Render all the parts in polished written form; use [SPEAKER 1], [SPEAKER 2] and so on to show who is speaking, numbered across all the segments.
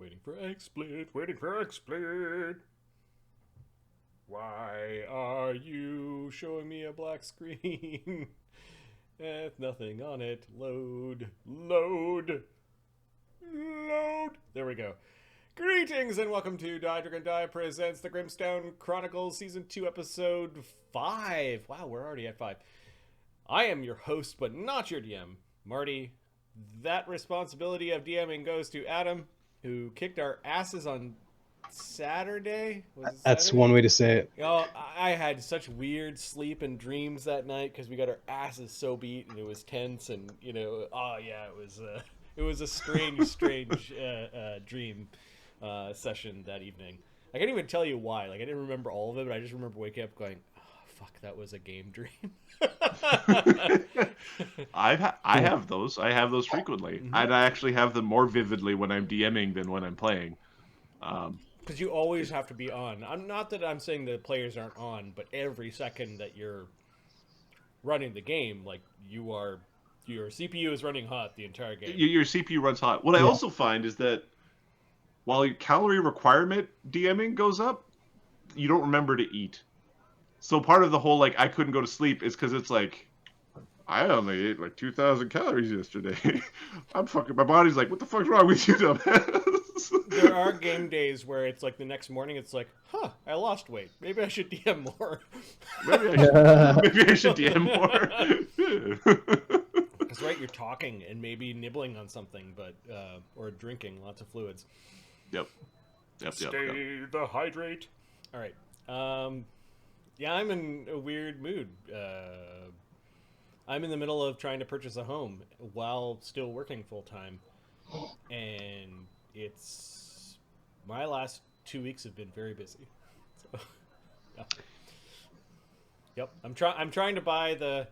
[SPEAKER 1] Waiting for XSplit, waiting for XSplit. Why are you showing me a black screen? With nothing on it. Load, load, load. There we go. Greetings and welcome to Duggan and Die presents the Grimstone Chronicles Season 2 Episode 5. Wow, we're already at 5. I am your host, but not your DM, Marty. That responsibility of DMing goes to Adam, who kicked our asses on Saturday.
[SPEAKER 2] That's
[SPEAKER 1] Saturday?
[SPEAKER 2] one way to say it.
[SPEAKER 1] You know, I had such weird sleep and dreams that night because we got our asses so beat and it was tense and it was a strange dream session that evening. I can't even tell you why. Like I didn't remember all of it, but I just remember waking up going, "Fuck, that was a game dream."
[SPEAKER 3] I have those. I have those frequently, and I actually have them more vividly when I'm DMing than when I'm playing.
[SPEAKER 1] Because you always have to be on. I'm not that I'm saying the players aren't on, but every second that you're running the game, like your CPU is running hot the entire game.
[SPEAKER 3] Your CPU runs hot. What I also find is that while your calorie requirement DMing goes up, you don't remember to eat. So part of the whole I couldn't go to sleep is because it's like I only ate 2,000 calories yesterday. I'm fucking. My body's like, what the fuck's wrong with you, dumbass?
[SPEAKER 1] There are game days where it's like the next morning. It's like, I lost weight. Maybe I should DM more.
[SPEAKER 3] maybe I should DM more.
[SPEAKER 1] That's right. You're talking and maybe nibbling on something, but or drinking lots of fluids.
[SPEAKER 3] Yep.
[SPEAKER 1] Stay the hydrate. All right. Yeah, I'm in a weird mood. I'm in the middle of trying to purchase a home while still working full time, and it's my last 2 weeks have been very busy. So, yeah. Yep, I'm trying to buy the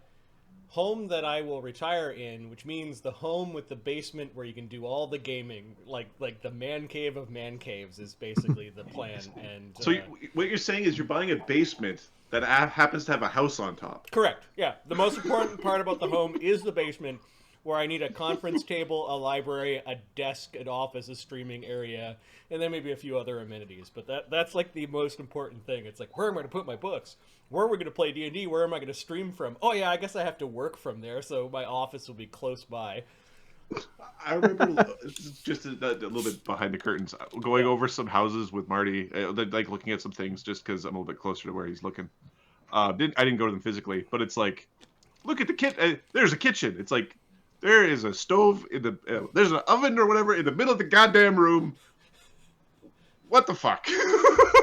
[SPEAKER 1] home that I will retire in, which means the home with the basement where you can do all the gaming, like the man cave of man caves is basically the plan. And
[SPEAKER 3] so what you're saying is you're buying a basement that happens to have a house on top.
[SPEAKER 1] Correct. Yeah. The most important part about the home is the basement, where I need a conference table, a library, a desk, an office, a streaming area, and then maybe a few other amenities. But that's like the most important thing. It's like, where am I going to put my books? Where are we going to play D&D? Where am I going to stream from? Oh, yeah, I guess I have to work from there, so my office will be close by.
[SPEAKER 3] I remember just a little bit behind the curtains, going over some houses with Marty, looking at some things just because I'm a little bit closer to where he's looking. I didn't go to them physically, but it's like, look at the kit. There's a kitchen. It's like, there is a stove in the. There's an oven or whatever in the middle of the goddamn room. What the fuck?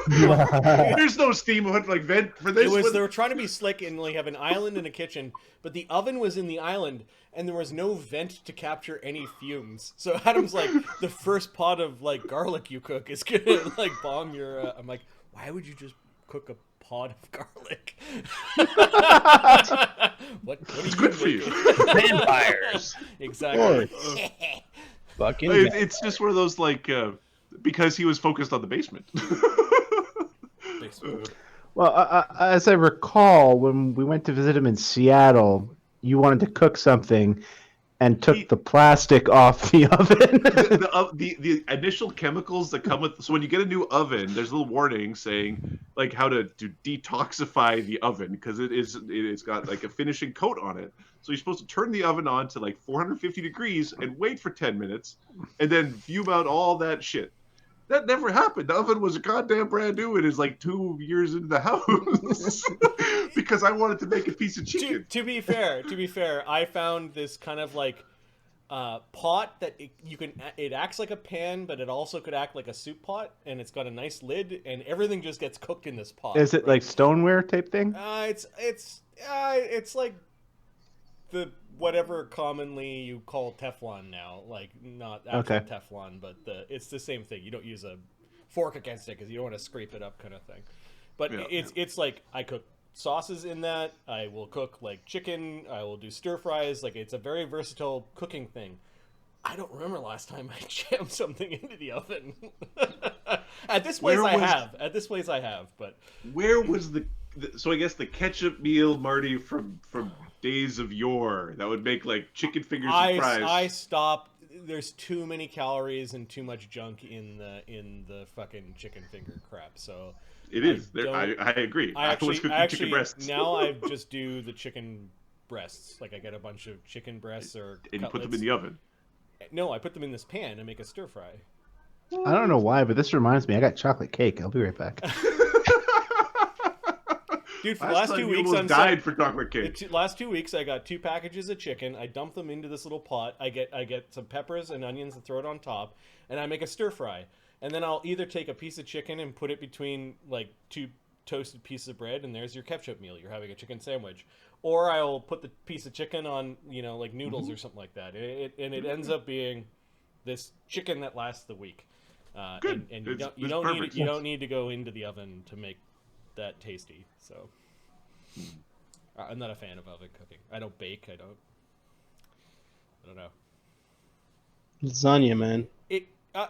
[SPEAKER 3] There's no steam vent for this.
[SPEAKER 1] They were trying to be slick and have an island in a kitchen, but the oven was in the island, and there was no vent to capture any fumes. So Adam's like, the first pot of garlic you cook is gonna bomb your. I'm like, why would you just cook a pot of garlic? What
[SPEAKER 3] it's good for you.
[SPEAKER 2] Vampires.
[SPEAKER 1] Exactly.
[SPEAKER 2] Fucking.
[SPEAKER 3] It's just one of those because he was focused on the basement.
[SPEAKER 2] Well, as I recall, when we went to visit him in Seattle, you wanted to cook something and took the plastic off the oven.
[SPEAKER 3] the initial chemicals that come with. So when you get a new oven, there's a little warning saying how to detoxify the oven because it's got a finishing coat on it. So you're supposed to turn the oven on to 450 degrees and wait for 10 minutes, and then fume out all that shit. That never happened. The oven was a goddamn brand new. It is 2 years into the house because I wanted to make a piece of chicken.
[SPEAKER 1] To be fair, I found this kind of pot that it acts like a pan, but it also could act like a soup pot, and it's got a nice lid, and everything just gets cooked in this pot.
[SPEAKER 2] Is it like stoneware type thing?
[SPEAKER 1] It's like the whatever commonly you call Teflon now, not actual Teflon, but it's the same thing. You don't use a fork against it because you don't want to scrape it up, kind of thing. But it's I cook sauces in that. I will cook chicken. I will do stir fries. It's a very versatile cooking thing. I don't remember last time I jammed something into the oven. At this place I have, but
[SPEAKER 3] where was so I guess the ketchup meal, Marty, from days of yore that would make chicken fingers and fries.
[SPEAKER 1] I stopped there's too many calories and too much junk in the fucking chicken finger crap. So
[SPEAKER 3] It is. I agree.
[SPEAKER 1] I
[SPEAKER 3] was cooking chicken breasts.
[SPEAKER 1] now I just do the chicken breasts. Like I get a bunch of chicken breasts or
[SPEAKER 3] and
[SPEAKER 1] cutlets.
[SPEAKER 3] you put them in the oven.
[SPEAKER 1] No, I put them in this pan and make a stir fry.
[SPEAKER 2] I don't know why, but this reminds me. I got chocolate cake. I'll be right back.
[SPEAKER 1] Dude, for the last 2 weeks,
[SPEAKER 3] I'm died for chocolate cake.
[SPEAKER 1] Last 2 weeks, I got 2 packages of chicken. I dump them into this little pot. I get some peppers and onions and throw it on top, and I make a stir fry. And then I'll either take a piece of chicken and put it between like 2 toasted pieces of bread, and there's your ketchup meal. You're having a chicken sandwich. Or I'll put the piece of chicken on, like noodles or something like that. It ends up being this chicken that lasts the week.
[SPEAKER 3] Good.
[SPEAKER 1] And you don't need to go into the oven to make that tasty. So I'm not a fan of oven cooking. I don't bake. I don't know.
[SPEAKER 4] Lasagna, man.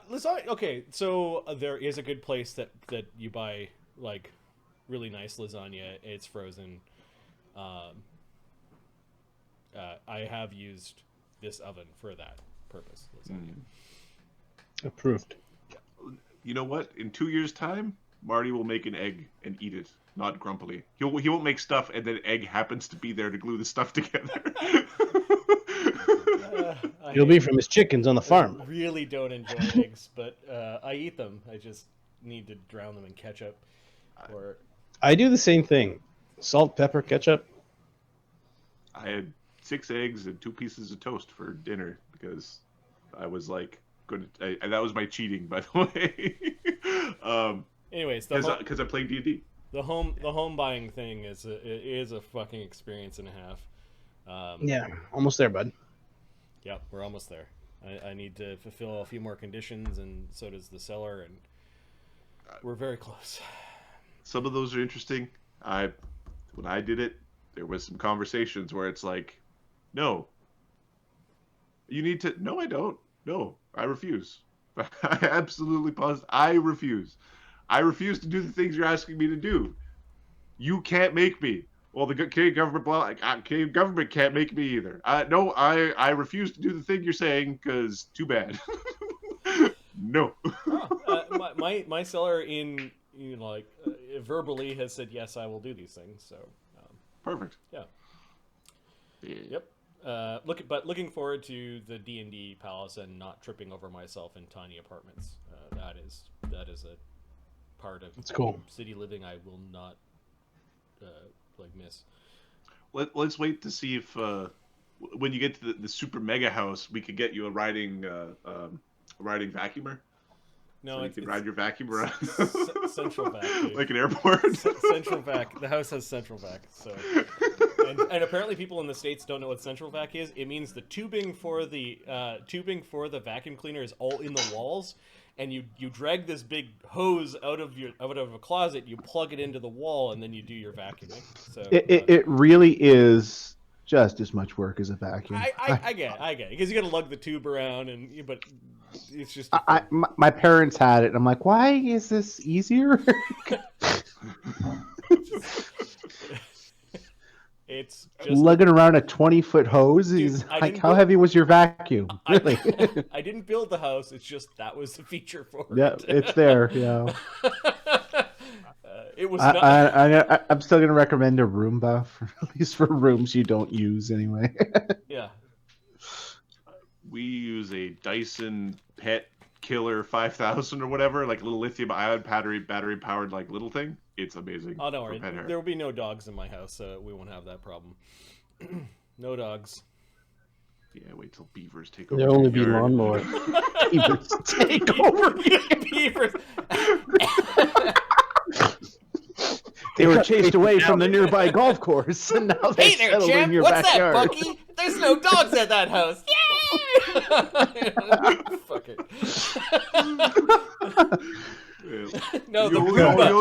[SPEAKER 1] Lasagna. Okay, so there is a good place that you buy like really nice lasagna. It's frozen. I have used this oven for that purpose.
[SPEAKER 4] Approved.
[SPEAKER 3] You know what? In 2 years' time, Marty will make an egg and eat it, not grumpily. He won't make stuff and then egg happens to be there to glue the stuff together.
[SPEAKER 4] It'll be from his chickens on the farm.
[SPEAKER 1] I really don't enjoy eggs, but I eat them. I just need to drown them in ketchup.
[SPEAKER 4] I do the same thing. Salt, pepper, ketchup.
[SPEAKER 3] I had 6 eggs and 2 pieces of toast for dinner because I was like, that was my cheating, by the way.
[SPEAKER 1] Anyways,
[SPEAKER 3] because I played D&D.
[SPEAKER 1] The home buying thing is a fucking experience and a half.
[SPEAKER 4] Yeah, almost there, bud.
[SPEAKER 1] Yep, we're almost there. I need to fulfill a few more conditions, and so does the seller, and we're very close.
[SPEAKER 3] Some of those are interesting. When I did it, there was some conversations where it's like, no, you need to. No, I don't. No, I refuse. I absolutely I refuse. I refuse to do the things you're asking me to do. You can't make me. Well, the Canadian government, Canadian government can't make me either. No, I refuse to do the thing you're saying because too bad. No.
[SPEAKER 1] My seller verbally has said yes, I will do these things. So.
[SPEAKER 3] Perfect.
[SPEAKER 1] Yeah. Yep. Looking forward to the D&D palace and not tripping over myself in tiny apartments. That is a part of city living I will not miss.
[SPEAKER 3] Let's wait to see if when you get to the super mega house, we could get you a riding vacuumer.
[SPEAKER 1] No,
[SPEAKER 3] so you can ride your vacuum around.
[SPEAKER 1] Central vac, dude.
[SPEAKER 3] Like an airport.
[SPEAKER 1] Central vac. The house has central vac. So, and apparently people in the States don't know what central vac is. It means the tubing for the vacuum cleaner is all in the walls, and you drag this big hose out of a closet. You plug it into the wall, and then you do your vacuuming. So
[SPEAKER 2] it really is just as much work as a vacuum.
[SPEAKER 1] I get it because you got to lug the tube around, but it's just.
[SPEAKER 2] My parents had it, and I'm like, why is this easier?
[SPEAKER 1] It's just
[SPEAKER 2] lugging around a 20-foot hose. Dude, how heavy was your vacuum? Really?
[SPEAKER 1] I didn't build the house. It's just that was the feature for it.
[SPEAKER 2] Yeah, it's there. Yeah.
[SPEAKER 1] It was.
[SPEAKER 2] I'm still gonna recommend a Roomba, at least for rooms you don't use anyway.
[SPEAKER 1] Yeah.
[SPEAKER 3] We use a Dyson Pet Killer 5000 or whatever, like a little lithium-ion battery powered like little thing. It's amazing.
[SPEAKER 1] Oh, don't worry. There will be no dogs in my house, so we won't have that problem. No dogs.
[SPEAKER 3] Yeah, wait till beavers take over.
[SPEAKER 4] There'll only be lawnmower.
[SPEAKER 2] Beavers take over.
[SPEAKER 1] Beavers.
[SPEAKER 2] They were chased away from the nearby golf course, and now they settled in your backyard.
[SPEAKER 1] What's that, Bucky? There's no dogs at that house. Yay! Fuck it. No, the Roomba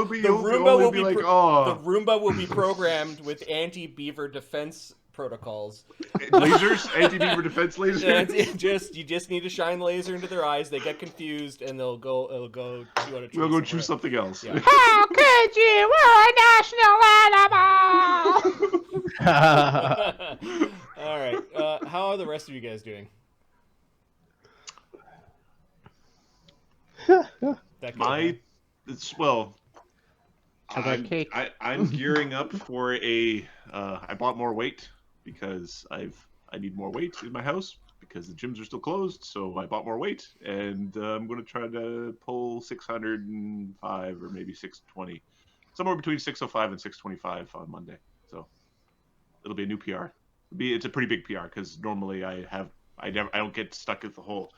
[SPEAKER 1] will be programmed with anti-beaver defense protocols.
[SPEAKER 3] Lasers, anti-beaver defense lasers.
[SPEAKER 1] You just need to shine laser into their eyes. They get confused, and it'll go chew on a tree.
[SPEAKER 3] We'll go choose something else.
[SPEAKER 1] Yeah.
[SPEAKER 5] How could you? We're a national animal.
[SPEAKER 1] All right. How are the rest of you guys doing? That
[SPEAKER 3] My, it's well.
[SPEAKER 2] I got cake.
[SPEAKER 3] I'm gearing up for a. I bought more weight because I need more weight in my house because the gyms are still closed. So I bought more weight, and I'm going to try to pull 605 or maybe 620, somewhere between 605 and 625 on Monday. So it'll be a new PR. It's a pretty big PR because normally I don't get stuck at the hole,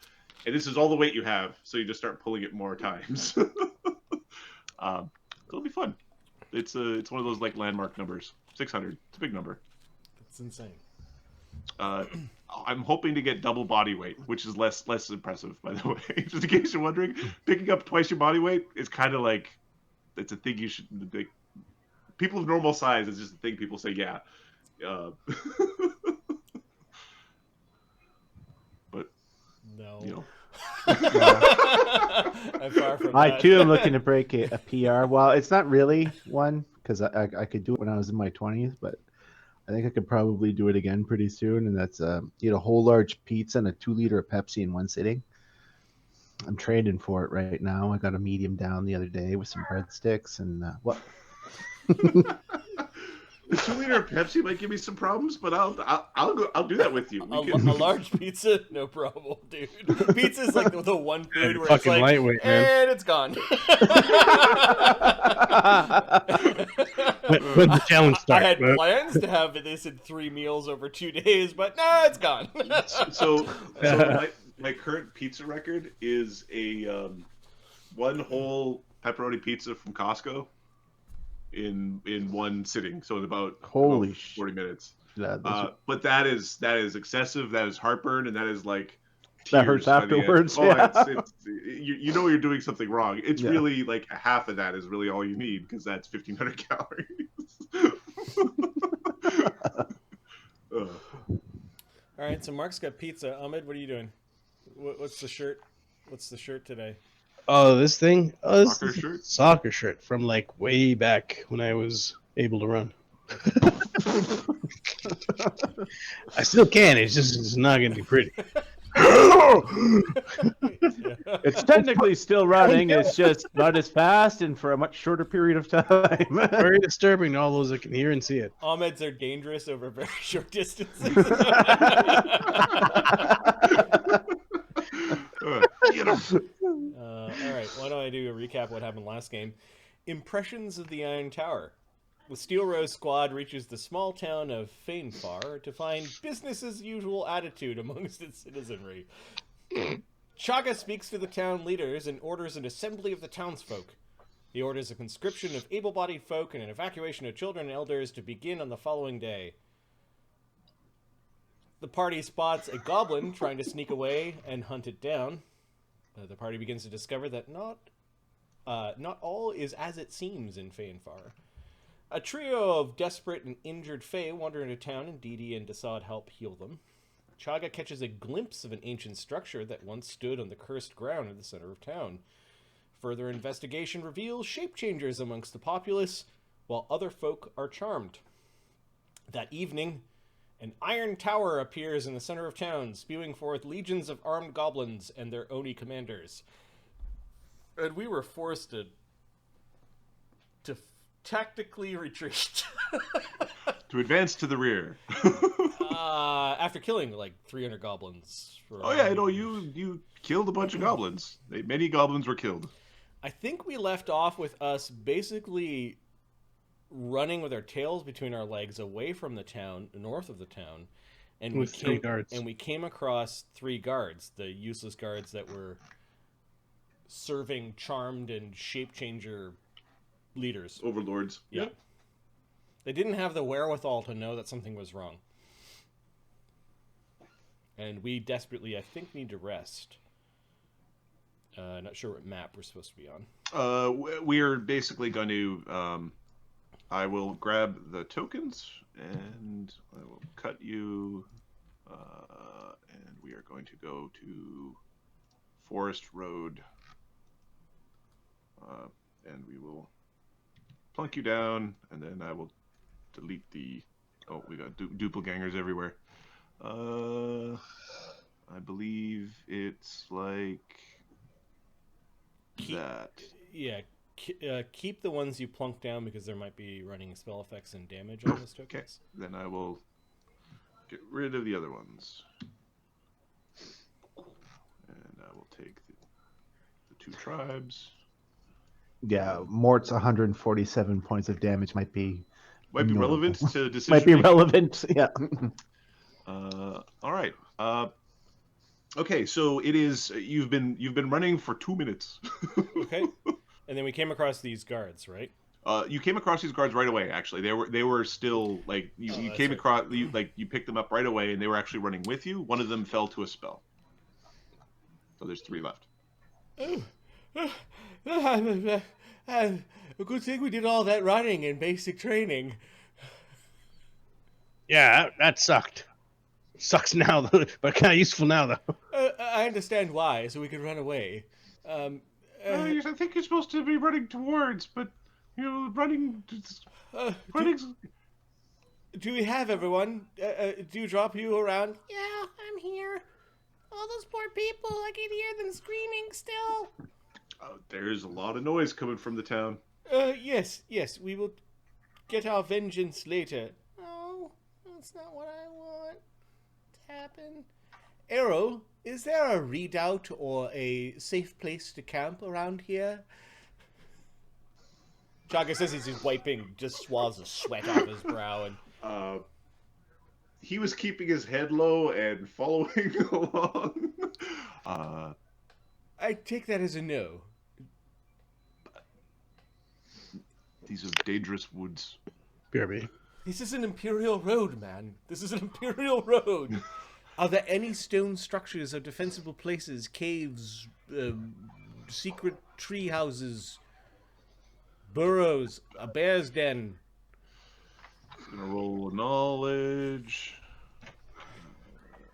[SPEAKER 3] and this is all the weight you have, so you just start pulling it more times. It'll be fun. It's one of those like landmark numbers. 600. It's a big number.
[SPEAKER 1] It's insane.
[SPEAKER 3] I'm hoping to get double body weight, which is less impressive, by the way. Just in case you're wondering, picking up twice your body weight is kind of like it's a thing you should. Like, people of normal size is just a thing people say. Yeah. But
[SPEAKER 1] No.
[SPEAKER 3] you know.
[SPEAKER 1] I'm far from
[SPEAKER 2] I
[SPEAKER 1] that.
[SPEAKER 2] too am looking to break a PR. Well, it's not really one because I could do it when I was in my 20s, but I think I could probably do it again pretty soon. And that's eat a whole large pizza and a 2-liter of Pepsi in one sitting. I'm training for it right now. I got a medium down the other day with some breadsticks and what?
[SPEAKER 3] The 2-liter Pepsi might give me some problems, but I'll do that with you.
[SPEAKER 1] A large pizza, no problem, dude. Pizza's like the one food where it's
[SPEAKER 4] Fucking
[SPEAKER 1] like,
[SPEAKER 4] lightweight, man.
[SPEAKER 1] and it's gone.
[SPEAKER 4] When the challenge
[SPEAKER 1] I
[SPEAKER 4] starts,
[SPEAKER 1] had
[SPEAKER 4] man.
[SPEAKER 1] plans to have this in 3 meals over 2 days, but no, it's gone.
[SPEAKER 3] So my current pizza record is a one whole pepperoni pizza from Costco in one sitting. So in about
[SPEAKER 2] Holy
[SPEAKER 3] 40 minutes.
[SPEAKER 2] Yeah,
[SPEAKER 3] But that is excessive. That is heartburn, and that is like
[SPEAKER 2] That hurts
[SPEAKER 3] tears by the end.
[SPEAKER 2] afterwards,
[SPEAKER 3] Oh,
[SPEAKER 2] yeah.
[SPEAKER 3] you know you're doing something wrong. It's
[SPEAKER 2] Yeah.
[SPEAKER 3] really like half of that is really all you need because that's 1,500 calories. Ugh.
[SPEAKER 1] All right, so Mark's got pizza. Ahmed, what are you doing? What's the shirt? What's the shirt today?
[SPEAKER 4] Oh, this thing? Oh, this
[SPEAKER 3] Soccer
[SPEAKER 4] is a
[SPEAKER 3] shirt?
[SPEAKER 4] Soccer shirt from like way back when I was able to run. I still can. It's not gonna be pretty.
[SPEAKER 2] It's technically still running. It's just not as fast and for a much shorter period of time.
[SPEAKER 4] Very disturbing to all those that can hear and see it.
[SPEAKER 1] Ahmed's are dangerous over very short distances.
[SPEAKER 3] Get 'em.
[SPEAKER 1] All right, why don't I do a recap of what happened last game? Impressions of the Iron Tower. The Steelrose Squad reaches the small town of Phaenfar to find business as usual attitude amongst its citizenry. Chagga speaks to the town leaders and orders an assembly of the townsfolk. He orders a conscription of able-bodied folk and an evacuation of children and elders to begin on the following day. The party spots a goblin trying to sneak away and hunt it down. The party begins to discover that not all is as it seems in Phaenfar. A trio of desperate and injured Fae wander into town, and Didi and Desaad help heal them. Chagga catches a glimpse of an ancient structure that once stood on the cursed ground in the center of town. Further investigation reveals shape changers amongst the populace, while other folk are charmed. That evening, an iron tower appears in the center of town, spewing forth legions of armed goblins and their Oni commanders. And we were forced to tactically retreat.
[SPEAKER 3] To advance to the rear.
[SPEAKER 1] After killing like 300 goblins.
[SPEAKER 3] Oh yeah, I know you killed a bunch of goblins. Many goblins were killed.
[SPEAKER 1] I think we left off with us basically running with our tails between our legs away from the town, north of the town, and
[SPEAKER 4] With 3 guards.
[SPEAKER 1] And we came across 3 guards, the useless guards that were serving charmed and shape changer leaders.
[SPEAKER 3] Overlords.
[SPEAKER 1] Yeah. They didn't have the wherewithal to know that something was wrong. And we desperately, I think, need to rest. Not sure what map we're supposed to be on.
[SPEAKER 3] We're basically going to... I will grab the tokens, and I will cut you, and we are going to go to Forest Road, and we will plunk you down, and then I will delete the... Oh, we got doppelgangers everywhere. I believe it's like that.
[SPEAKER 1] Yeah, keep the ones you plunk down because there might be running spell effects and damage on those tokens.
[SPEAKER 3] Okay, then I will get rid of the other ones. And I will take the 2 tribes.
[SPEAKER 2] Yeah, Mort's 147 points of damage might be notable.
[SPEAKER 3] Relevant to decision.
[SPEAKER 2] Might be relevant, yeah.
[SPEAKER 3] All right. Okay, so it is. You've been running for 2 minutes.
[SPEAKER 1] Okay, and then we came across these guards, right?
[SPEAKER 3] You came across these guards right away. Actually, they were still like you came
[SPEAKER 1] right.
[SPEAKER 3] across you picked them up right away, and they were actually running with you. One of them fell to a spell. So there's 3 left.
[SPEAKER 1] A good thing we did all that running and basic training.
[SPEAKER 4] Yeah, that sucked. Sucks now, though, but kind of useful now, though.
[SPEAKER 1] I understand why, so we could run away.
[SPEAKER 3] I think you're supposed to be running towards, but running.
[SPEAKER 1] Do we have everyone? Do you drop you around?
[SPEAKER 5] Yeah, I'm here. All those poor people, I can hear them screaming still.
[SPEAKER 3] There's a lot of noise coming from the town.
[SPEAKER 1] Yes, we will get our vengeance later.
[SPEAKER 5] Oh, that's not what I want to happen.
[SPEAKER 1] Errol, is there a redoubt or a safe place to camp around here? Chagga says he's just wiping just swaths of sweat off his brow and...
[SPEAKER 3] He was keeping his head low and following along.
[SPEAKER 1] I take that as a no.
[SPEAKER 3] These are dangerous woods.
[SPEAKER 4] BRB.
[SPEAKER 1] This is an Imperial Road, man. This is an Imperial Road. Are there any stone structures or defensible places, caves, secret tree houses, burrows, a bear's den?
[SPEAKER 3] Gonna roll knowledge.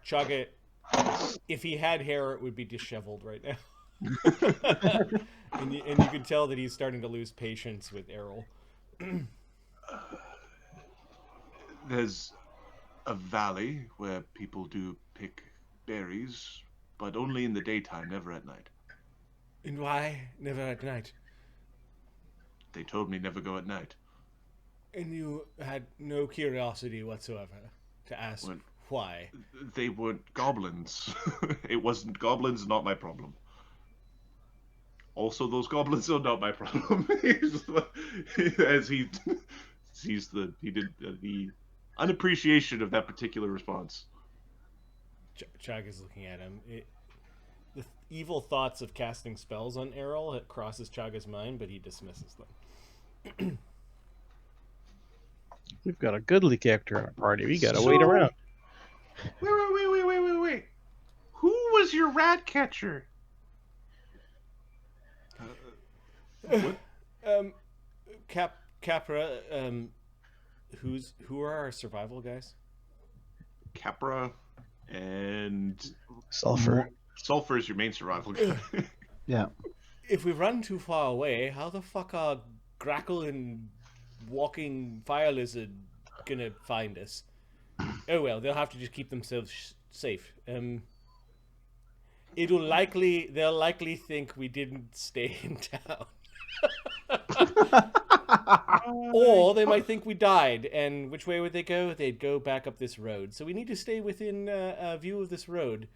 [SPEAKER 1] Chagga, if he had hair, it would be disheveled right now. and you can tell that he's starting to lose patience with Errol.
[SPEAKER 3] There's a valley where people do pick berries, but only in the daytime, never at night.
[SPEAKER 1] And why never at night?
[SPEAKER 3] They told me never go at night.
[SPEAKER 1] And you had no curiosity whatsoever to ask why?
[SPEAKER 3] They weren't goblins. It wasn't goblins, not my problem. Also, those goblins are not my problem. As he sees the unappreciation of that particular response.
[SPEAKER 1] Chagga is looking at him. The evil thoughts of casting spells on Errol crosses Chagga's mind, but he dismisses them.
[SPEAKER 4] We've got a goodly character in our party. We gotta wait around.
[SPEAKER 3] Wait. Who was your rat catcher?
[SPEAKER 1] Capra, who are our survival guys?
[SPEAKER 3] Capra and
[SPEAKER 4] Sulfur.
[SPEAKER 3] Sulfur is your main survival guy.
[SPEAKER 2] Yeah.
[SPEAKER 1] If we run too far away, how the fuck are Grakkel and walking fire lizard gonna find us? Oh well, they'll have to just keep themselves safe. They'll likely think we didn't stay in town. Or they might think we died, and which way would they go? They'd go back up this road. So we need to stay within a view of this road.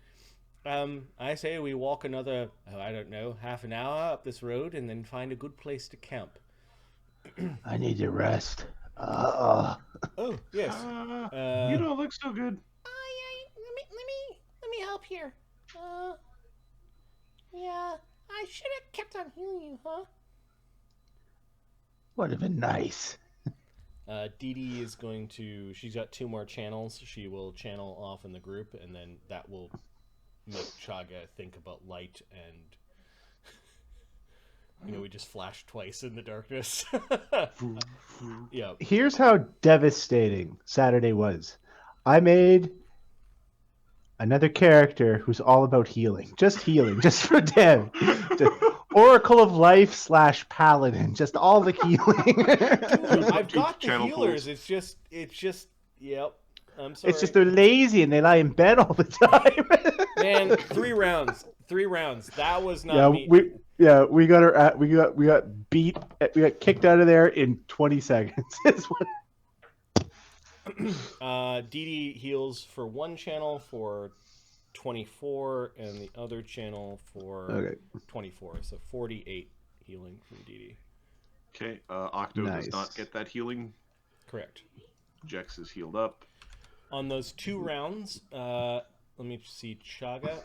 [SPEAKER 1] I say we walk another, half an hour up this road and then find a good place to camp.
[SPEAKER 2] I need to rest.
[SPEAKER 1] Oh, yes.
[SPEAKER 3] You don't look so good.
[SPEAKER 5] Let me help here. Yeah, I should have kept on healing you, huh?
[SPEAKER 2] Would have been nice.
[SPEAKER 1] Dee Dee is going to... She's got 2 more channels. She will channel off in the group, and then that will make Chagga think about light and... we just flashed twice in the darkness. Yeah.
[SPEAKER 2] Here's how devastating Saturday was. I made another character who's all about healing. Just healing. Just for Dev. Oracle of Life / Paladin. Just all the healing.
[SPEAKER 1] Dude, I've got the
[SPEAKER 3] Channel
[SPEAKER 1] healers.
[SPEAKER 3] pools.
[SPEAKER 1] It's just, yep. I'm sorry.
[SPEAKER 2] It's just they're lazy and they lie in bed all the time.
[SPEAKER 1] Man, 3 rounds. That was not me.
[SPEAKER 2] Yeah, we got her. We got beat. We got kicked out of there in 20 seconds.
[SPEAKER 1] Dee Dee heals for one channel for 24, and the other channel for 24. So 48 healing from Dee Dee.
[SPEAKER 3] Okay, Octo does not get that healing.
[SPEAKER 1] Correct.
[SPEAKER 3] Jex is healed up.
[SPEAKER 1] On those 2 rounds, let me see Chagga.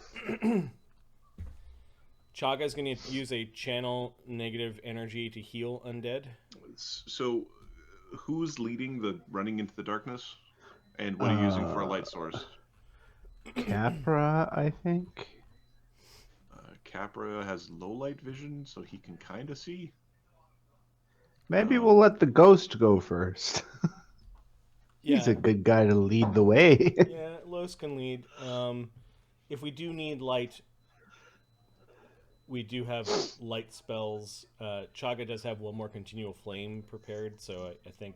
[SPEAKER 1] Chagga is going to use a channel negative energy to heal undead.
[SPEAKER 3] So, who's leading the running into the darkness? And what are you using for a light source?
[SPEAKER 2] Capra, I think.
[SPEAKER 3] Capra has low light vision, so he can kind of see.
[SPEAKER 2] Maybe we'll let the ghost go first. He's a good guy to lead the way.
[SPEAKER 1] Yeah, Lloes can lead. If we do need light, we do have light spells. Chagga does have one more continual flame prepared, so I think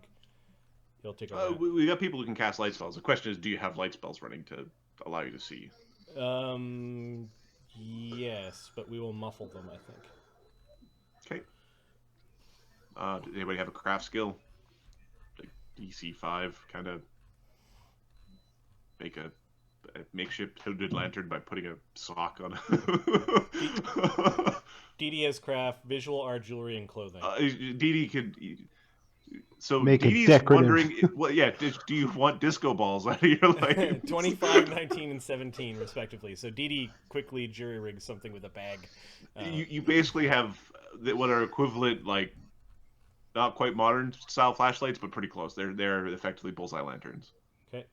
[SPEAKER 1] he'll take a
[SPEAKER 3] we got people who can cast light spells. The question is, do you have light spells running to allow you to see?
[SPEAKER 1] Yes, but we will muffle them, I think.
[SPEAKER 3] Okay. Does anybody have a craft skill? Like DC 5, kind of make a makeshift hooded lantern by putting a sock on it.
[SPEAKER 1] Dee Dee has craft, visual art, jewelry, and clothing.
[SPEAKER 3] Dee Dee could... So
[SPEAKER 2] make
[SPEAKER 3] Dee Dee's wondering, well, yeah, do you want disco balls out of your life?
[SPEAKER 1] 25, 19, and 17, respectively. So Dee Dee quickly jury rigs something with a bag.
[SPEAKER 3] You basically have what are equivalent, like, not quite modern style flashlights, but pretty close. They're effectively bullseye lanterns.
[SPEAKER 1] Okay.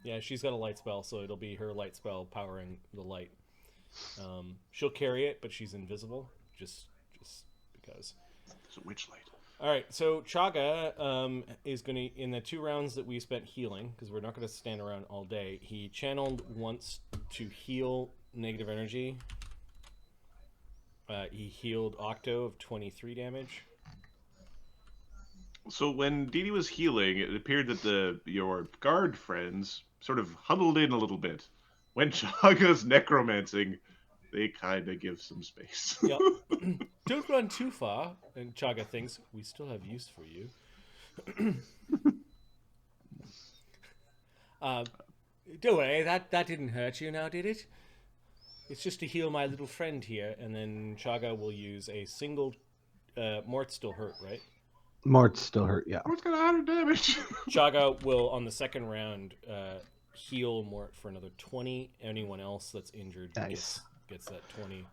[SPEAKER 1] Yeah, she's got a light spell, so it'll be her light spell powering the light. She'll carry it, but she's invisible, just because.
[SPEAKER 3] It's a witch light.
[SPEAKER 1] All right, so Chagga is going to, in the 2 rounds that we spent healing, because we're not going to stand around all day, he channeled once to heal negative energy. He healed Octo of 23 damage.
[SPEAKER 3] So when Dee Dee was healing, it appeared that your guard friends sort of huddled in a little bit. When Chagga's necromancing, they kind of give some space.
[SPEAKER 1] Yep. Don't run too far. And Chagga thinks, we still have use for you. Don't worry, that didn't hurt you now, did it? It's just to heal my little friend here. And then Chagga will use a single... Mort's still hurt, right?
[SPEAKER 2] Mort's still hurt, yeah.
[SPEAKER 3] Mort's got 100 damage.
[SPEAKER 1] Chagga will, on the second round, heal Mort for another 20. Anyone else that's injured gets that 20.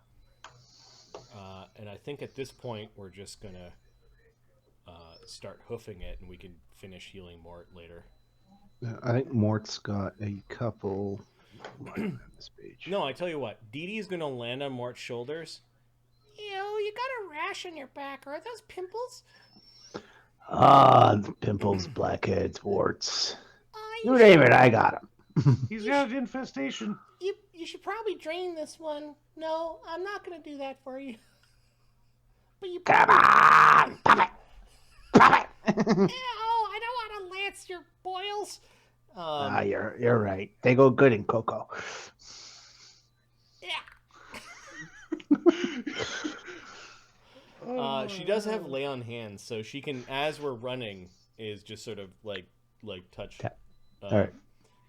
[SPEAKER 1] And I think at this point, we're just going to start hoofing it, and we can finish healing Mort later.
[SPEAKER 2] I think Mort's got a couple on this page.
[SPEAKER 1] No, I tell you what. Dee Dee is going to land on Mort's shoulders.
[SPEAKER 5] Ew, you got a rash on your back. Are those pimples?
[SPEAKER 2] The pimples, blackheads, warts. You name it, I got them.
[SPEAKER 3] He's got an infestation.
[SPEAKER 5] You should probably drain this one. No, I'm not going to do that for you. But you
[SPEAKER 2] Come on! Pop it! Pop it!
[SPEAKER 5] Ew, I don't want to lance your boils.
[SPEAKER 2] You're right. They go good in cocoa.
[SPEAKER 5] Yeah.
[SPEAKER 1] She does have lay on hands, so she can, as we're running, is just sort of like touch,
[SPEAKER 2] All right.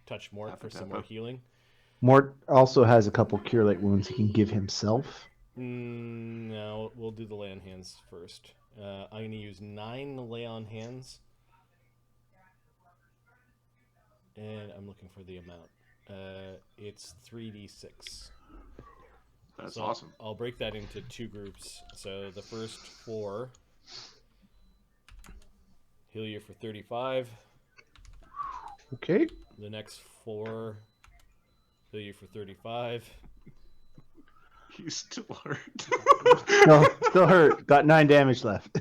[SPEAKER 1] touch Mort for some more healing.
[SPEAKER 2] Mort also has a couple cure light wounds he can give himself.
[SPEAKER 1] No, we'll do the lay on hands first. I'm going to use 9 lay on hands. And I'm looking for the amount. It's 3d6.
[SPEAKER 3] That's
[SPEAKER 1] so
[SPEAKER 3] awesome.
[SPEAKER 1] I'll break that into 2 groups. So the first 4 heal you for 35.
[SPEAKER 2] Okay.
[SPEAKER 1] The next 4 heal you for 35.
[SPEAKER 3] He's still hurt.
[SPEAKER 2] No, still hurt. Got 9 damage left.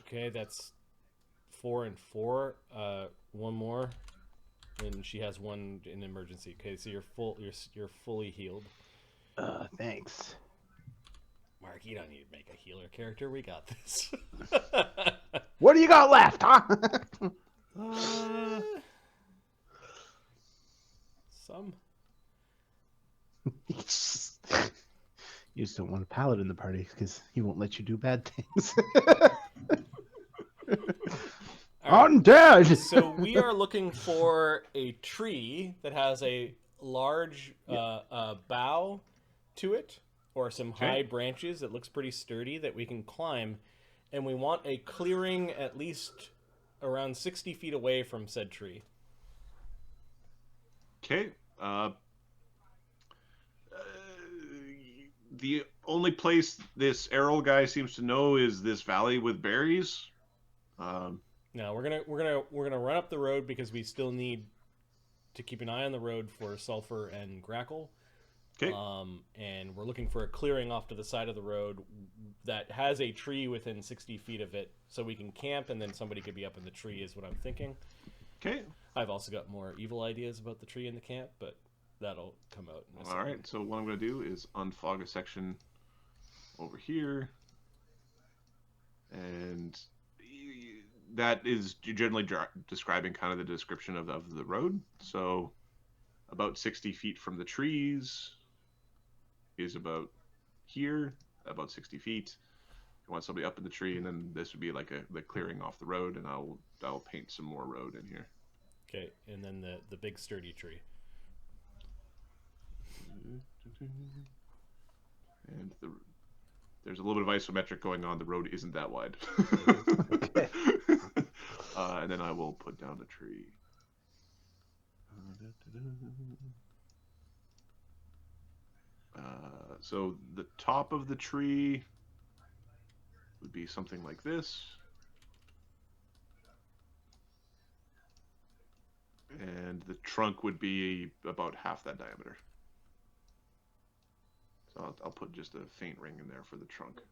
[SPEAKER 1] Okay, that's 4 and 4. One more, and she has 1 in emergency. Okay, so you're fully healed.
[SPEAKER 2] Thanks.
[SPEAKER 1] Mark, you don't need to make a healer character. We got this.
[SPEAKER 2] What do you got left, huh?
[SPEAKER 1] Some.
[SPEAKER 2] You just don't want a paladin in the party because he won't let you do bad things.
[SPEAKER 1] All right.
[SPEAKER 2] Undead!
[SPEAKER 1] So we are looking for a tree that has a large bough to it, or some high branches that looks pretty sturdy that we can climb, and we want a clearing at least around 60 feet away from said tree.
[SPEAKER 3] Okay. The only place this Errol guy seems to know is this valley with berries.
[SPEAKER 1] Now we're gonna run up the road because we still need to keep an eye on the road for Sulfur and Grakkel.
[SPEAKER 3] Okay.
[SPEAKER 1] And we're looking for a clearing off to the side of the road that has a tree within 60 feet of it, so we can camp, and then somebody could be up in the tree, is what I'm thinking.
[SPEAKER 3] Okay.
[SPEAKER 1] I've also got more evil ideas about the tree in the camp, but that'll come out in a second.
[SPEAKER 3] All right. So what I'm going to do is unfog a section over here, and that is generally describing kind of the description of the road. So about 60 feet from the trees is about here, about 60 feet. I want somebody up in the tree, and then this would be like the clearing off the road, and I'll paint some more road in here.
[SPEAKER 1] Okay, and then the big sturdy tree.
[SPEAKER 3] And there's a little bit of isometric going on. The road isn't that wide.
[SPEAKER 2] Okay.
[SPEAKER 3] And then I will put down the tree. So the top of the tree would be something like this. And the trunk would be about half that diameter. So I'll put just a faint ring in there for the trunk.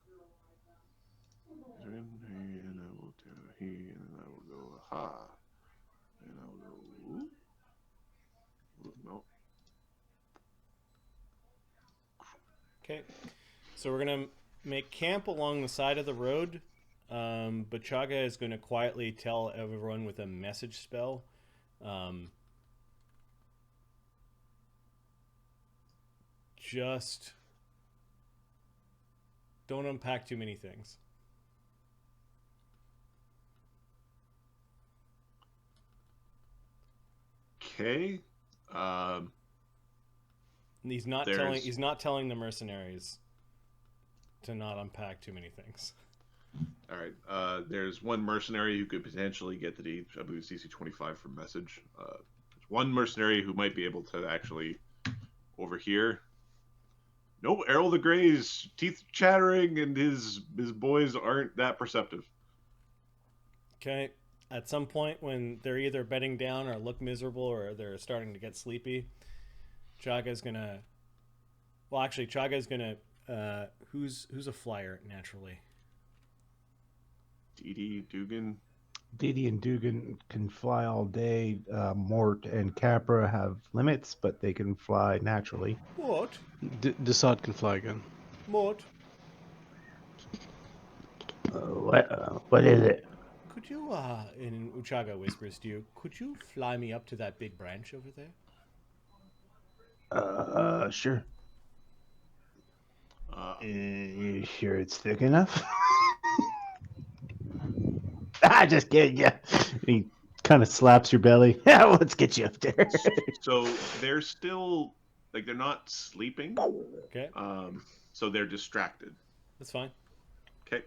[SPEAKER 3] And I will do he, and I will go ha, and I will go ooh. No.
[SPEAKER 1] Okay, so we're gonna make camp along the side of the road, but Chagga is gonna quietly tell everyone with a message spell. Just don't unpack too many things.
[SPEAKER 3] Okay.
[SPEAKER 1] He's not telling the mercenaries to not unpack too many things.
[SPEAKER 3] All right. There's one mercenary who could potentially get the I believe CC 25 for message. There's one mercenary who might be able to actually over here. No, Errol the Grey's teeth chattering, and his boys aren't that perceptive.
[SPEAKER 1] Okay. At some point when they're either bedding down or look miserable or they're starting to get sleepy, Chagga's gonna. Well, actually, Chagga's gonna. Who's a flyer naturally?
[SPEAKER 3] Duggan.
[SPEAKER 2] Didi and Duggan can fly all day. Mort and Capra have limits, but they can fly naturally.
[SPEAKER 1] What?
[SPEAKER 4] Desaad can fly again.
[SPEAKER 1] Mort?
[SPEAKER 2] What is it?
[SPEAKER 1] Could you, and Chagga whispers to you, could you fly me up to that big branch over there?
[SPEAKER 2] Sure. You sure it's thick enough? Just kidding. Yeah. He kind of slaps your belly. Yeah, let's get you up there.
[SPEAKER 3] So they're still they're not sleeping.
[SPEAKER 1] Okay.
[SPEAKER 3] So they're distracted.
[SPEAKER 1] That's fine.
[SPEAKER 3] Okay.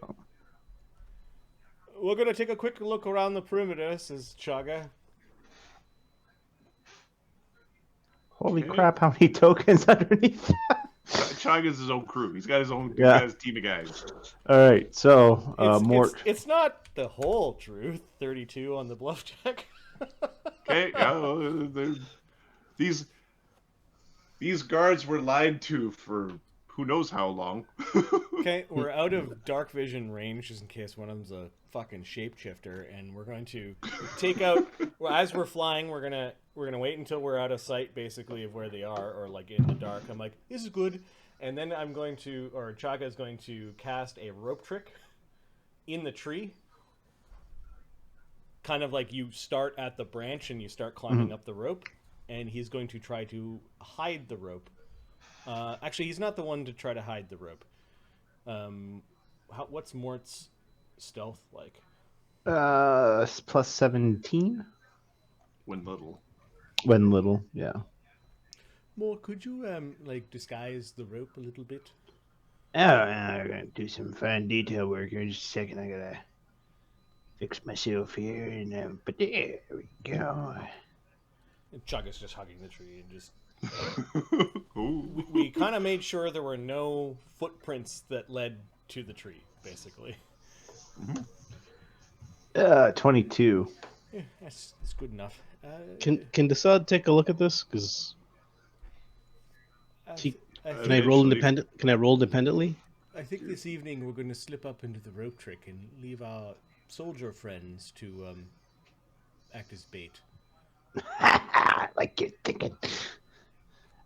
[SPEAKER 1] We're gonna take a quick look around the perimeter, says Chagga.
[SPEAKER 2] Holy crap! How many tokens underneath?
[SPEAKER 3] Chagga's his own crew. He's got his own.
[SPEAKER 2] Yeah.
[SPEAKER 3] He's got his team of guys.
[SPEAKER 2] All right. So Mort.
[SPEAKER 1] It's not the whole truth. 32 on the bluff check.
[SPEAKER 3] Okay. These guards were lied to for who knows how long.
[SPEAKER 1] Okay, we're out of dark vision range, just in case one of them's a fucking shapeshifter, and we're going to take out. Well, as we're flying, we're gonna wait until we're out of sight, basically, of where they are, or like in the dark. I'm like, this is good, and then I'm going to, or Chagga is going to cast a rope trick in the tree. Kind of like you start at the branch and you start climbing up the rope, and he's going to try to hide the rope Actually, he's not the one to try to hide the rope. What's Mort's stealth like?
[SPEAKER 2] Plus 17
[SPEAKER 3] When little.
[SPEAKER 2] when little. Yeah.
[SPEAKER 1] Mort, could you like disguise the rope a little bit?
[SPEAKER 4] Oh, I'm gonna do some fine detail work here. Just a second, I gotta fix myself here, and but there we go.
[SPEAKER 1] And Chagga's just hugging the tree and just.
[SPEAKER 3] Ooh.
[SPEAKER 1] We kind of made sure there were no footprints that led to the tree, basically.
[SPEAKER 2] 22.
[SPEAKER 1] Yeah, that's good enough.
[SPEAKER 4] Can Desaad take a look at this? Because
[SPEAKER 1] I
[SPEAKER 4] can
[SPEAKER 1] think,
[SPEAKER 4] I roll
[SPEAKER 3] Eventually.
[SPEAKER 4] independent? Can I roll independently?
[SPEAKER 1] I think this evening we're going to slip up into the rope trick and leave our soldier friends to act as bait.
[SPEAKER 2] Like you're thinking.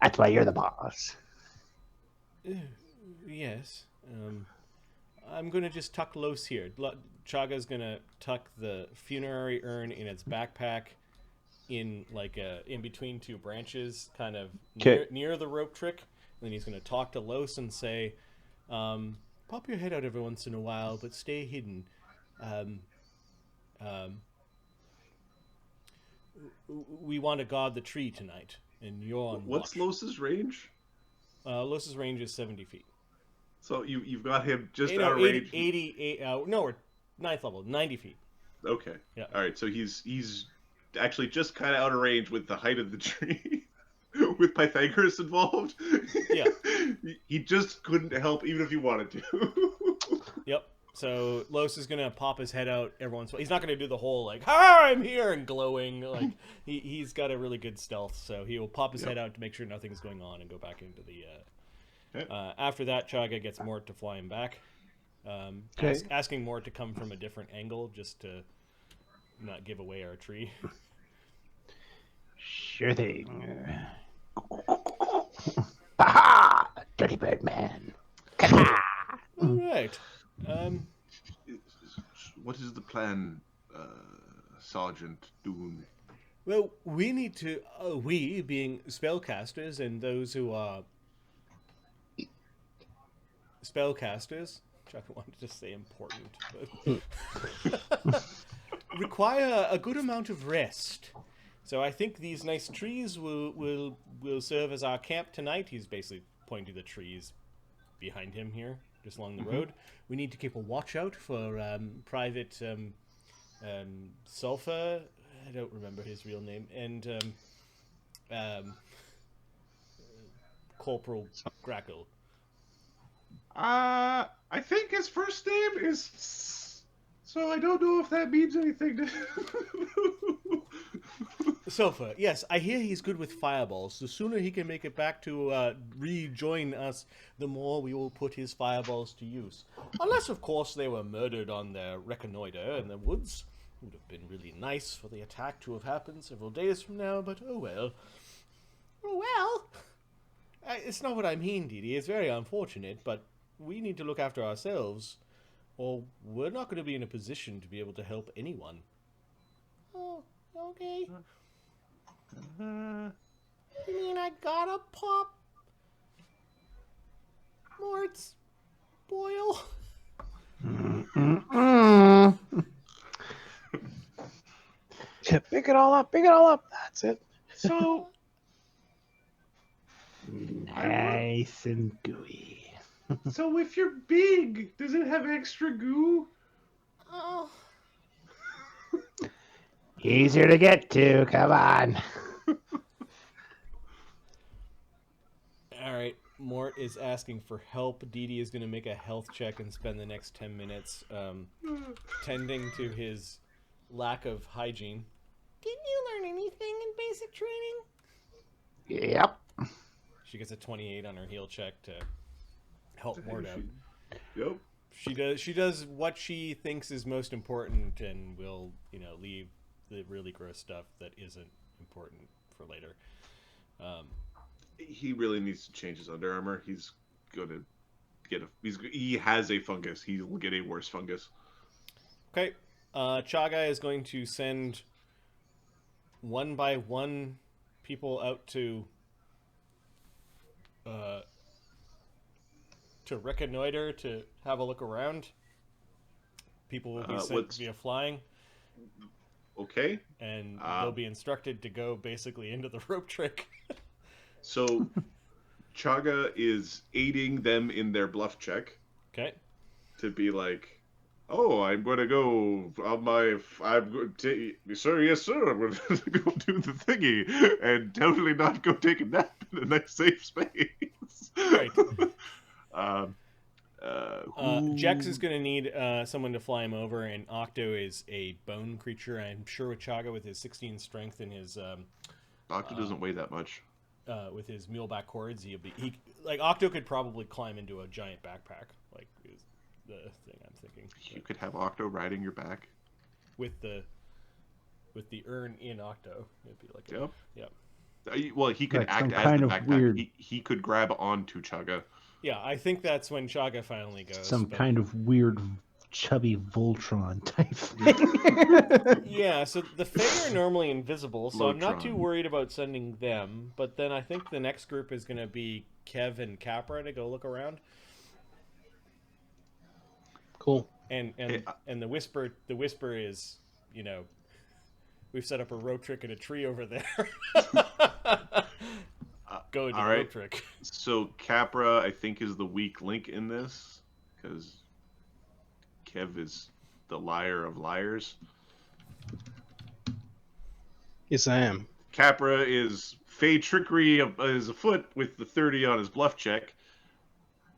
[SPEAKER 2] That's why you're the boss.
[SPEAKER 1] Yes. I'm going to just tuck Lloes here. Chagga's going to tuck the funerary urn in its backpack in like in between two branches, kind of near the rope trick. And then he's going to talk to Lloes and say, pop your head out every once in a while, but stay hidden. We want to guard the tree tonight, and you're on
[SPEAKER 3] What's
[SPEAKER 1] watch.
[SPEAKER 3] Lloes's range?
[SPEAKER 1] Lloes's range is 70 feet.
[SPEAKER 3] So you've got him just
[SPEAKER 1] No,
[SPEAKER 3] out of
[SPEAKER 1] 80,
[SPEAKER 3] range.
[SPEAKER 1] 88, no, we're 9th level, 90 feet.
[SPEAKER 3] Okay.
[SPEAKER 1] Yeah.
[SPEAKER 3] All right. So he's actually just kind of out of range with the height of the tree, with Pythagoras involved.
[SPEAKER 1] Yeah.
[SPEAKER 3] He just couldn't help, even if he wanted to.
[SPEAKER 1] Yep. So Lloes is gonna pop his head out every once in a while. He's not gonna do the whole like "Hi, I'm here" and glowing. Like he's got a really good stealth, so he will pop his head out to make sure nothing's going on and go back into the. After that, Chagga gets Mort to fly him back, asking Mort to come from a different angle just to not give away our tree.
[SPEAKER 2] Sure thing. Aha! Dirty bird man.
[SPEAKER 1] All right.
[SPEAKER 3] What is the plan, Sergeant Duggan?
[SPEAKER 1] Well, we need to. We, being spellcasters, and those who are spellcasters, which I wanted to say important, but require a good amount of rest. So I think these nice trees will serve as our camp tonight. He's basically pointing to the trees behind him here, just along the road. We need to keep a watch out for Private Sulphur. I don't remember his real name, and Corporal Grakkel.
[SPEAKER 3] I think his first name is. So I don't know if that means anything to.
[SPEAKER 1] Sulphur, yes, I hear he's good with fireballs. The sooner he can make it back to rejoin us, the more we will put his fireballs to use. Unless, of course, they were murdered on their reconnoiter in the woods. It would have been really nice for the attack to have happened several days from now, but oh well. Oh well. It's not what I mean, Dee Dee. It's very unfortunate, but we need to look after ourselves, or we're not going to be in a position to be able to help anyone.
[SPEAKER 5] Oh, okay. You mean I gotta pop Mort's boil?
[SPEAKER 4] Yeah, pick it all up. Pick it all up. That's it.
[SPEAKER 3] So
[SPEAKER 2] Nice and gooey.
[SPEAKER 3] so if you're big, does it have extra goo?
[SPEAKER 5] Oh,
[SPEAKER 2] Easier to get to. Come on.
[SPEAKER 1] All right, Mort is asking for help. Dee Dee is going to make a health check and spend the next 10 minutes tending to his lack of hygiene.
[SPEAKER 5] didn't you learn anything in basic training?
[SPEAKER 2] Yep.
[SPEAKER 1] She gets a 28 on her heal check to help Mort out.
[SPEAKER 3] Yep.
[SPEAKER 1] She does what she thinks is most important and will, leave the really gross stuff that isn't important for later.
[SPEAKER 3] He really needs to change his Under Armour. He's gonna get he has a fungus. He will get a worse fungus.
[SPEAKER 1] Okay. Chagga is going to send one by one people out to to reconnoiter, to have a look around. People will be sent via flying.
[SPEAKER 3] Okay.
[SPEAKER 1] And they'll be instructed to go basically into the rope trick.
[SPEAKER 3] So Chagga is aiding them in their bluff check.
[SPEAKER 1] Okay.
[SPEAKER 3] To be like, oh, I'm going to go on my... Sir, yes, sir, I'm going to go do the thingy and totally not go take a nap in a nice safe space.
[SPEAKER 1] Right.
[SPEAKER 3] Who...
[SPEAKER 1] Jex is going to need someone to fly him over, and Octo is a bone creature. I'm sure with Chagga, with his 16 strength and his...
[SPEAKER 3] Octo doesn't weigh that much.
[SPEAKER 1] With his muleback cords, Octo could probably climb into a giant backpack. Like, is the thing I'm thinking.
[SPEAKER 3] You could have Octo riding your back.
[SPEAKER 1] With the urn in Octo. It'd be like
[SPEAKER 3] Well, he could act as the backpack. Weird... He could grab onto Chagga.
[SPEAKER 1] Yeah, I think that's when Chagga finally goes.
[SPEAKER 2] Some kind of weird, chubby Voltron type thing.
[SPEAKER 1] Yeah, so the Fae are normally invisible, so I'm not too worried about sending them. But then I think the next group is going to be Kev and Capra to go look around.
[SPEAKER 2] Cool.
[SPEAKER 1] And the Whisper is, we've set up a rope trick in a tree over there. Go into the rope trick.
[SPEAKER 3] So Capra, I think, is the weak link in this, because Kev is the liar of liars.
[SPEAKER 6] Yes, I am.
[SPEAKER 3] Capra is Fey trickery is afoot with the 30 on his bluff check.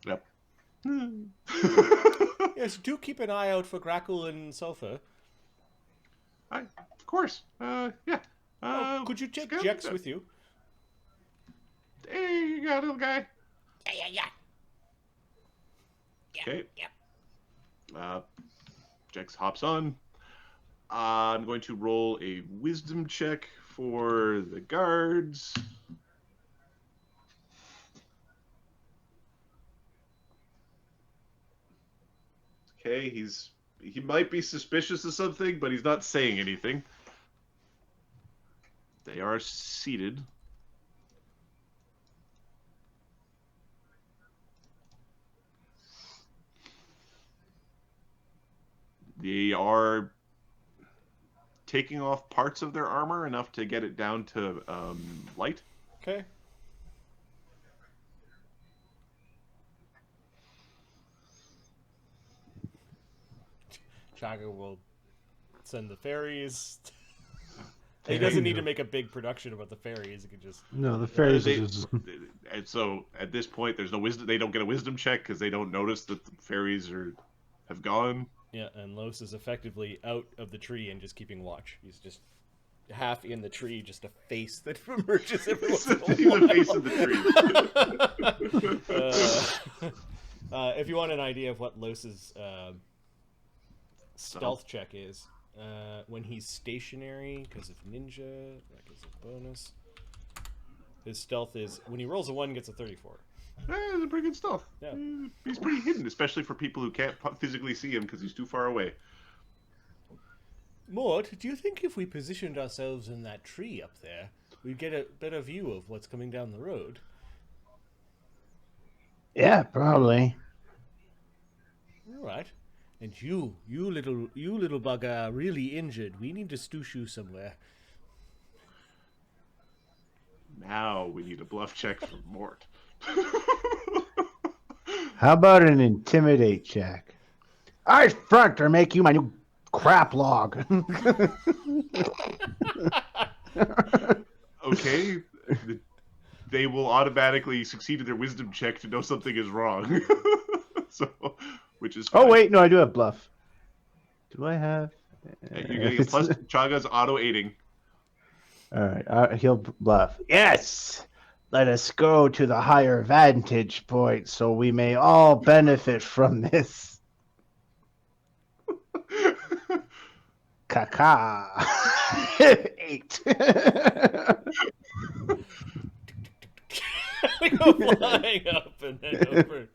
[SPEAKER 3] Yep.
[SPEAKER 1] Yes, do keep an eye out for Grakkel and Sulphur.
[SPEAKER 3] Of course. Yeah.
[SPEAKER 1] Could you take Jex with you?
[SPEAKER 3] Hey, you got a little guy.
[SPEAKER 5] Yeah.
[SPEAKER 3] Okay. Jex hops on. I'm going to roll a wisdom check for the guards. Okay, he might be suspicious of something, but he's not saying anything. They are seated. They are taking off parts of their armor enough to get it down to light.
[SPEAKER 1] Okay. Chagga will send the fairies. He doesn't need to make a big production about the fairies. He could just...
[SPEAKER 2] No, the fairies
[SPEAKER 3] And so, at this point, there's no wisdom. They don't get a wisdom check because they don't notice that the fairies have gone.
[SPEAKER 1] Yeah, and Lloes is effectively out of the tree and just keeping watch. He's just half in the tree, just a face that emerges every once in a while.
[SPEAKER 3] He's a face in the tree.
[SPEAKER 1] If you want an idea of what Lloes's stealth check is, when he's stationary, because of ninja, that gives a bonus. His stealth is, when he rolls a 1, gets a 34.
[SPEAKER 3] It's a pretty good stealth.
[SPEAKER 1] Yeah.
[SPEAKER 3] He's pretty hidden, especially for people who can't physically see him because he's too far away.
[SPEAKER 1] Mort, do you think if we positioned ourselves in that tree up there, we'd get a better view of what's coming down the road?
[SPEAKER 2] Yeah, probably.
[SPEAKER 1] All right. And you little bugger, are really injured. We need to stoosh you somewhere.
[SPEAKER 3] Now we need a bluff check from Mort.
[SPEAKER 2] How about an intimidate check? I front or make you my new crap log.
[SPEAKER 3] Okay. They will automatically succeed in their wisdom check to know something is wrong. So, which is fine.
[SPEAKER 2] Oh wait, no, I do have bluff. Do I have?
[SPEAKER 3] You're getting a plus. Chagga's auto aiding.
[SPEAKER 2] All right, he'll bluff. Yes. Let us go to the higher vantage point so we may all benefit from this. Caca. 8.
[SPEAKER 1] They go flying up and then over.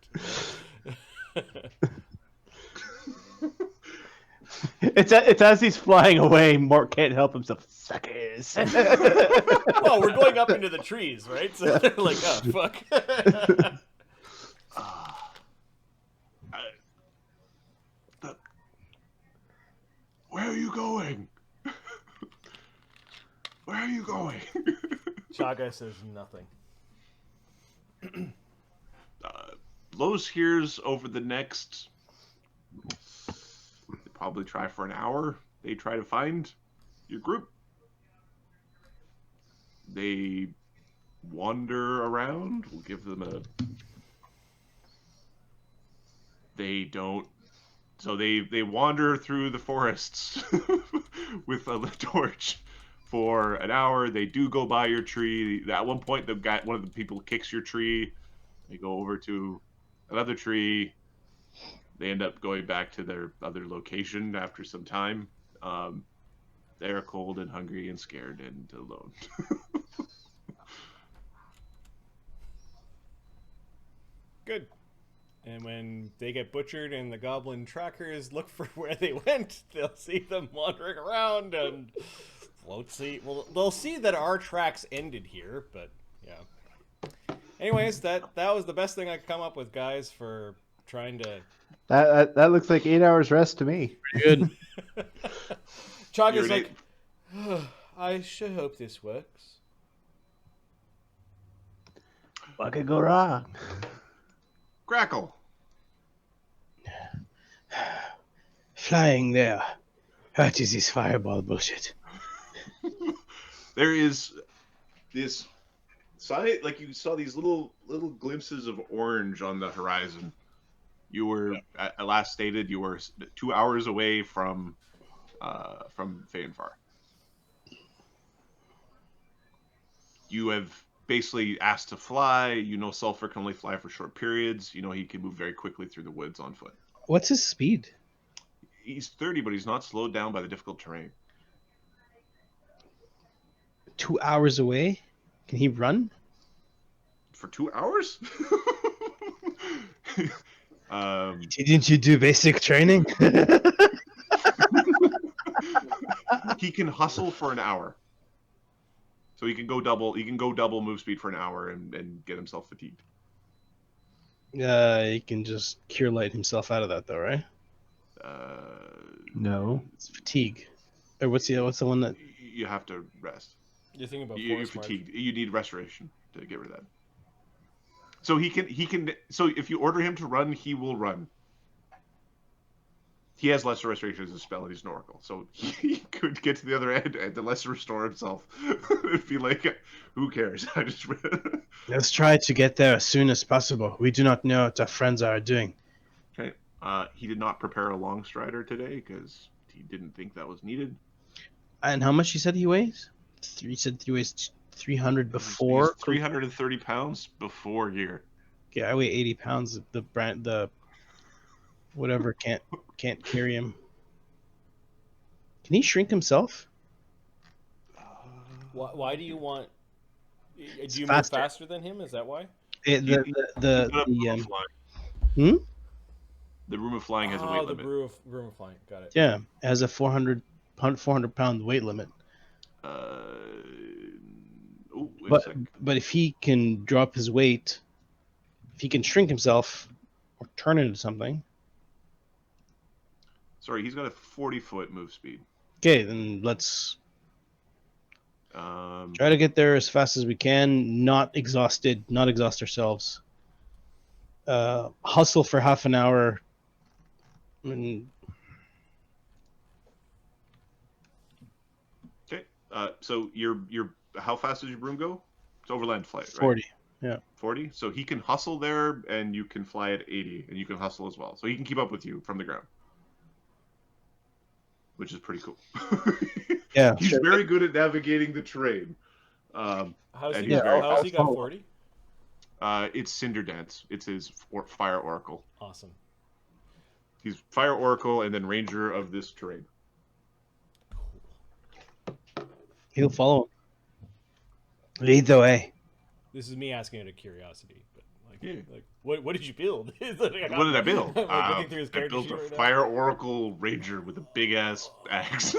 [SPEAKER 2] It's as he's flying away, Mort can't help himself. Suckers.
[SPEAKER 4] stairs.
[SPEAKER 1] Well, we're going up into the trees, right? So they're like, oh, fuck.
[SPEAKER 3] Where are you going? Where are you going?
[SPEAKER 1] Chagga says nothing.
[SPEAKER 3] Lloes hears over the next... They probably try for an hour. They try to find your group. They wander around. We'll give them a... They don't... So they wander through the forests with a torch for an hour. They do go by your tree. At one point, one of the people kicks your tree. They go over to another tree. They end up going back to their other location after some time. They are cold and hungry and scared and alone.
[SPEAKER 1] Good. And when they get butchered and the goblin trackers look for where they went, they'll see them wandering around and won't see. Well, they'll see that our tracks ended here, but yeah. Anyways, that was the best thing I could come up with, guys, for trying to.
[SPEAKER 2] That looks like 8 hours rest to me.
[SPEAKER 6] Pretty good.
[SPEAKER 1] Chagga's like, I sure hope this works.
[SPEAKER 4] What could go wrong?
[SPEAKER 3] Grakkel.
[SPEAKER 6] Flying there. What is this fireball bullshit?
[SPEAKER 3] There is this side, like you saw these little glimpses of orange on the horizon. You were at last stated you were 2 hours away from Phaenfar. You have basically asked to fly. You know Sulphur can only fly for short periods. You know he can move very quickly through the woods on foot.
[SPEAKER 6] What's his speed?
[SPEAKER 3] He's 30, but he's not slowed down by the difficult terrain.
[SPEAKER 6] 2 hours away? Can he run?
[SPEAKER 3] For 2 hours?
[SPEAKER 6] Didn't you do basic training?
[SPEAKER 3] He can hustle for an hour. So he can go double move speed for an hour and get himself fatigued.
[SPEAKER 6] He can just cure light himself out of that, though, right?
[SPEAKER 2] No.
[SPEAKER 6] It's fatigue. Or what's the one that?
[SPEAKER 3] You have to rest.
[SPEAKER 1] You're thinking about
[SPEAKER 3] You're
[SPEAKER 1] forest
[SPEAKER 3] fatigued.
[SPEAKER 1] march.
[SPEAKER 3] You need restoration to get rid of that. So he can. So if you order him to run, he will run. He has lesser restoration as a spell, and he's an oracle, so he could get to the other end and then lesser restore himself. It'd be like, who cares? I just.
[SPEAKER 6] Let's try to get there as soon as possible. We do not know what our friends are doing.
[SPEAKER 3] Okay. He did not prepare a long strider today because he didn't think that was needed.
[SPEAKER 6] And how much you said he weighs? You said he weighs 300 before.
[SPEAKER 3] He's 330 pounds before gear.
[SPEAKER 6] Okay, I weigh 80 pounds. The whatever can't carry him. Can he shrink himself?
[SPEAKER 1] Why do you want? Do you
[SPEAKER 6] faster.
[SPEAKER 1] move faster than him? Is that why?
[SPEAKER 3] The room of flying has a weight
[SPEAKER 1] the
[SPEAKER 3] limit.
[SPEAKER 1] room of flying. Got it.
[SPEAKER 6] Yeah, it has a 400 pound weight limit.
[SPEAKER 3] Wait a second.
[SPEAKER 6] But if he can drop his weight, if he can shrink himself or turn it into something.
[SPEAKER 3] Sorry, he's got a 40-foot move speed.
[SPEAKER 6] Okay, then let's
[SPEAKER 3] Um,
[SPEAKER 6] try to get there as fast as we can, not exhaust ourselves. Hustle for half an hour.
[SPEAKER 3] okay. So you're how fast does your broom go? It's overland flight, right?
[SPEAKER 6] 40. Yeah.
[SPEAKER 3] 40. So he can hustle there, and you can fly at 80, and you can hustle as well. So he can keep up with you from the ground, which is pretty cool.
[SPEAKER 6] Yeah.
[SPEAKER 3] He's very good at navigating the terrain.
[SPEAKER 1] How's
[SPEAKER 3] And
[SPEAKER 1] he,
[SPEAKER 3] he's very
[SPEAKER 1] how's he got
[SPEAKER 2] fast.
[SPEAKER 1] 40?
[SPEAKER 3] It's Cinder Dance. It's his Fire Oracle.
[SPEAKER 1] Awesome.
[SPEAKER 3] He's Fire Oracle and then Ranger of this terrain.
[SPEAKER 6] He'll follow. Lead the way.
[SPEAKER 1] This is me asking out of curiosity, but like,
[SPEAKER 3] Yeah.
[SPEAKER 1] like what did you build?
[SPEAKER 3] What did I build?
[SPEAKER 1] I'm like looking through his
[SPEAKER 3] I
[SPEAKER 1] character
[SPEAKER 3] built
[SPEAKER 1] sheet
[SPEAKER 3] a
[SPEAKER 1] right now.
[SPEAKER 3] Fire Oracle Ranger with a big ass axe.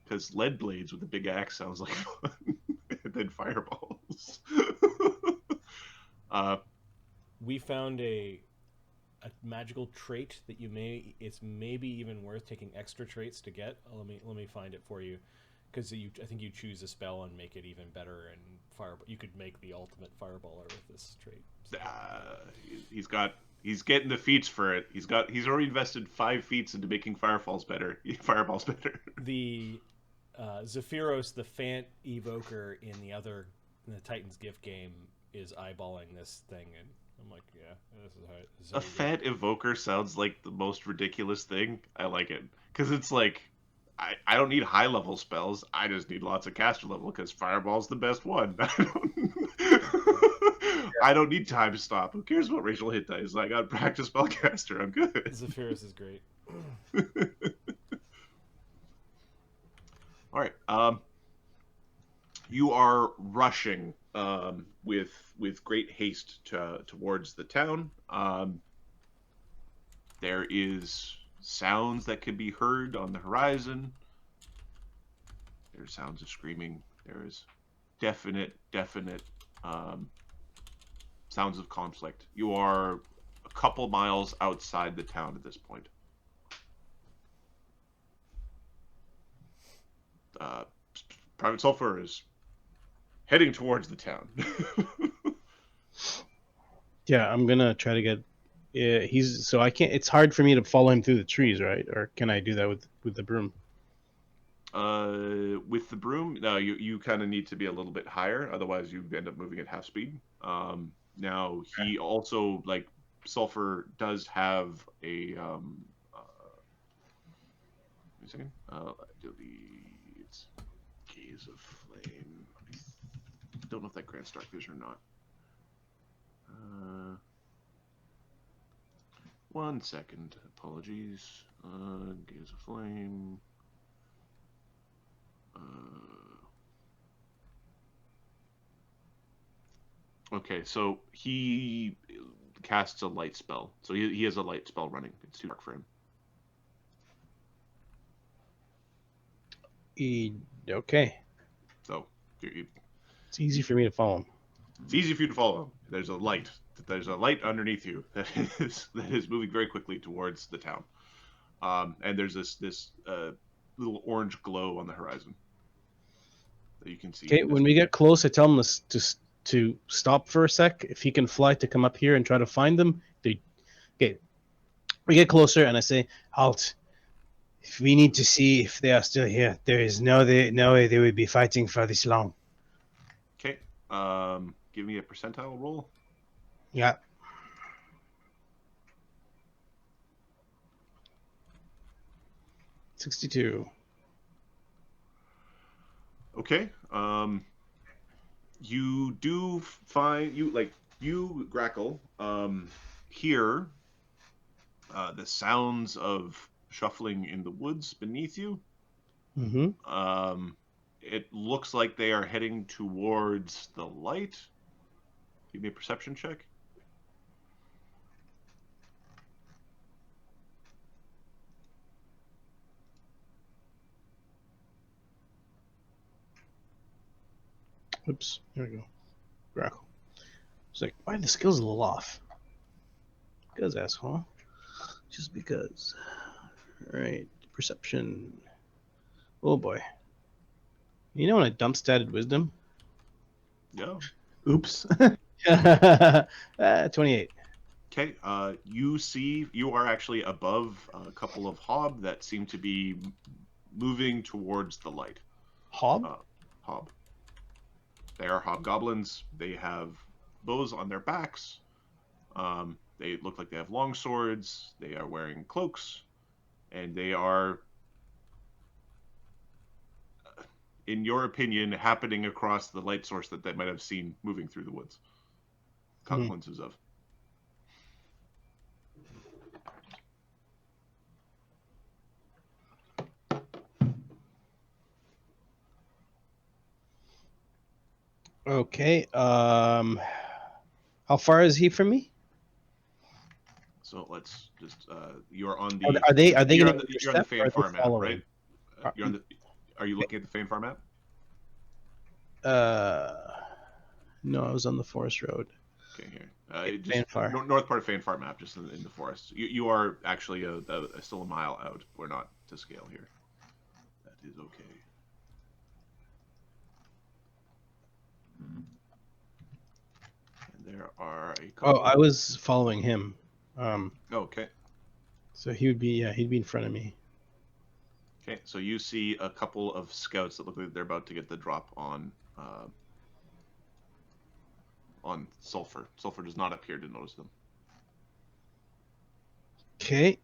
[SPEAKER 3] because lead blades with a big axe sounds like fun. And then fireballs.
[SPEAKER 1] We found a magical trait that it's maybe even worth taking extra traits to get. Let me find it for you, because I think you choose a spell and make it even better. And you could make the ultimate fireballer with this trait. So.
[SPEAKER 3] He's getting the feats for it. He's already invested 5 feats into making fireballs better.
[SPEAKER 1] The Zephyros, the Fant evoker in the Titan's Gift game, is eyeballing this thing, and I'm like, yeah, this is how
[SPEAKER 3] A Fant evoker sounds like the most ridiculous thing. I like it because it's like I don't need high level spells. I just need lots of caster level because fireball's the best one. I don't need time to stop. Who cares what racial hit dice? I got practice spellcaster. I'm good.
[SPEAKER 1] Zephyros is great.
[SPEAKER 3] All right. You are rushing with great haste towards the town. There is sounds that can be heard on the horizon. There's sounds of screaming. There is definite sounds of conflict. You are a couple miles outside the town at this point. Private Sulphur is heading towards the town.
[SPEAKER 6] Yeah, I'm gonna try to get. Yeah, I can't. It's hard for me to follow him through the trees, right? Or can I do that with the broom?
[SPEAKER 3] With the broom, no. You kind of need to be a little bit higher, otherwise you end up moving at half speed. Now he also, like, Sulphur does have a wait a second. It's Gaze of Flame. I don't know if that grants dark vision or not. 1 second. Apologies. Gaze of Flame. Okay, so he casts a light spell. So he has a light spell running. It's too dark for him.
[SPEAKER 6] Okay.
[SPEAKER 3] So
[SPEAKER 6] It's easy for me to follow him.
[SPEAKER 3] it's easy for you to follow him. There's a light. There's a light underneath you that is moving very quickly towards the town. And there's this little orange glow on the horizon that you can see.
[SPEAKER 6] Okay, when we get close, I tell him to stop for a sec. If he can fly to come up here and try to find them. Okay, we get closer and I say, halt. If we need to see if they are still here, there is no way they would be fighting for this long.
[SPEAKER 3] Okay. Give me a percentile roll.
[SPEAKER 6] Yeah. $62.
[SPEAKER 3] Okay. You do find you Grakkel hear the sounds of shuffling in the woods beneath you.
[SPEAKER 6] Mm-hmm.
[SPEAKER 3] It looks like they are heading towards the light. Give me a perception check.
[SPEAKER 6] Oops. There we go. Grakkel. It's like, why are the skills a little off? Because, asshole. Just because. Alright. Perception. Oh boy. You know when I dump statted wisdom?
[SPEAKER 3] Yeah.
[SPEAKER 2] Oops.
[SPEAKER 6] 28.
[SPEAKER 3] Okay. You are actually above a couple of hob that seem to be moving towards the light.
[SPEAKER 6] Hob?
[SPEAKER 3] Hob. They are hobgoblins. They have bows on their backs. They look like they have long swords. They are wearing cloaks, and they are, in your opinion, happening across the light source that they might have seen moving through the woods. Caught glimpses of.
[SPEAKER 6] Okay. How far is he from me?
[SPEAKER 3] So let's just you're on the
[SPEAKER 6] Are they
[SPEAKER 3] you're
[SPEAKER 6] going
[SPEAKER 3] on
[SPEAKER 6] to
[SPEAKER 3] the Phaenfar map, right? You're on the Are you looking at the Phaenfar map?
[SPEAKER 6] No, I was on the forest road.
[SPEAKER 3] Okay, here.
[SPEAKER 6] Phaenfar.
[SPEAKER 3] North part of Phaenfar map, just in the forest. You are actually still a mile out. We're not to scale here. That is okay. And there are a couple.
[SPEAKER 6] Oh, I was following him.
[SPEAKER 3] Okay.
[SPEAKER 6] So he'd be in front of me.
[SPEAKER 3] Okay, so you see a couple of scouts that look like they're about to get the drop on Sulfur. Sulfur does not appear to notice them.
[SPEAKER 6] Okay.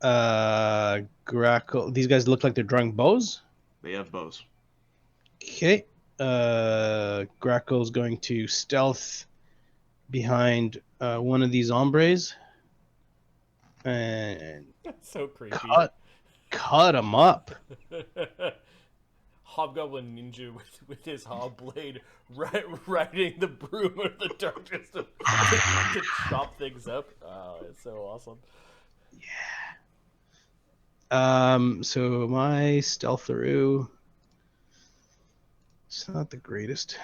[SPEAKER 6] Grakkel. These guys look like they're drawing bows.
[SPEAKER 3] They have bows.
[SPEAKER 6] Okay. Grakkel's going to stealth behind one of these hombres and
[SPEAKER 1] That's so creepy.
[SPEAKER 6] cut him up.
[SPEAKER 1] Hobgoblin ninja with his hob blade riding the broom of the darkness to chop things up. Oh, it's so awesome.
[SPEAKER 6] So my stealtharoo, it's not the greatest,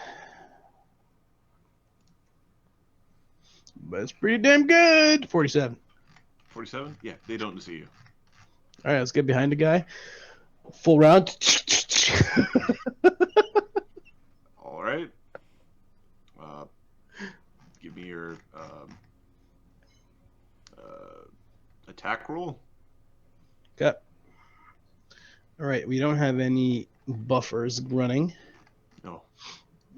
[SPEAKER 6] but it's pretty damn good. 47.
[SPEAKER 3] 47? Yeah, they don't see you.
[SPEAKER 6] All right, let's get behind the guy. Full round.
[SPEAKER 3] All right. Give me your attack roll.
[SPEAKER 6] Okay. All right, we don't have any buffers running.
[SPEAKER 3] No.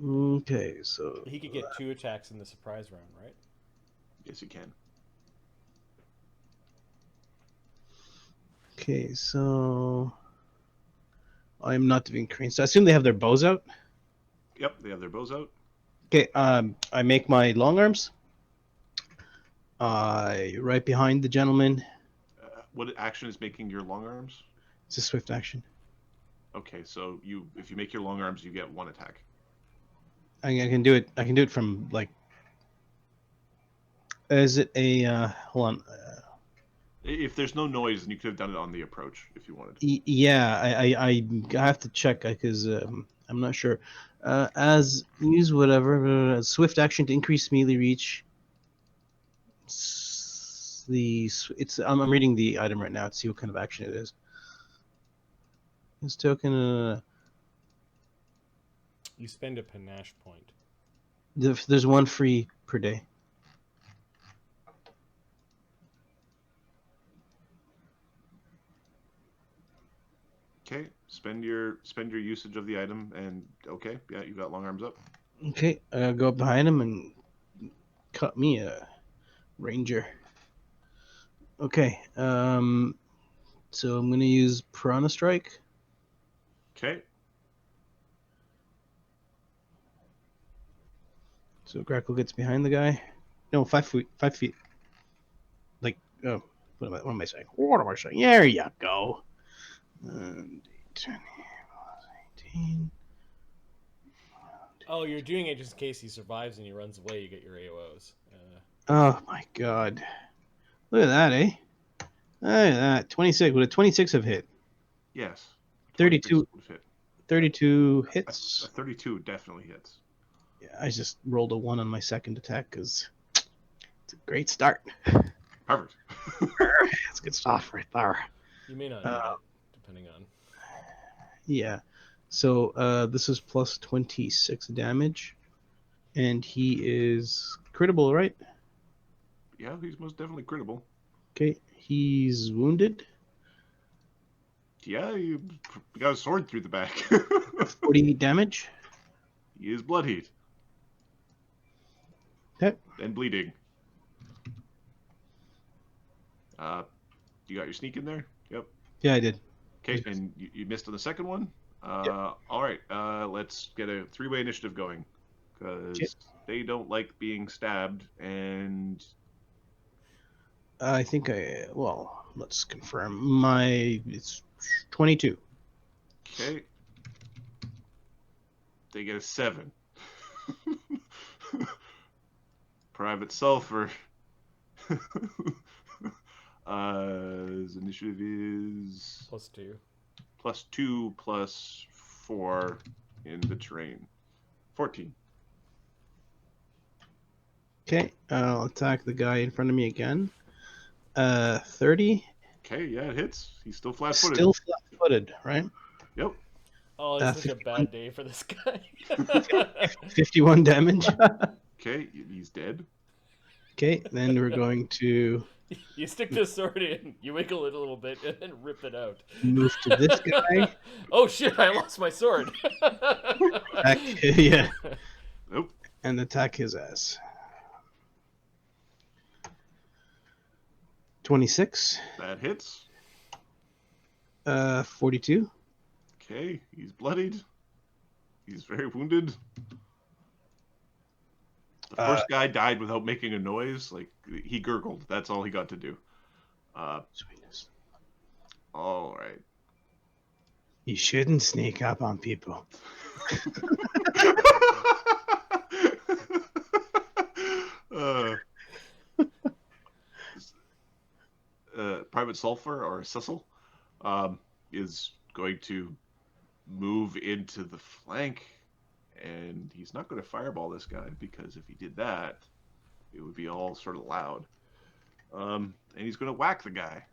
[SPEAKER 6] Okay, so
[SPEAKER 1] He could get 2 attacks in the surprise round, right?
[SPEAKER 3] Yes, you can.
[SPEAKER 6] okay, so I'm not doing crane. So I assume they have their bows out.
[SPEAKER 3] Yep, they have their bows out.
[SPEAKER 6] Okay, I make my long arms. Right behind the gentleman.
[SPEAKER 3] What action is making your long arms?
[SPEAKER 6] It's a swift action.
[SPEAKER 3] Okay, so if you make your long arms, you get 1 attack.
[SPEAKER 6] I can do it. I can do it from like. Is it a? Hold on.
[SPEAKER 3] If there's no noise, then you could have done it on the approach if you wanted.
[SPEAKER 6] Yeah, I have to check because I'm not sure. As use whatever swift action to increase melee reach. I'm reading the item right now to see what kind of action it is. This token.
[SPEAKER 1] You spend a panache point.
[SPEAKER 6] There's 1 free per day.
[SPEAKER 3] Okay, spend your usage of the item, and okay, yeah, you got long arms up.
[SPEAKER 6] Okay, go up behind him and cut me a ranger. Okay, so I'm gonna use Piranha Strike.
[SPEAKER 3] Okay,
[SPEAKER 6] So Grakkel gets behind the guy. No, 5 feet. 5 feet. Like, oh, what am I saying? What am I saying? There you go. 10, 18.
[SPEAKER 1] Oh, you're doing it just in case he survives and he runs away. You get your AOs.
[SPEAKER 6] Oh my god. Look at that, eh? Look at that. 26. Would a 26 have hit?
[SPEAKER 3] yes.
[SPEAKER 6] 32.
[SPEAKER 3] 26 would hit.
[SPEAKER 6] 32 hits.
[SPEAKER 3] A 32 definitely hits.
[SPEAKER 6] Yeah, I just rolled a 1 on my second attack because it's a great start.
[SPEAKER 3] Perfect.
[SPEAKER 6] That's good stuff right there.
[SPEAKER 1] You may not need it, depending on.
[SPEAKER 6] Yeah. So this is plus 26 damage. And he is critical, right?
[SPEAKER 3] Yeah, he's most definitely critical.
[SPEAKER 6] Okay. He's wounded.
[SPEAKER 3] Yeah, you got a sword through the back.
[SPEAKER 6] 40 damage.
[SPEAKER 3] He is blood heat.
[SPEAKER 6] Okay.
[SPEAKER 3] And bleeding. You got your sneak in there? Yep.
[SPEAKER 6] Yeah, I did.
[SPEAKER 3] Okay, and you missed on the second one?
[SPEAKER 6] Yep.
[SPEAKER 3] All right, let's get a 3-way initiative going. Because they don't like being stabbed, and...
[SPEAKER 6] I think well, let's confirm. It's 22.
[SPEAKER 3] Okay. They get a 7. Private Sulphur. His initiative is...
[SPEAKER 1] +2.
[SPEAKER 3] +2 +4 in the terrain. 14.
[SPEAKER 6] Okay, I'll attack the guy in front of me again. 30.
[SPEAKER 3] Okay, yeah, it hits. He's still flat-footed.
[SPEAKER 6] Still flat-footed, right?
[SPEAKER 3] Yep.
[SPEAKER 1] Oh, it's such a bad day for this guy.
[SPEAKER 6] 51 damage.
[SPEAKER 3] Okay, he's dead.
[SPEAKER 6] Okay, then we're going to
[SPEAKER 1] You stick the sword in, you wiggle it a little bit, and then rip it out.
[SPEAKER 6] move to this guy.
[SPEAKER 1] Oh shit! I lost my sword.
[SPEAKER 6] Yeah,
[SPEAKER 3] Nope.
[SPEAKER 6] and attack his ass. 26.
[SPEAKER 3] That hits.
[SPEAKER 6] 42.
[SPEAKER 3] Okay, he's bloodied. He's very wounded. The first guy died without making a noise. Like, he gurgled. That's all he got to do.
[SPEAKER 6] Sweetness.
[SPEAKER 3] All right.
[SPEAKER 6] You shouldn't sneak up on people.
[SPEAKER 3] Private Sulphur, or Cecil, is going to move into the flank, and he's not going to fireball this guy, because if he did that, it would be all sort of loud. And he's going to whack the guy.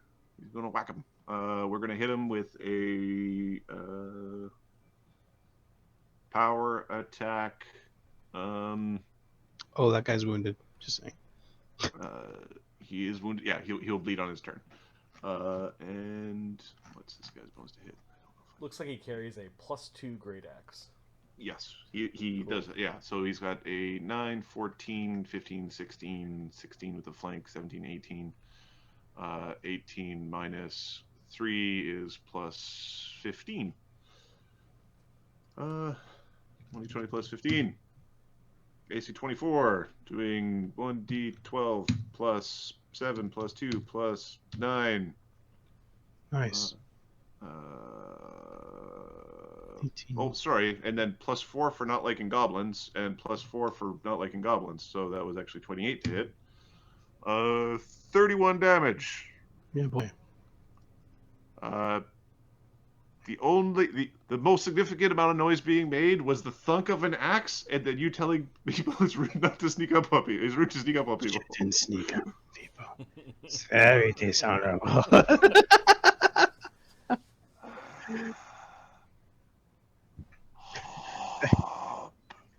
[SPEAKER 3] He's going to whack him. We're going to hit him with a power attack.
[SPEAKER 6] Oh, that guy's wounded. Just saying.
[SPEAKER 3] He is wounded. Yeah, he'll bleed on his turn. And what's this guy's bonus to hit?
[SPEAKER 1] Looks like he carries a +2 great axe.
[SPEAKER 3] Yes, he does. Yeah, so he's got a 9, 14, 15, 16, 16 with the flank, 17, 18. 18 minus 3 is +15. 20 plus 15. AC 24, doing 1d12 plus 7 plus 2 plus 9.
[SPEAKER 6] Nice. 18.
[SPEAKER 3] Oh, sorry, and then +4 for not liking goblins, and +4 for not liking goblins, so that was actually 28 to hit. 31 damage.
[SPEAKER 6] Yeah, boy.
[SPEAKER 3] The most significant amount of noise being made was the thunk of an axe, and then you telling people it's rude not to sneak up on people. It's rude to sneak up on people.
[SPEAKER 6] Shouldn't sneak up on people. It's very dishonorable.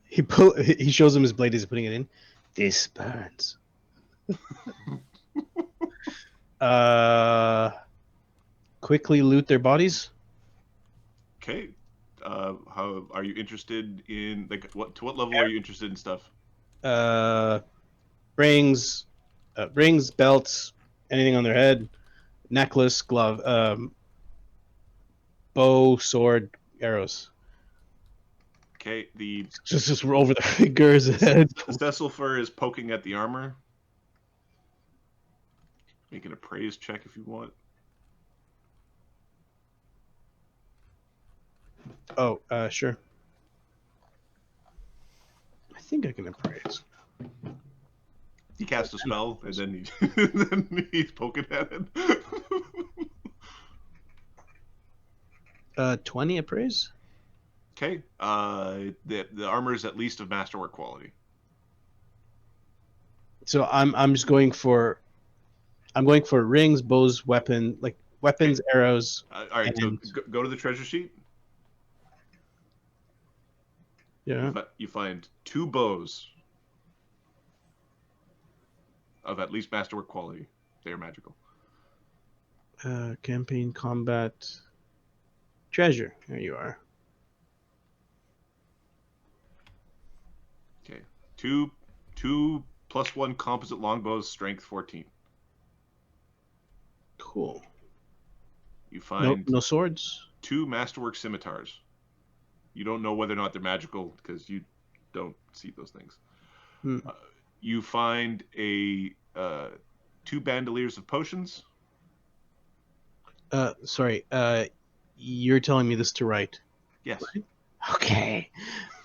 [SPEAKER 6] He shows him his blade as he's putting it in. This burns. Quickly loot their bodies.
[SPEAKER 3] Okay. How are you interested in, like, what level are you interested in stuff?
[SPEAKER 6] Rings, belts, anything on their head, necklace, glove, bow, sword, arrows.
[SPEAKER 3] Okay, the
[SPEAKER 6] Just over the fingers.
[SPEAKER 3] Sulphur is poking at the armor. Make an appraise check if you want.
[SPEAKER 6] Oh, sure. I think I can appraise.
[SPEAKER 3] He casts a spell, and then, he's poking at it.
[SPEAKER 6] 20 appraise.
[SPEAKER 3] Okay. The armor is at least of masterwork quality.
[SPEAKER 6] So I'm just going for. I'm going for rings, bows, weapons, arrows.
[SPEAKER 3] All right. So go to the treasure sheet.
[SPEAKER 6] Yeah.
[SPEAKER 3] You find 2 bows of at least masterwork quality. They are magical.
[SPEAKER 6] Campaign combat treasure. There you are.
[SPEAKER 3] Okay. 2 plus 1 composite longbows, strength 14.
[SPEAKER 6] Cool.
[SPEAKER 3] You find
[SPEAKER 6] no swords.
[SPEAKER 3] 2 masterwork scimitars. You don't know whether or not they're magical because you don't see those things. You find a 2 bandoliers of potions.
[SPEAKER 6] Sorry. You're telling me this to write.
[SPEAKER 3] Yes.
[SPEAKER 6] Right? Okay.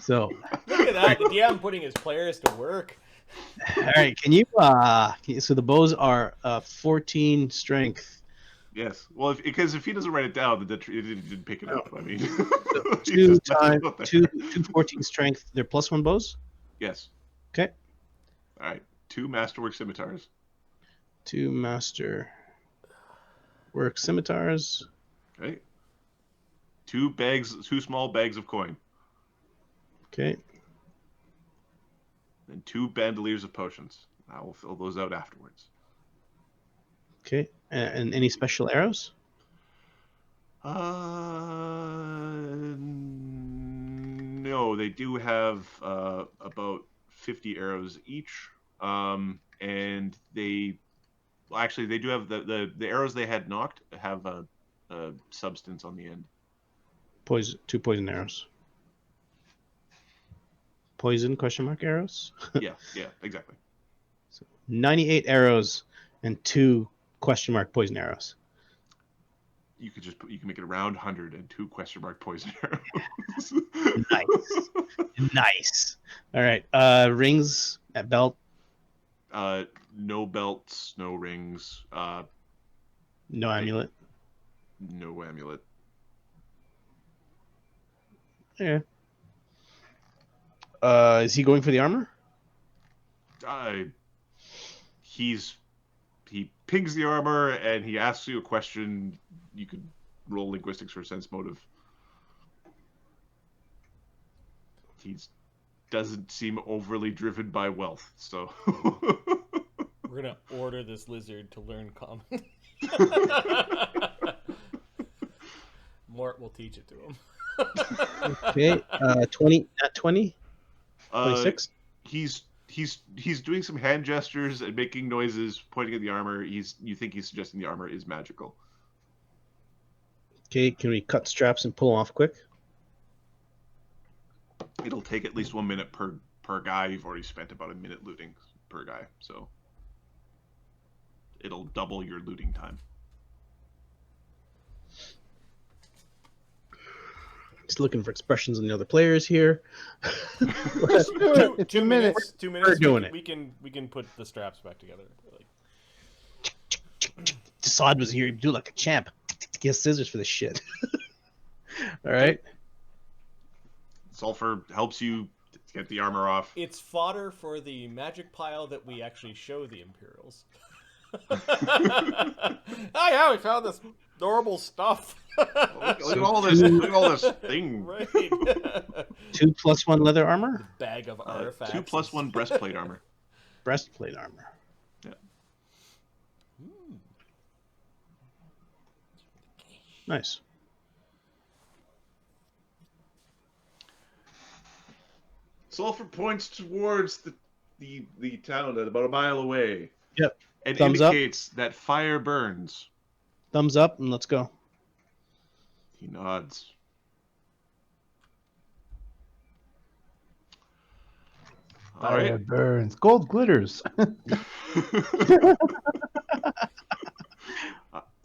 [SPEAKER 6] So.
[SPEAKER 1] Look at that. The DM putting his players to work.
[SPEAKER 6] All right. Can you? So the bows are 14 strength.
[SPEAKER 3] Yes. Well, because if he doesn't write it down, then he didn't pick it up. I mean, he's
[SPEAKER 6] Two
[SPEAKER 3] just messing
[SPEAKER 6] time
[SPEAKER 3] with it.
[SPEAKER 6] two 14 strength. They're +1 bows.
[SPEAKER 3] Yes.
[SPEAKER 6] Okay.
[SPEAKER 3] All right. 2 masterwork scimitars.
[SPEAKER 6] 2 master work scimitars.
[SPEAKER 3] Okay. 2 small bags of coin.
[SPEAKER 6] Okay.
[SPEAKER 3] And 2 bandoliers of potions. I will fill those out afterwards.
[SPEAKER 6] Okay. And any special arrows?
[SPEAKER 3] No, they do have about 50 arrows each. And they do have the arrows they had knocked have a substance on the end.
[SPEAKER 6] 2 poison arrows. Poison ? Arrows.
[SPEAKER 3] Yeah, exactly.
[SPEAKER 6] So 98 arrows and 2 ? Poison arrows.
[SPEAKER 3] You can make it around 100 and 2 ? Poison arrows.
[SPEAKER 6] Nice. All right. Rings at belt.
[SPEAKER 3] No belts, no rings,
[SPEAKER 6] No amulet.
[SPEAKER 3] no amulet.
[SPEAKER 6] Yeah. Is he going for the armor?
[SPEAKER 3] He pings the armor and he asks you a question. You could roll linguistics for sense motive. He doesn't seem overly driven by wealth, so.
[SPEAKER 1] We're gonna order this lizard to learn common. Mort will teach it to him.
[SPEAKER 6] Okay. 20. At 20. 26.
[SPEAKER 3] He's doing some hand gestures and making noises, pointing at the armor. You think he's suggesting the armor is magical.
[SPEAKER 6] Okay. Can we cut straps and pull them off quick?
[SPEAKER 3] It'll take at least 1 minute per guy. You've already spent about a minute looting per guy, so it'll double your looting time.
[SPEAKER 6] Just looking for expressions on the other players here.
[SPEAKER 1] Two minutes. 2 minutes.
[SPEAKER 6] We're doing it.
[SPEAKER 1] We can put the straps back together. Like,
[SPEAKER 6] Sod was here. He'd do like a champ. Get scissors for this shit. All right.
[SPEAKER 3] Sulfur helps you get the armor off.
[SPEAKER 1] it's fodder for the magic pile that we actually show the Imperials. Oh yeah, we found this adorable stuff.
[SPEAKER 3] Look at all this! Look at all this thing.
[SPEAKER 1] Right.
[SPEAKER 6] 2 + 1 leather armor.
[SPEAKER 1] Bag of artifacts.
[SPEAKER 3] 2 + 1 breastplate armor.
[SPEAKER 6] Breastplate armor.
[SPEAKER 3] Yeah.
[SPEAKER 6] Nice.
[SPEAKER 3] Sulfur points towards the town at about a mile away.
[SPEAKER 6] Yep.
[SPEAKER 3] And
[SPEAKER 6] Thumbs up.
[SPEAKER 3] indicates that fire burns.
[SPEAKER 6] Thumbs up and let's go.
[SPEAKER 3] He nods. All
[SPEAKER 2] Fire
[SPEAKER 3] right.
[SPEAKER 2] burns. Gold glitters.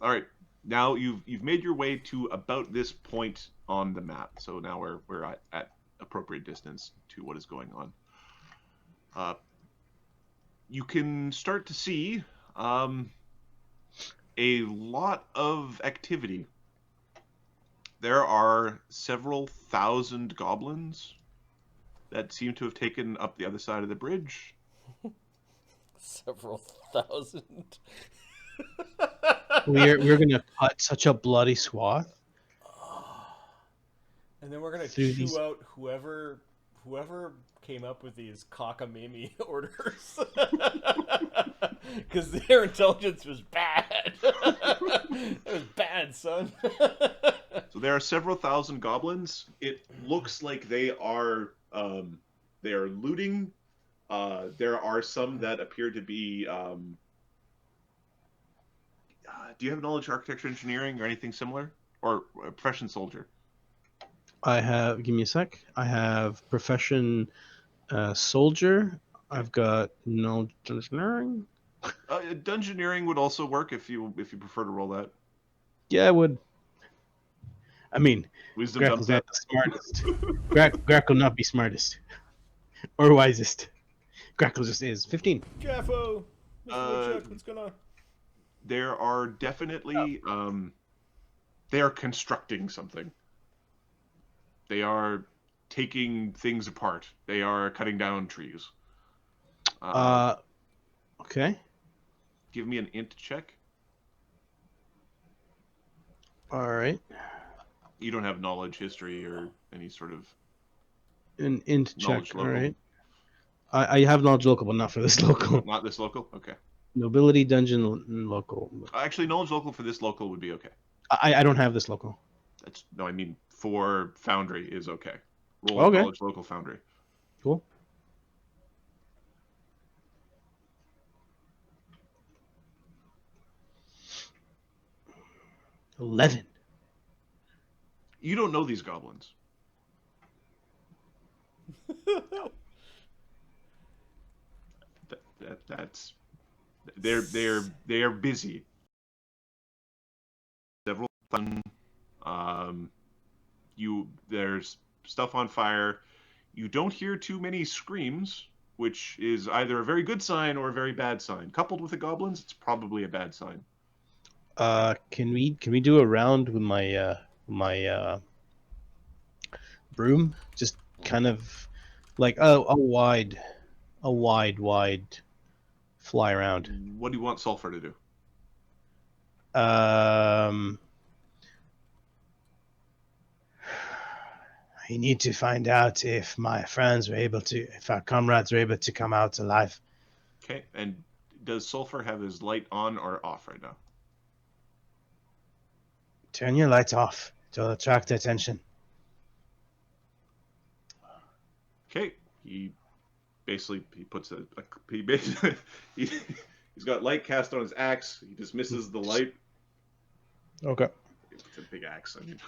[SPEAKER 3] All right. Now you've made your way to about this point on the map. So now we're at appropriate distance to what is going on. You can start to see a lot of activity. There are several thousand goblins that seem to have taken up the other side of the bridge.
[SPEAKER 1] Several thousand.
[SPEAKER 6] We're gonna cut such a bloody swath.
[SPEAKER 1] And then we're gonna
[SPEAKER 6] Through
[SPEAKER 1] chew
[SPEAKER 6] these-
[SPEAKER 1] out whoever came up with these cockamamie orders, because their intelligence was bad. It was bad, son.
[SPEAKER 3] So there are several thousand goblins. It looks like they are looting. There are some that appear to be. Do you have knowledge, architecture, engineering, or anything similar, or a profession soldier?
[SPEAKER 6] I have. Give me a sec. I have profession soldier. I've got knowledge engineering.
[SPEAKER 3] Dungeoneering would also work if you prefer to roll that.
[SPEAKER 6] Yeah, I would. I mean,
[SPEAKER 3] Wisdom
[SPEAKER 6] Grakkel's
[SPEAKER 3] dumps that.
[SPEAKER 6] not the smartest. Grakkel not be smartest or wisest. Grakkel just is. 15.
[SPEAKER 1] Jaffo, Mr.
[SPEAKER 3] Uh,
[SPEAKER 1] Woodchuck, what's going on?
[SPEAKER 3] There are definitely they are constructing something. They are taking things apart. They are cutting down trees.
[SPEAKER 6] Okay.
[SPEAKER 3] Give me an int check.
[SPEAKER 6] All right.
[SPEAKER 3] You don't have knowledge, history, or any sort of
[SPEAKER 6] An int
[SPEAKER 3] knowledge
[SPEAKER 6] check. All
[SPEAKER 3] local.
[SPEAKER 6] right. I have knowledge local, but not for this local.
[SPEAKER 3] Not this local? Okay.
[SPEAKER 6] Nobility dungeon local.
[SPEAKER 3] Actually, knowledge local for this local would be okay.
[SPEAKER 6] I don't have this local.
[SPEAKER 3] I mean, for Foundry is okay. Roll
[SPEAKER 6] Okay.
[SPEAKER 3] knowledge local Foundry.
[SPEAKER 6] Cool. 11.
[SPEAKER 3] You don't know these goblins. That's they are busy. Several fun. There's stuff on fire. You don't hear too many screams, which is either a very good sign or a very bad sign. Coupled with the goblins, it's probably a bad sign.
[SPEAKER 6] Can we do a round with my broom? Just kind of like a wide fly around.
[SPEAKER 3] What do you want Sulfur to do?
[SPEAKER 4] I need to find out if my friends were able to, if our comrades were able to come out alive.
[SPEAKER 3] Okay, and does Sulfur have his light on or off right now?
[SPEAKER 4] Turn your lights off to attract attention.
[SPEAKER 3] Okay, he puts he's got light cast on his axe. He dismisses the light.
[SPEAKER 6] Okay.
[SPEAKER 3] It's a big axe. I mean.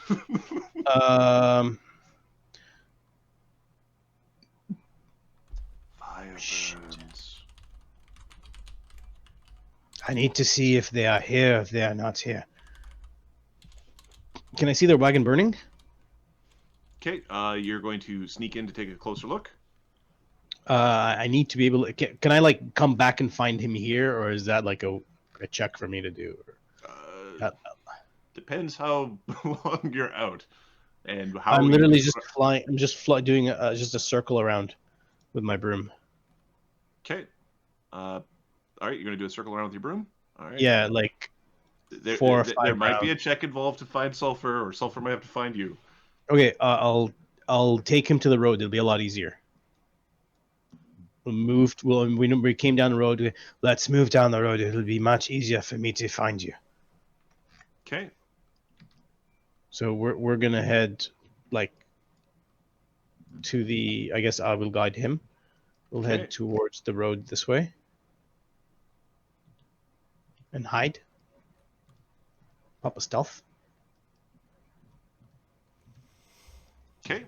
[SPEAKER 3] Fire burns.
[SPEAKER 4] I need to see if they are here, if they are not here.
[SPEAKER 6] Can I see their wagon burning?
[SPEAKER 3] Okay, you're going to sneak in to take a closer look.
[SPEAKER 6] I need to be able to. Can I like come back and find him here, or is that like a check for me to do?
[SPEAKER 3] Depends how long you're out, and how.
[SPEAKER 6] I'm literally just flying. I'm just doing just a circle around with my broom.
[SPEAKER 3] Okay. All right, you're gonna do a circle around with your broom. All right.
[SPEAKER 6] Yeah, like
[SPEAKER 3] there
[SPEAKER 6] 4 or 5
[SPEAKER 3] there might
[SPEAKER 6] rounds.
[SPEAKER 3] be a check involved to find Sulfur, or Sulfur might have to find you.
[SPEAKER 6] Okay, I'll take him to the road. It'll be a lot easier. We came down the road.
[SPEAKER 4] Let's move down the road. It'll be much easier for me to find you.
[SPEAKER 3] Okay.
[SPEAKER 6] So we're gonna head like to the. I guess I will guide him. We'll
[SPEAKER 3] Okay.
[SPEAKER 6] head towards the road this way and hide. Pop a stealth.
[SPEAKER 3] Okay.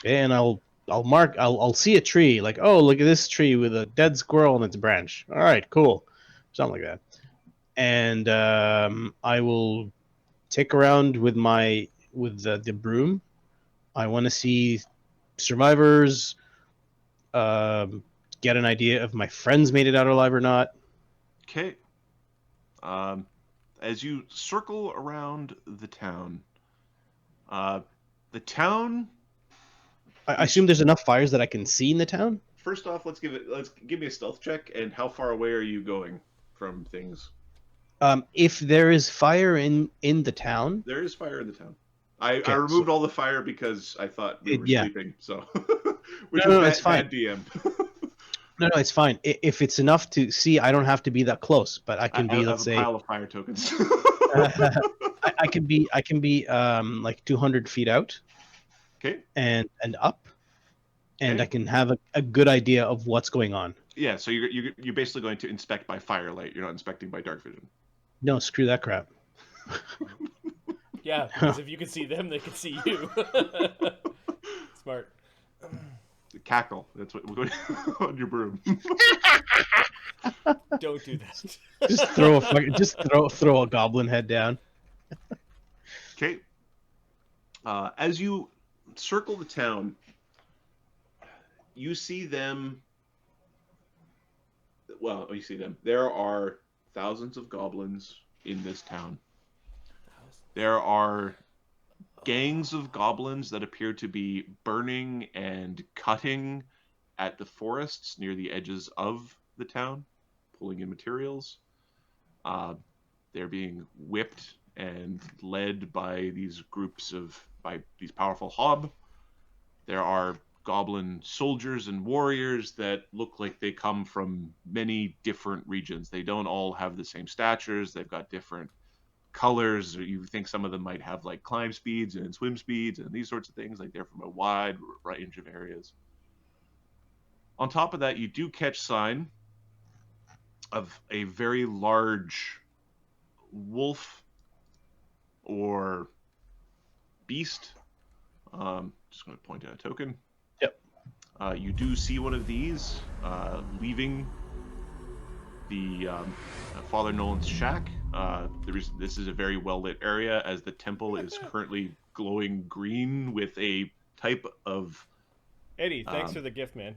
[SPEAKER 6] And I'll see a tree, like, oh, look at this tree with a dead squirrel on its branch. All right, cool. Something like that. And I will take around with the broom. I want to see survivors, get an idea if my friends made it out alive or not.
[SPEAKER 3] Okay. As you circle around the town, I
[SPEAKER 6] assume there's enough fires that I can see in the town.
[SPEAKER 3] First off, give me a stealth check. And how far away are you going from things?
[SPEAKER 6] If there is fire in the town,
[SPEAKER 3] there is fire in the town. I removed all the fire because I thought we were sleeping. So,
[SPEAKER 6] it's fine.
[SPEAKER 3] Bad DM.
[SPEAKER 6] No, it's fine. If it's enough to see, I don't have to be that close, but I can be. Let's say
[SPEAKER 3] a pile of fire tokens.
[SPEAKER 6] I can be like 200 feet out.
[SPEAKER 3] Okay.
[SPEAKER 6] And up, and I can have a good idea of what's going on.
[SPEAKER 3] Yeah. So you're basically going to inspect by firelight. You're not inspecting by dark vision.
[SPEAKER 6] No, screw that crap.
[SPEAKER 1] Yeah, because if you can see them, they can see you. Smart.
[SPEAKER 3] Cackle. That's what we're going on your broom.
[SPEAKER 1] Don't do that.
[SPEAKER 6] Just throw a goblin head down.
[SPEAKER 3] Okay. As you circle the town, you see them. Well, you see them. There are thousands of goblins in this town. There are gangs of goblins that appear to be burning and cutting at the forests near the edges of the town, pulling in materials. They're being whipped and led by these powerful hob. There are goblin soldiers and warriors that look like they come from many different regions. They don't all have the same statures. They've got different colors. You think some of them might have like climb speeds and swim speeds and these sorts of things. Like they're from a wide range of areas. On top of that, you do catch sign of a very large wolf or beast. Just going to point out a token.
[SPEAKER 6] Yep.
[SPEAKER 3] You do see one of these leaving the Father Nolan's shack. This is a very well lit area, as the temple is currently glowing green with a type of.
[SPEAKER 1] Eddie, thanks for the gift, man.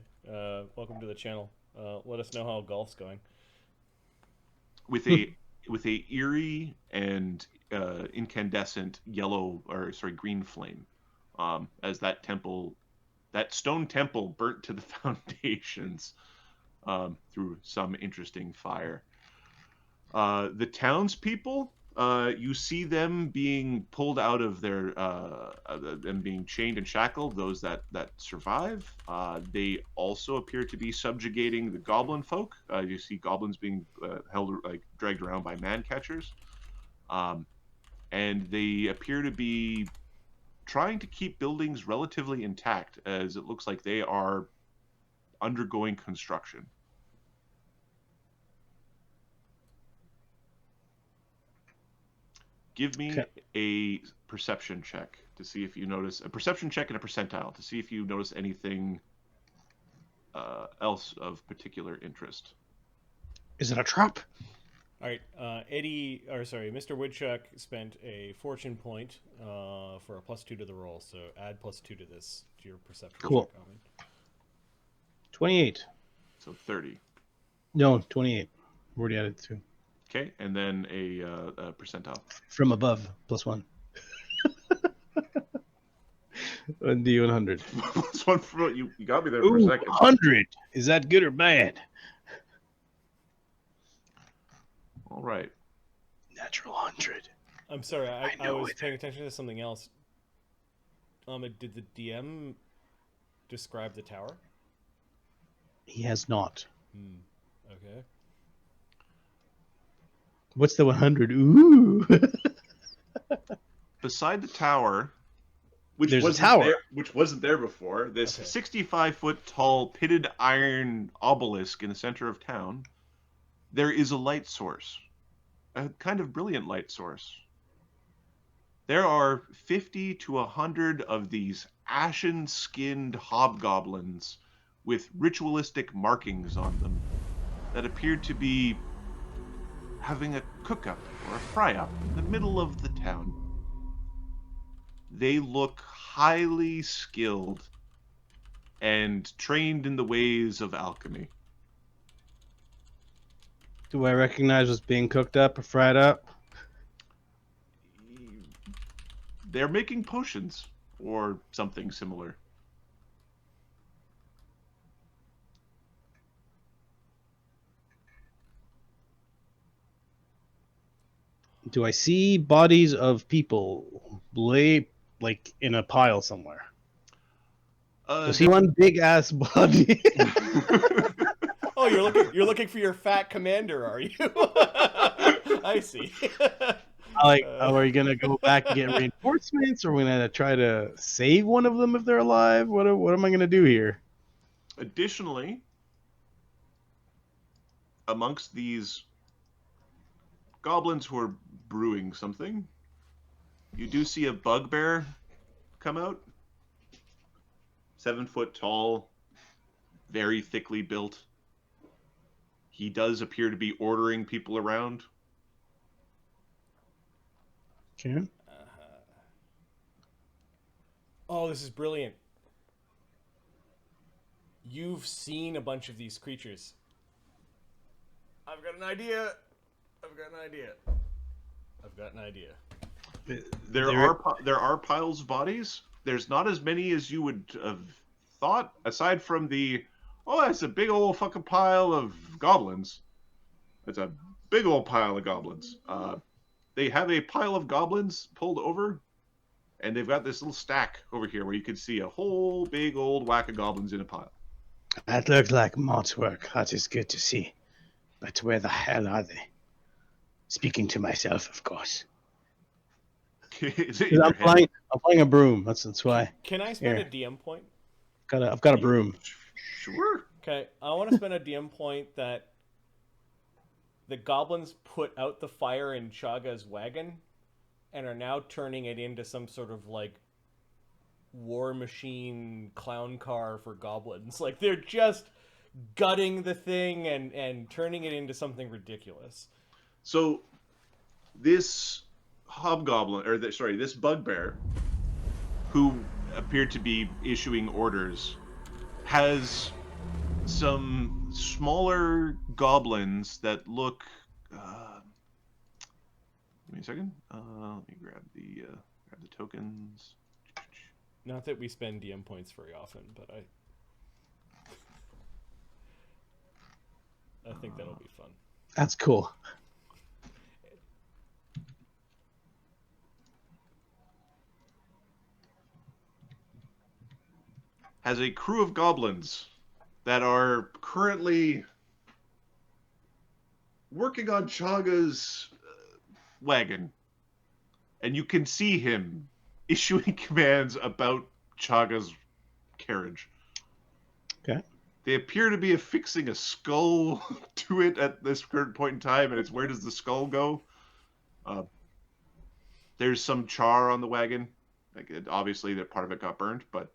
[SPEAKER 1] Welcome to the channel. Let us know how golf's going.
[SPEAKER 3] With a eerie and incandescent green flame, as that stone temple burnt to the foundations through some interesting fire. The townspeople, you see them being pulled out of their them being chained and shackled. Those that survive, they also appear to be subjugating the goblin folk. You see goblins being held, like dragged around by man catchers, and they appear to be trying to keep buildings relatively intact, as it looks like they are undergoing construction. Give me a perception check to see if you notice a perception check and a percentile to see if you notice anything else of particular interest.
[SPEAKER 6] Is it a trap?
[SPEAKER 1] All right, Mr. Woodchuck spent a fortune point for a +2 to the roll, so add +2 to this to your perception
[SPEAKER 6] Cool.
[SPEAKER 1] check, Owen.
[SPEAKER 6] 28.
[SPEAKER 3] So 30.
[SPEAKER 6] No, 28. I've already added 2.
[SPEAKER 3] Okay, and then a percentile.
[SPEAKER 6] From above, +1. On D100.
[SPEAKER 3] Plus one for you got me there for a second.
[SPEAKER 6] 100. Is that good or bad?
[SPEAKER 3] All right.
[SPEAKER 6] Natural 100.
[SPEAKER 1] I'm sorry, I
[SPEAKER 6] know
[SPEAKER 1] was
[SPEAKER 6] it.
[SPEAKER 1] paying attention to something else. Did the DM describe the tower?
[SPEAKER 6] He has not.
[SPEAKER 1] Okay.
[SPEAKER 6] What's the 100? Ooh.
[SPEAKER 3] Beside the tower, which
[SPEAKER 6] There's a
[SPEAKER 3] wasn't
[SPEAKER 6] tower.
[SPEAKER 3] there, which wasn't there before, this 65-foot tall pitted iron obelisk in the center of town, there is a light source, a kind of brilliant light source. There are 50 to 100 of these ashen-skinned hobgoblins with ritualistic markings on them that appear to be having a cook-up or a fry-up in the middle of the town. They look highly skilled and trained in the ways of alchemy.
[SPEAKER 6] Do I recognize what's being cooked up or fried up?
[SPEAKER 3] They're making potions or something similar.
[SPEAKER 6] Do I see bodies of people lay like in a pile somewhere? Do I see one big ass body?
[SPEAKER 1] Oh, you're looking for your fat commander, are you? I see.
[SPEAKER 6] Are you gonna go back and get reinforcements, or are we gonna try to save one of them if they're alive? What am I gonna do here?
[SPEAKER 3] Additionally, amongst these goblins who are brewing something, you do see a bugbear come out. 7 foot tall, very thickly built. He does appear to be ordering people around.
[SPEAKER 6] Okay.
[SPEAKER 1] Oh, this is brilliant. You've seen a bunch of these creatures. I've got an idea. I've got an idea.
[SPEAKER 3] There are piles of bodies. There's not as many as you would have thought, aside from that's a big old fucking pile of goblins. It's a big old pile of goblins. They have a pile of goblins pulled over, and they've got this little stack over here where you can see a whole big old whack of goblins in a pile.
[SPEAKER 4] That looked like mods work. That is good to see. But where the hell are they? Speaking to myself, of course.
[SPEAKER 3] Is it in your
[SPEAKER 4] I'm flying a broom. That's why.
[SPEAKER 1] Can I spend
[SPEAKER 4] Here.
[SPEAKER 1] a DM point?
[SPEAKER 4] I've got a broom.
[SPEAKER 3] Sure.
[SPEAKER 1] Okay, I want to spend a DM point that the goblins put out the fire in Chagga's wagon and are now turning it into some sort of like war machine clown car for goblins. Like they're just gutting the thing and turning it into something ridiculous.
[SPEAKER 3] So this hobgoblin, this bugbear, who appeared to be issuing orders, has some smaller goblins that look. Give me a second. Let me grab the tokens.
[SPEAKER 1] Not that we spend DM points very often, but I think that'll be fun.
[SPEAKER 4] That's cool.
[SPEAKER 3] Has a crew of goblins that are currently working on Chagga's wagon. And you can see him issuing commands about Chagga's carriage.
[SPEAKER 4] Okay.
[SPEAKER 3] They appear to be affixing a skull to it at this current point in time, and it's where does the skull go? There's some char on the wagon. Like obviously, that part of it got burned, but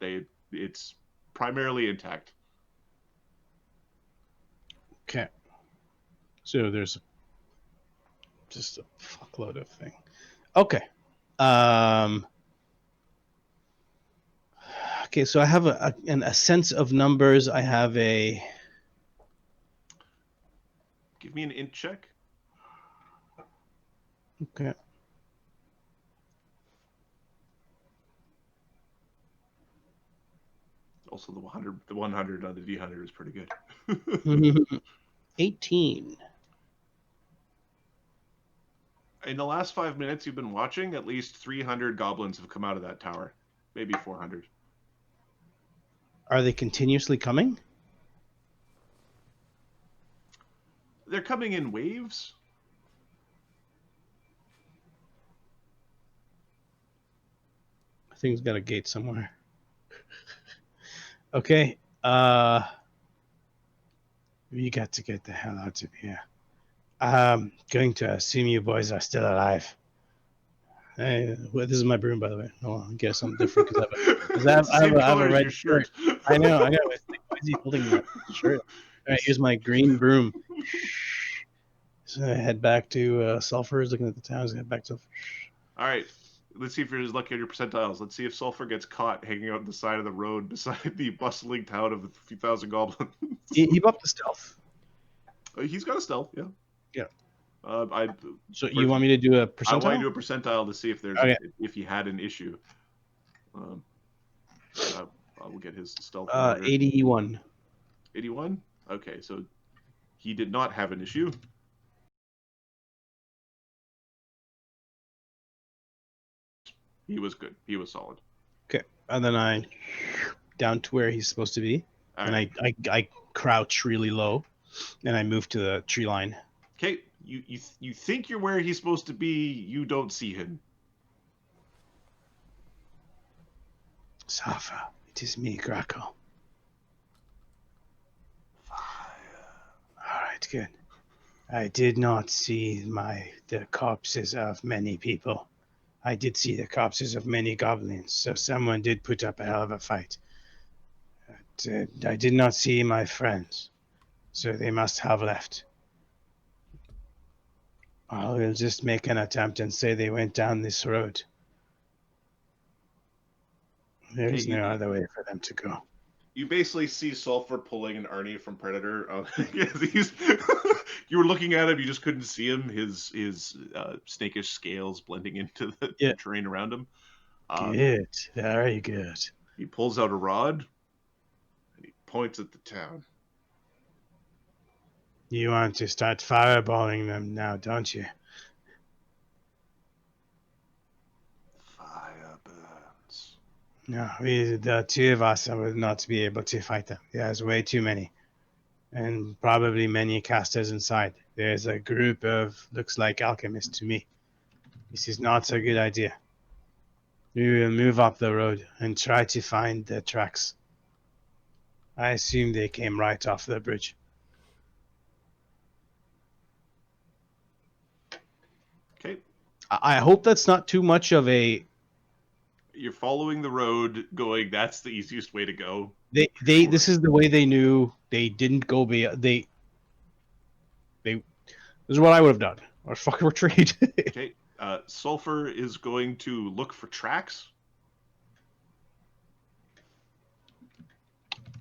[SPEAKER 3] it's primarily intact.
[SPEAKER 4] Okay. So there's just a fuckload of thing. Okay. Okay, so I have a sense of numbers. I have a...
[SPEAKER 3] Give me an int check.
[SPEAKER 4] Okay.
[SPEAKER 3] Also, the 100 on the D100 is pretty good.
[SPEAKER 4] 18.
[SPEAKER 3] In the last 5 minutes you've been watching, at least 300 goblins have come out of that tower. Maybe 400.
[SPEAKER 4] Are they continuously coming?
[SPEAKER 3] They're coming in waves.
[SPEAKER 4] Thing's got a gate somewhere. Okay. We got to get the hell out of here. I'm going to assume you boys are still alive. Hey, well, this is my broom, by the way. No, I guess I'm different because I have a red shirt. I know. Why is he holding that shirt? All right, here's my green broom. So I head back to Sulphur. Looking at the towns. Head back to Sulphur.
[SPEAKER 3] All right. Let's see if you're as lucky on your percentiles. Let's see if Sulphur gets caught hanging out on the side of the road beside the bustling town of a few thousand goblins.
[SPEAKER 4] He bumped the stealth.
[SPEAKER 3] He's got a stealth, yeah.
[SPEAKER 4] Yeah.
[SPEAKER 3] So
[SPEAKER 4] you want me to do a percentile?
[SPEAKER 3] I want you to do a percentile to see if there's if he had an issue. I will get his stealth.
[SPEAKER 4] 81.
[SPEAKER 3] 81? Okay, so he did not have an issue. He was good. He was solid.
[SPEAKER 4] Okay, and then I down to where he's supposed to be, and right. I crouch really low, and I move to the tree line.
[SPEAKER 3] Okay, you think you're where he's supposed to be. You don't see him.
[SPEAKER 4] Sulphur, it is me, Grakkel. All right, good. I did not see the corpses of many people. I did see the corpses of many goblins, so someone did put up a hell of a fight. But, I did not see my friends, so they must have left. I will just make an attempt and say they went down this road. There is no other way for them to go.
[SPEAKER 3] You basically see Sulphur pulling an Arnie from Predator. He's you were looking at him, you just couldn't see him. His snakish scales blending into the terrain around him.
[SPEAKER 4] Good, very good.
[SPEAKER 3] He pulls out a rod and he points at the town.
[SPEAKER 4] You want to start fireballing them now, don't you?
[SPEAKER 3] Fire burns.
[SPEAKER 4] No, the two of us would not be able to fight them. There's way too many. And probably many casters inside. There's a group of, looks like alchemists to me. This is not a good idea. We will move up the road and try to find the tracks. I assume they came right off the bridge.
[SPEAKER 3] Okay.
[SPEAKER 4] I hope that's not too much of a...
[SPEAKER 3] You're following the road going, that's the easiest way to go.
[SPEAKER 4] This is the way they knew they didn't go this is what I would have done. Or fucking retreat.
[SPEAKER 3] Okay. Sulfur is going to look for tracks.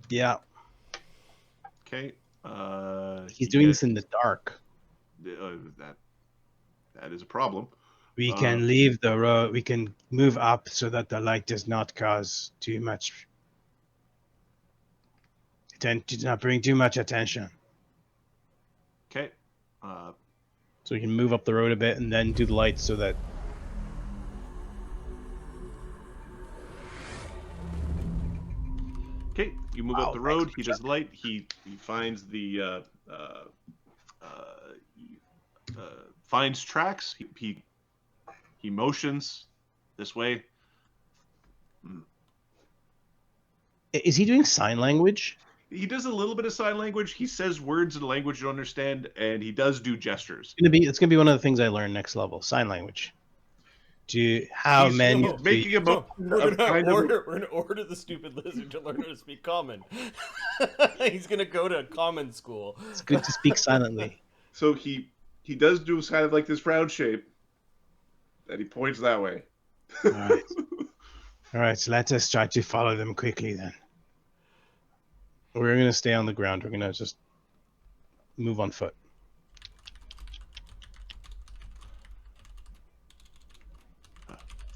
[SPEAKER 4] Yeah.
[SPEAKER 3] Okay.
[SPEAKER 4] He's doing this in the dark.
[SPEAKER 3] That is a problem.
[SPEAKER 4] We can leave the road. We can move up so that the light does not cause too much. Does not bring too much attention.
[SPEAKER 3] Okay.
[SPEAKER 4] So we can move up the road a bit and then do the lights so that.
[SPEAKER 3] Okay, you move up the road. He does the light. He finds the finds tracks. He motions this way.
[SPEAKER 4] Is he doing sign language?
[SPEAKER 3] He does a little bit of sign language. He says words in a language you don't understand, and he does do gestures.
[SPEAKER 4] It's gonna be one of the things I learn next level. Sign language.
[SPEAKER 1] We're gonna order the stupid lizard to learn how to speak common. He's gonna go to common school.
[SPEAKER 4] It's good to speak silently.
[SPEAKER 3] So he does do kind of like this round shape, and he points that way.
[SPEAKER 4] All right. All right. So let us try to follow them quickly then. We're gonna stay on the ground. We're gonna just move on foot.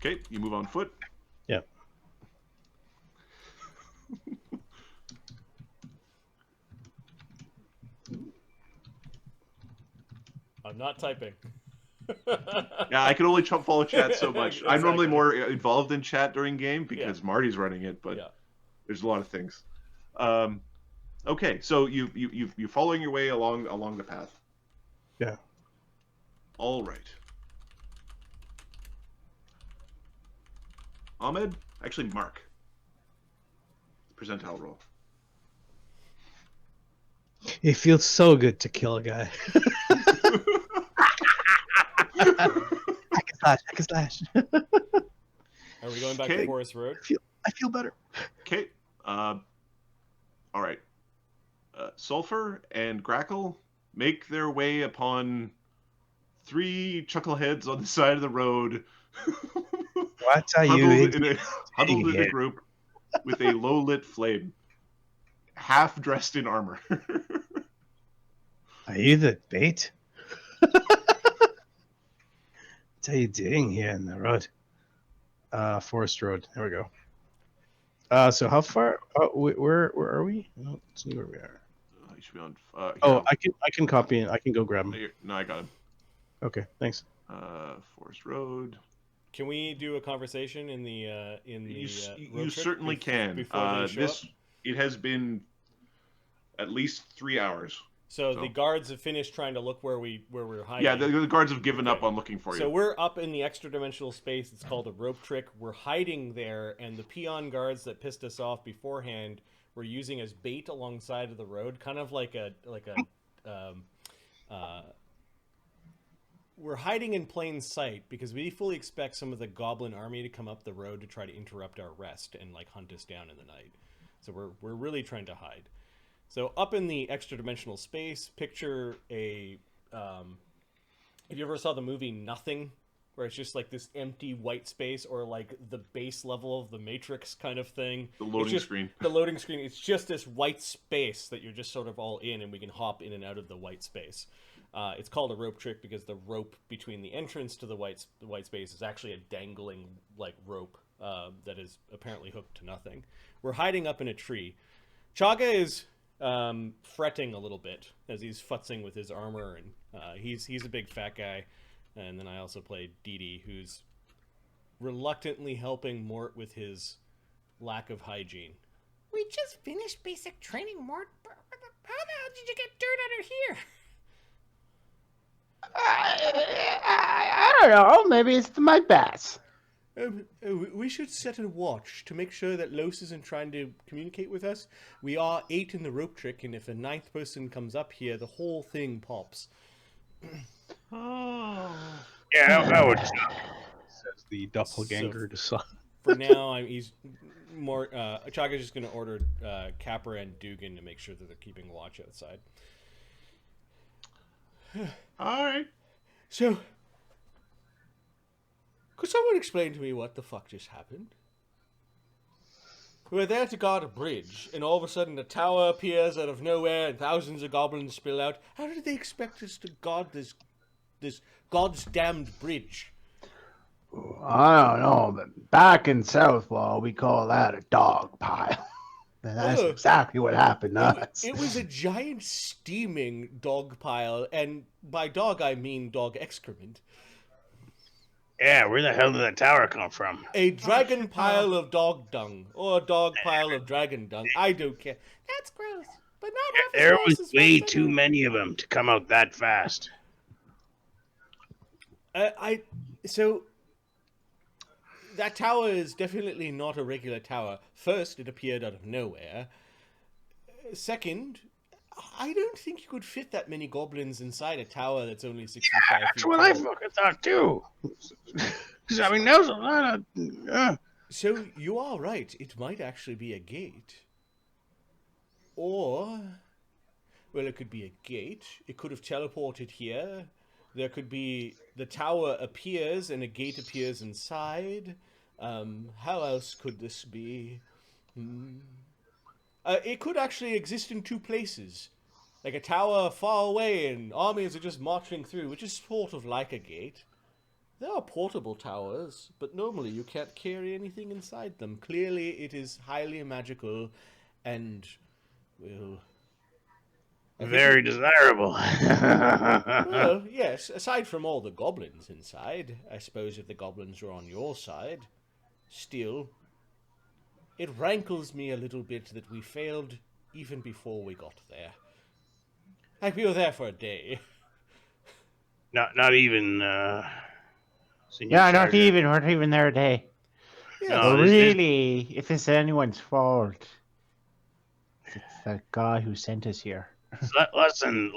[SPEAKER 3] Okay, you move on foot.
[SPEAKER 4] Yep.
[SPEAKER 1] I'm not typing.
[SPEAKER 3] Yeah, I can only follow chat so much. Exactly. I'm normally more involved in chat during game because Marty's running it, but there's a lot of things. Okay, so you're following your way along the path.
[SPEAKER 4] Yeah.
[SPEAKER 3] All right. Ahmed, actually Mark. Percentile roll.
[SPEAKER 4] It feels so good to kill a guy. Hack and slash.
[SPEAKER 1] Are we going back to Forest Road?
[SPEAKER 4] I feel better.
[SPEAKER 3] Okay. All right. Sulfur and Grakkel make their way upon 3 chuckleheads on the side of the road.
[SPEAKER 4] What are you
[SPEAKER 3] huddled in a group with a low-lit flame, half dressed in armor.
[SPEAKER 4] Are you the bait? What are you doing here in the road? Forest Road. There we go. So how far? Where are we? No, let's see where we are.
[SPEAKER 3] You should be on.
[SPEAKER 4] I can copy and I can go grab him.
[SPEAKER 3] No, I got him.
[SPEAKER 4] Okay, thanks.
[SPEAKER 3] Forest Road.
[SPEAKER 1] Can we do a conversation in the
[SPEAKER 3] You certainly can. It has been at least 3 hours.
[SPEAKER 1] So the guards have finished trying to look where we're hiding.
[SPEAKER 3] Yeah, the guards have given up on looking for you.
[SPEAKER 1] So we're up in the extra dimensional space. It's called a rope trick. We're hiding there, and the peon guards that pissed us off beforehand we're using as bait alongside of the road, kind of like we're hiding in plain sight because we fully expect some of the goblin army to come up the road to try to interrupt our rest and like hunt us down in the night. So we're really trying to hide. So up in the extra dimensional space, picture a if you ever saw the movie Nothing, where it's just like this empty white space, or like the base level of the Matrix kind of thing.
[SPEAKER 3] The loading screen.
[SPEAKER 1] The loading screen. It's just this white space that you're just sort of all in, and we can hop in and out of the white space. It's called a rope trick because the rope between the entrance to the white space is actually a dangling like rope that is apparently hooked to nothing. We're hiding up in a tree. Chagga is fretting a little bit as he's futzing with his armor, and he's a big fat guy. And then I also played Dee, who's reluctantly helping Mort with his lack of hygiene.
[SPEAKER 5] We just finished basic training, Mort. How the hell did you get dirt under here?
[SPEAKER 2] I don't know. Maybe it's my bats.
[SPEAKER 1] We should set a watch to make sure that Lloes isn't trying to communicate with us. We are 8 in the rope trick, and if a 9th person comes up here, the whole thing pops.
[SPEAKER 6] Yeah, I would. Says the doppelganger to Sun.
[SPEAKER 1] For now, he's more. Chagga's just going to order Capra and Duggan to make sure that they're keeping watch outside.
[SPEAKER 3] All right.
[SPEAKER 1] So, could someone explain to me what the fuck just happened? We were there to guard a bridge, and all of a sudden a tower appears out of nowhere, and thousands of goblins spill out. How did they expect us to guard this god's damned bridge?
[SPEAKER 2] I don't know, but back in Southwall, we call that a dog pile. And that's exactly what happened to us.
[SPEAKER 1] It was a giant steaming dog pile, and by dog I mean dog excrement.
[SPEAKER 6] Yeah, where the hell did that tower come from?
[SPEAKER 1] A dragon pile of dog dung, or a dog pile of dragon dung. I don't care.
[SPEAKER 5] That's gross, but not half as
[SPEAKER 6] There
[SPEAKER 5] gross
[SPEAKER 6] was
[SPEAKER 5] as
[SPEAKER 6] way
[SPEAKER 5] most
[SPEAKER 6] too
[SPEAKER 5] of
[SPEAKER 6] many of them to come out that fast.
[SPEAKER 1] So that tower is definitely not a regular tower. First, it appeared out of nowhere. Second, I don't think you could fit that many goblins inside a tower that's only 65 feet
[SPEAKER 6] That's what I
[SPEAKER 1] tall.
[SPEAKER 6] fucking thought too. I mean, there's a lot of.
[SPEAKER 1] So you are right. It might actually be a gate. Or, well, it could be a gate. It could have teleported here. There could be the tower appears and a gate appears inside. How else could this be? It could actually exist in 2 places. Like a tower far away and armies are just marching through, which is sort of like a gate. There are portable towers, but normally you can't carry anything inside them. Clearly it is highly magical and, well...
[SPEAKER 6] Very desirable.
[SPEAKER 1] Well, yes, aside from all the goblins inside, I suppose if the goblins were on your side, still, it rankles me a little bit that we failed even before we got there. Like, we were there for a day.
[SPEAKER 6] Not even. Senior
[SPEAKER 2] Yeah, not
[SPEAKER 6] Sergeant.
[SPEAKER 2] even. We're not even there a day.
[SPEAKER 1] Yeah,
[SPEAKER 6] No,
[SPEAKER 2] But
[SPEAKER 6] this is-
[SPEAKER 2] really, if it's anyone's fault, it's that guy who sent us here.
[SPEAKER 6] less than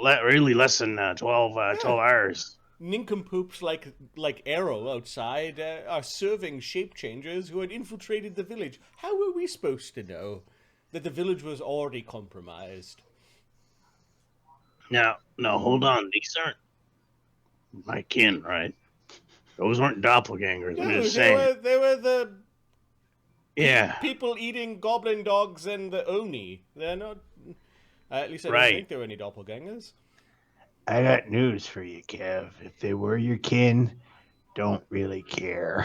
[SPEAKER 6] 12 hours.
[SPEAKER 1] nincompoops like Arrow outside are serving shape changers who had infiltrated the village. How were we supposed to know that the village was already compromised?
[SPEAKER 6] Now, hold on. These aren't my kin, right? Those weren't doppelgangers. I'm
[SPEAKER 1] No,
[SPEAKER 6] just saying.
[SPEAKER 1] they were the
[SPEAKER 6] Yeah.
[SPEAKER 1] people eating goblin dogs and the Oni. They're not... at least I don't
[SPEAKER 6] Right.
[SPEAKER 1] think there were any doppelgangers.
[SPEAKER 2] I got news for you, Kev. If they were your kin, don't really care.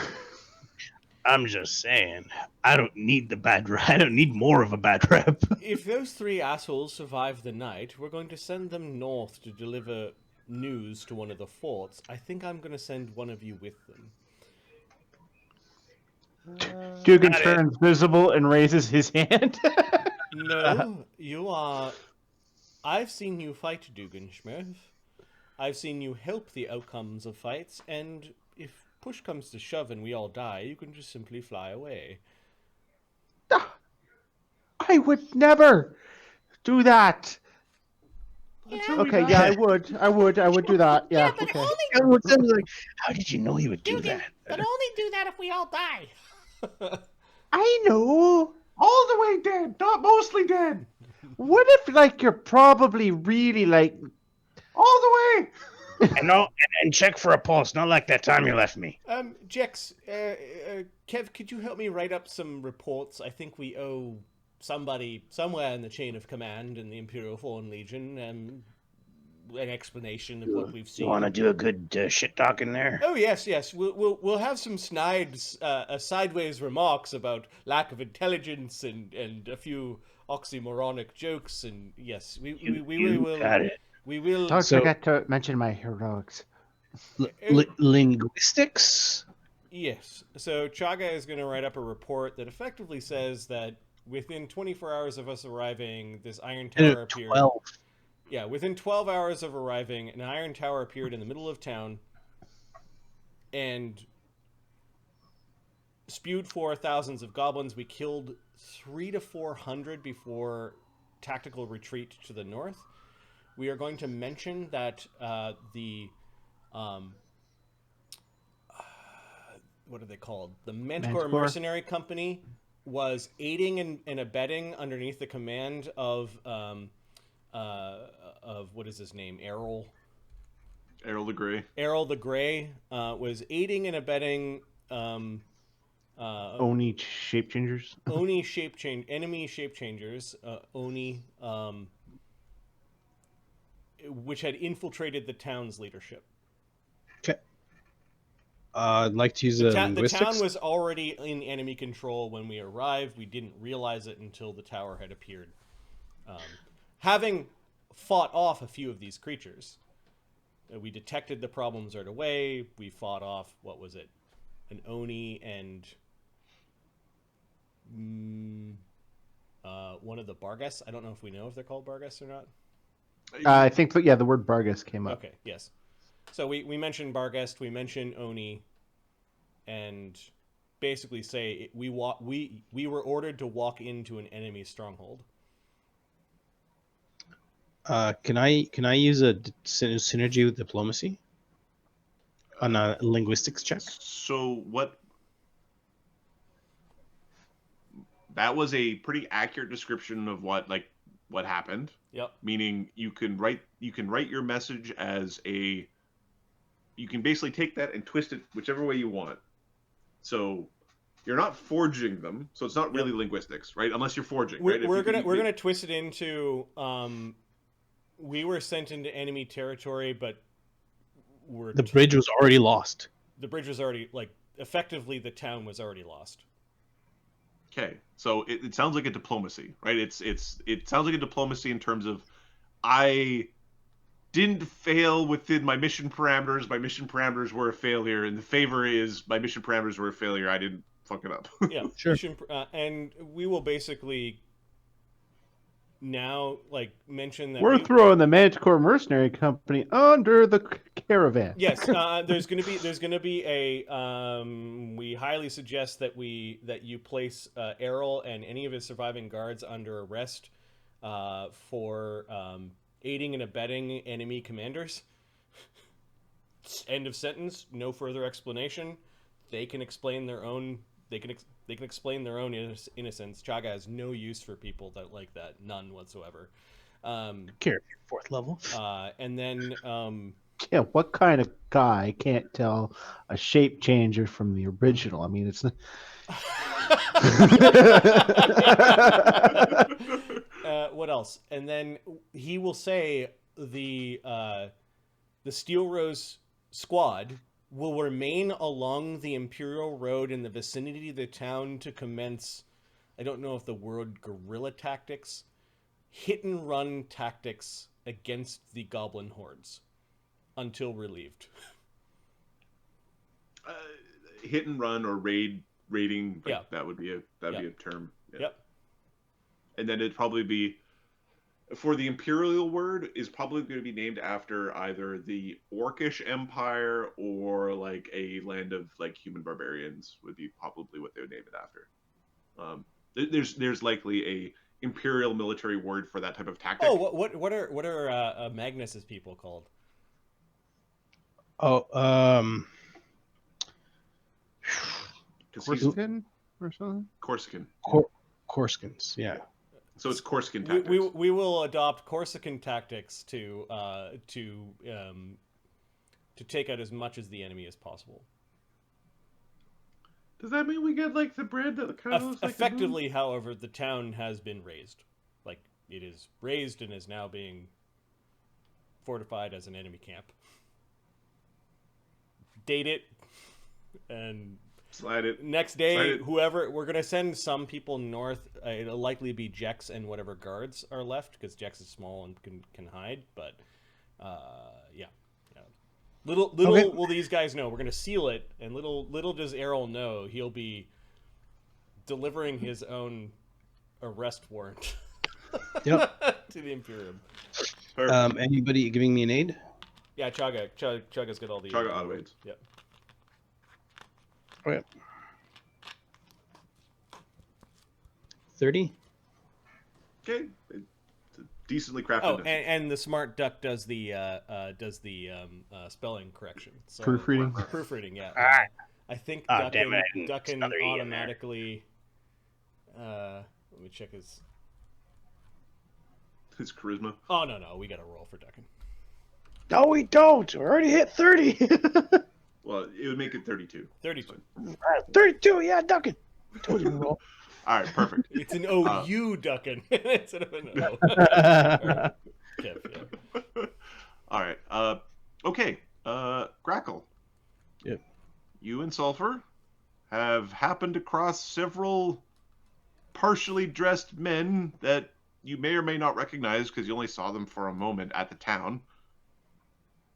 [SPEAKER 6] I'm just saying. I don't need the bad rep. I don't need more of a bad rep.
[SPEAKER 1] If those 3 assholes survive the night, we're going to send them north to deliver news to one of the forts. I think I'm going to send one of you with them.
[SPEAKER 2] Duggan
[SPEAKER 6] Got it.
[SPEAKER 2] turns visible and raises his hand.
[SPEAKER 1] No, you are... I've seen you fight, Duggan Schmerf. I've seen you help the outcomes of fights, and if push comes to shove and we all die, you can just simply fly away.
[SPEAKER 2] I would never do that. Okay, yeah, I would do that. Yeah,
[SPEAKER 5] but
[SPEAKER 2] okay.
[SPEAKER 5] only
[SPEAKER 6] Everyone said, like, how did you know he would do
[SPEAKER 5] Duggan,
[SPEAKER 6] that?
[SPEAKER 5] but only do that if we all die.
[SPEAKER 2] I know.
[SPEAKER 3] All the way dead, not mostly dead.
[SPEAKER 2] What if, like, you're probably really, like...
[SPEAKER 3] All the way.
[SPEAKER 6] And check for a pulse, not like that time you left me.
[SPEAKER 1] Jex, Kev, could you help me write up some reports? I think we owe somebody somewhere in the chain of command in the Imperial Foreign Legion. an explanation of what we've seen.
[SPEAKER 4] You want to do a good shit talk in there?
[SPEAKER 1] Oh yes, yes. We'll have some snide, sideways remarks about lack of intelligence and a few oxymoronic jokes, and yes, we will.
[SPEAKER 4] Got it.
[SPEAKER 1] We will.
[SPEAKER 2] Don't
[SPEAKER 4] So-
[SPEAKER 2] forget to mention my heroics.
[SPEAKER 4] Linguistics?
[SPEAKER 1] Yes. So Chagga is going to write up a report that effectively says that within 24 hours of us arriving, this iron tower appeared.
[SPEAKER 4] 12.
[SPEAKER 1] Yeah, within 12 hours of arriving, an iron tower appeared in the middle of town and spewed forth thousands of goblins. We killed 300 to 400 before tactical retreat to the north. We are going to mention that what are they called? The Manticore Mercenary Company was aiding and abetting underneath the command of what is his name? Errol
[SPEAKER 3] the Grey.
[SPEAKER 1] Errol the Grey was aiding and abetting
[SPEAKER 2] Oni shape changers.
[SPEAKER 1] enemy shape changers, Oni, which had infiltrated the town's leadership.
[SPEAKER 4] Okay. I'd like to use
[SPEAKER 1] The
[SPEAKER 4] linguistics.
[SPEAKER 1] town was already in enemy control when we arrived. We didn't realize it until the tower had appeared. Having fought off a few of these creatures, we detected the problems right away. We fought off, what was it? An Oni and one of the Barghest. I don't know if we know if they're called Barghest or not.
[SPEAKER 2] I think, but yeah, the word Bargus came up.
[SPEAKER 1] Okay, yes. So we mentioned Barghest, we mentioned Oni, and basically say we were ordered to walk into an enemy stronghold.
[SPEAKER 4] Can I use a synergy with diplomacy on a linguistics check?
[SPEAKER 3] So what? That was a pretty accurate description of what happened.
[SPEAKER 1] Yep.
[SPEAKER 3] Meaning you can write your message as a. You can basically take that and twist it whichever way you want. So you're not forging them, so it's not really linguistics, right? Unless you're forging, right?
[SPEAKER 1] We're gonna twist it into we were sent into enemy territory, but
[SPEAKER 4] The bridge was already lost.
[SPEAKER 1] the bridge was already effectively the town was already lost.
[SPEAKER 3] Okay, so it sounds like a diplomacy, right? It sounds like a diplomacy in terms of I didn't fail within my mission parameters. My mission parameters were a failure, and the favor is my mission parameters were a failure. I didn't fuck it up.
[SPEAKER 1] Yeah,
[SPEAKER 4] Sure.
[SPEAKER 1] And we will basically now mention that
[SPEAKER 2] We're throwing the Manticore Mercenary Company under the caravan.
[SPEAKER 1] Yes, there's gonna be a. We highly suggest that you place Errol and any of his surviving guards under arrest for aiding and abetting enemy commanders. End of sentence. No further explanation. They can explain their own. They can explain their own innocence. Chagga has no use for people that like that. None whatsoever.
[SPEAKER 4] Character 4th level.
[SPEAKER 1] And then.
[SPEAKER 2] Yeah, what kind of guy can't tell a shape changer from the original? I mean, it's not...
[SPEAKER 1] What else? And then he will say the Steelrose Squad will remain along the Imperial Road in the vicinity of the town to commence, I don't know if the word guerrilla tactics, hit and run tactics against the goblin hordes until relieved.
[SPEAKER 3] Hit and run or raiding.
[SPEAKER 1] Yeah.
[SPEAKER 3] That would be a term. Yeah.
[SPEAKER 1] Yep.
[SPEAKER 3] And then it'd probably be for the Imperial word is probably going to be named after either the Orcish Empire or a land of human barbarians would be probably what they would name it after. There's likely a Imperial military word for that type of tactic.
[SPEAKER 1] Oh, what are Magnus's people called?
[SPEAKER 4] Oh,
[SPEAKER 2] Corsican or something?
[SPEAKER 3] Corsican.
[SPEAKER 4] Corskins, yeah.
[SPEAKER 3] So it's Corsican tactics.
[SPEAKER 1] We will adopt Corsican tactics to take out as much as the enemy as possible.
[SPEAKER 3] Does that mean we get the bread that kind of looks like
[SPEAKER 1] Effectively, however, the town has been raised. It is raised and is now being fortified as an enemy camp. Date it, and
[SPEAKER 3] Slide it.
[SPEAKER 1] next
[SPEAKER 3] Slide
[SPEAKER 1] day,
[SPEAKER 3] it.
[SPEAKER 1] whoever we're gonna send some people north. It'll likely be Jex and whatever guards are left because Jex is small and can hide. But yeah. Little
[SPEAKER 4] Okay.
[SPEAKER 1] will these guys know we're gonna seal it, and little does Errol know he'll be delivering his own arrest warrant
[SPEAKER 4] Yep.
[SPEAKER 1] to the Imperium.
[SPEAKER 3] Perfect.
[SPEAKER 4] Anybody giving me an aid?
[SPEAKER 1] Yeah, Chagga's got all the
[SPEAKER 3] Chagga auto-aids.
[SPEAKER 1] Yep.
[SPEAKER 4] Okay. 30.
[SPEAKER 3] Okay. It's a decently crafted.
[SPEAKER 1] Oh,
[SPEAKER 3] message.
[SPEAKER 1] and the smart duck does the spelling correction. So,
[SPEAKER 2] Proofreading.
[SPEAKER 1] Proofreading, yeah. I think
[SPEAKER 4] damn it, I didn't
[SPEAKER 1] Duggan
[SPEAKER 4] another E in there.
[SPEAKER 1] automatically. Let me check his.
[SPEAKER 3] His charisma.
[SPEAKER 1] Oh no, we got to roll for Duggan.
[SPEAKER 4] No, we don't. We already hit 30.
[SPEAKER 3] Well, it would make it 32.
[SPEAKER 1] 32.
[SPEAKER 4] 32. Yeah, Duggan. Told you to roll.
[SPEAKER 3] All right, perfect.
[SPEAKER 1] It's an OU Duggan instead of an O. Kev, yeah.
[SPEAKER 3] All right. Okay. Grakkel.
[SPEAKER 4] Yep.
[SPEAKER 3] You and Sulphur have happened across several partially dressed men that you may or may not recognize because you only saw them for a moment at the town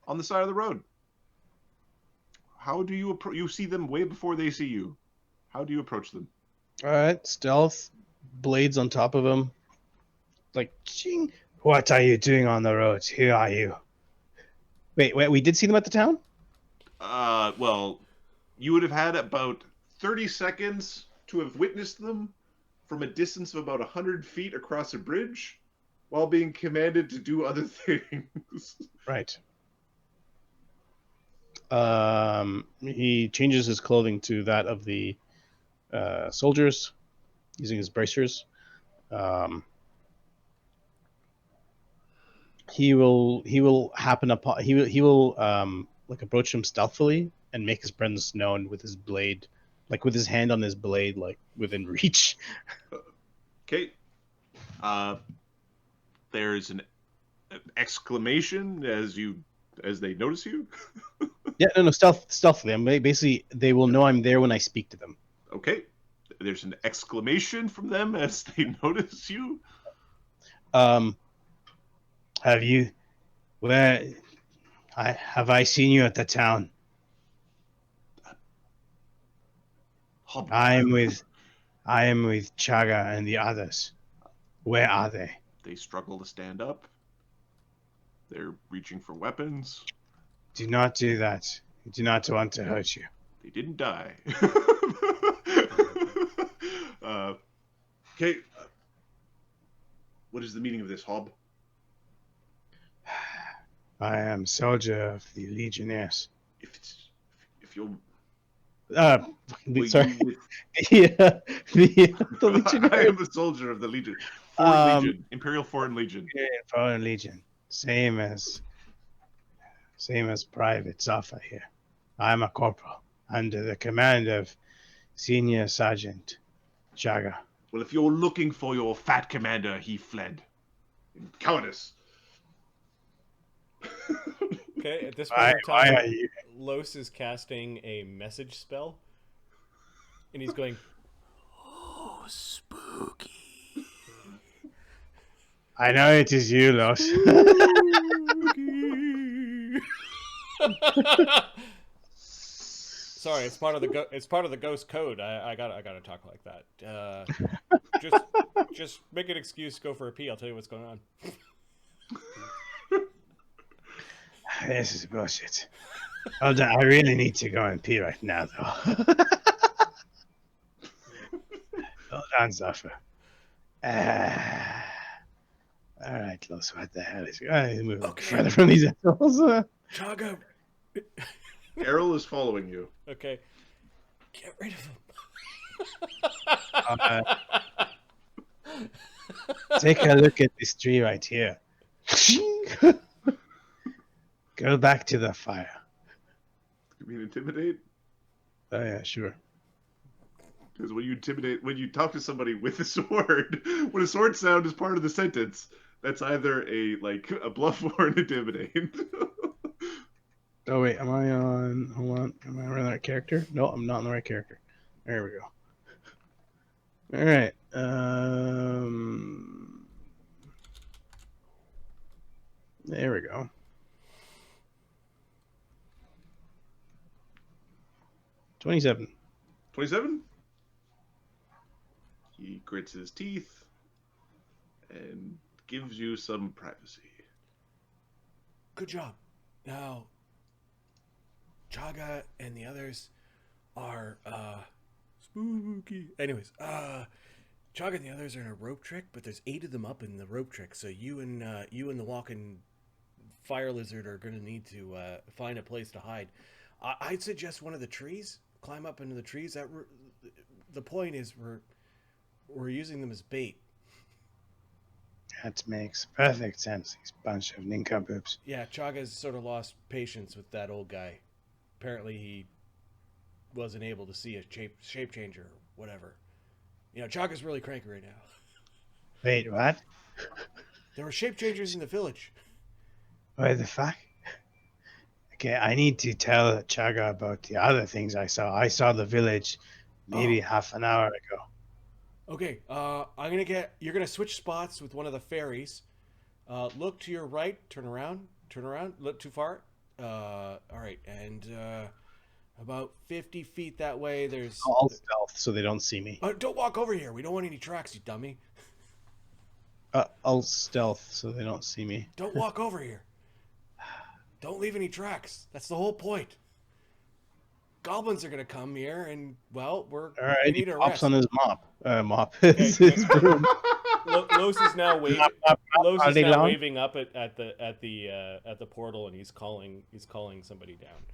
[SPEAKER 3] on the side of the road. How do you approach? You see them way before they see you. How do you approach them?
[SPEAKER 4] All right, stealth, blades on top of him. Like, ching. What are you doing on the road? Who are you? Wait, we did see them at the town?
[SPEAKER 3] Well, you would have had about 30 seconds to have witnessed them from a distance of about 100 feet across a bridge while being commanded to do other things.
[SPEAKER 4] Right. He changes his clothing to that of the soldiers, using his bracers. He will happen upon he will like approach him stealthily and make his presence known with his blade, like with his hand on his blade, like within reach.
[SPEAKER 3] Okay. There's an exclamation as they notice you.
[SPEAKER 4] Yeah, no, stealthily. Basically, they will know I'm there when I speak to them.
[SPEAKER 3] Okay. There's an exclamation from them as they notice you.
[SPEAKER 4] Have you? Have I seen you at the town? I am with Chagga and the others. Where are they?
[SPEAKER 3] They struggle to stand up. They're reaching for weapons.
[SPEAKER 4] Do not do that. I do not want to hurt you.
[SPEAKER 3] They didn't die. Okay. What is the meaning of this, Hob?
[SPEAKER 4] I am soldier of the Legionnaires.
[SPEAKER 3] If you'll
[SPEAKER 4] Sorry.
[SPEAKER 3] you-
[SPEAKER 4] Yeah, the
[SPEAKER 3] I
[SPEAKER 4] Legionnaires.
[SPEAKER 3] am a soldier of the Legion. Foreign Legion. Imperial Foreign Legion.
[SPEAKER 4] Foreign Legion. Same as Private Sulphur here. I'm a corporal under the command of Senior Sergeant Chagga.
[SPEAKER 3] Well, if you're looking for your fat commander, he fled. In cowardice.
[SPEAKER 1] Okay, at this point in
[SPEAKER 4] Why
[SPEAKER 1] time,
[SPEAKER 4] are you?
[SPEAKER 1] Lloes is casting a message spell, and he's going, "Oh, spooky."
[SPEAKER 4] I know it is you, Lloes.
[SPEAKER 1] Sorry, it's part of the ghost code. I gotta talk like that. Just make an excuse, go for a pee. I'll tell you what's going on.
[SPEAKER 4] This is bullshit. Hold on, I really need to go and pee right now, though. Hold on, Sulphur. All right, Lloes, what the hell is going on? Move further from these assholes.
[SPEAKER 1] Chagga.
[SPEAKER 3] Errol is following you.
[SPEAKER 1] Okay, get rid of him.
[SPEAKER 4] Take a look at this tree right here. Go back to the fire.
[SPEAKER 3] You mean intimidate?
[SPEAKER 4] Oh yeah, sure.
[SPEAKER 3] Because when you talk to somebody with a sword, when a sword sound is part of the sentence, That's either a bluff or an intimidate.
[SPEAKER 4] Oh wait, am I on? Hold on, am I on the right character? No, I'm not on the right character. There we go. All right. There we go. 27.
[SPEAKER 3] 27. He grits his teeth and gives you some privacy.
[SPEAKER 1] Good job. Now, Chagga and the others are spooky. Anyways, Chagga and the others are in a rope trick, but there's 8 of them up in the rope trick. So you and the walking fire lizard are going to need to find a place to hide. I'd suggest one of the trees. Climb up into the trees. The point is we're using them as bait.
[SPEAKER 4] That makes perfect sense. These bunch of nincompoops.
[SPEAKER 1] Yeah, Chagga's sort of lost patience with that old guy. Apparently he wasn't able to see a shape changer or whatever. You know, Chagga's really cranky right now.
[SPEAKER 4] Wait, what?
[SPEAKER 1] There were shape changers in the village.
[SPEAKER 4] What the fuck? Okay, I need to tell Chagga about the other things I saw. I saw the village maybe half an hour ago.
[SPEAKER 1] Okay, you're gonna switch spots with one of the fairies. Look to your right, turn around, look too far. All right, and about 50 feet that way, there's...
[SPEAKER 4] I'll stealth so they don't see me.
[SPEAKER 1] Don't walk over here. We don't want any tracks, you dummy.
[SPEAKER 4] I'll stealth so they don't see me.
[SPEAKER 1] Don't walk over here. Don't leave any tracks. That's the whole point. Goblins are gonna come here, and well,
[SPEAKER 4] all right.
[SPEAKER 1] we
[SPEAKER 4] He
[SPEAKER 1] need a
[SPEAKER 4] pops
[SPEAKER 1] rest.
[SPEAKER 4] on his mop.
[SPEAKER 1] Okay,
[SPEAKER 4] His broom.
[SPEAKER 1] Los is now waving. Los
[SPEAKER 4] All
[SPEAKER 1] is
[SPEAKER 4] day
[SPEAKER 1] now
[SPEAKER 4] long?
[SPEAKER 1] waving up at the portal, and he's calling somebody down.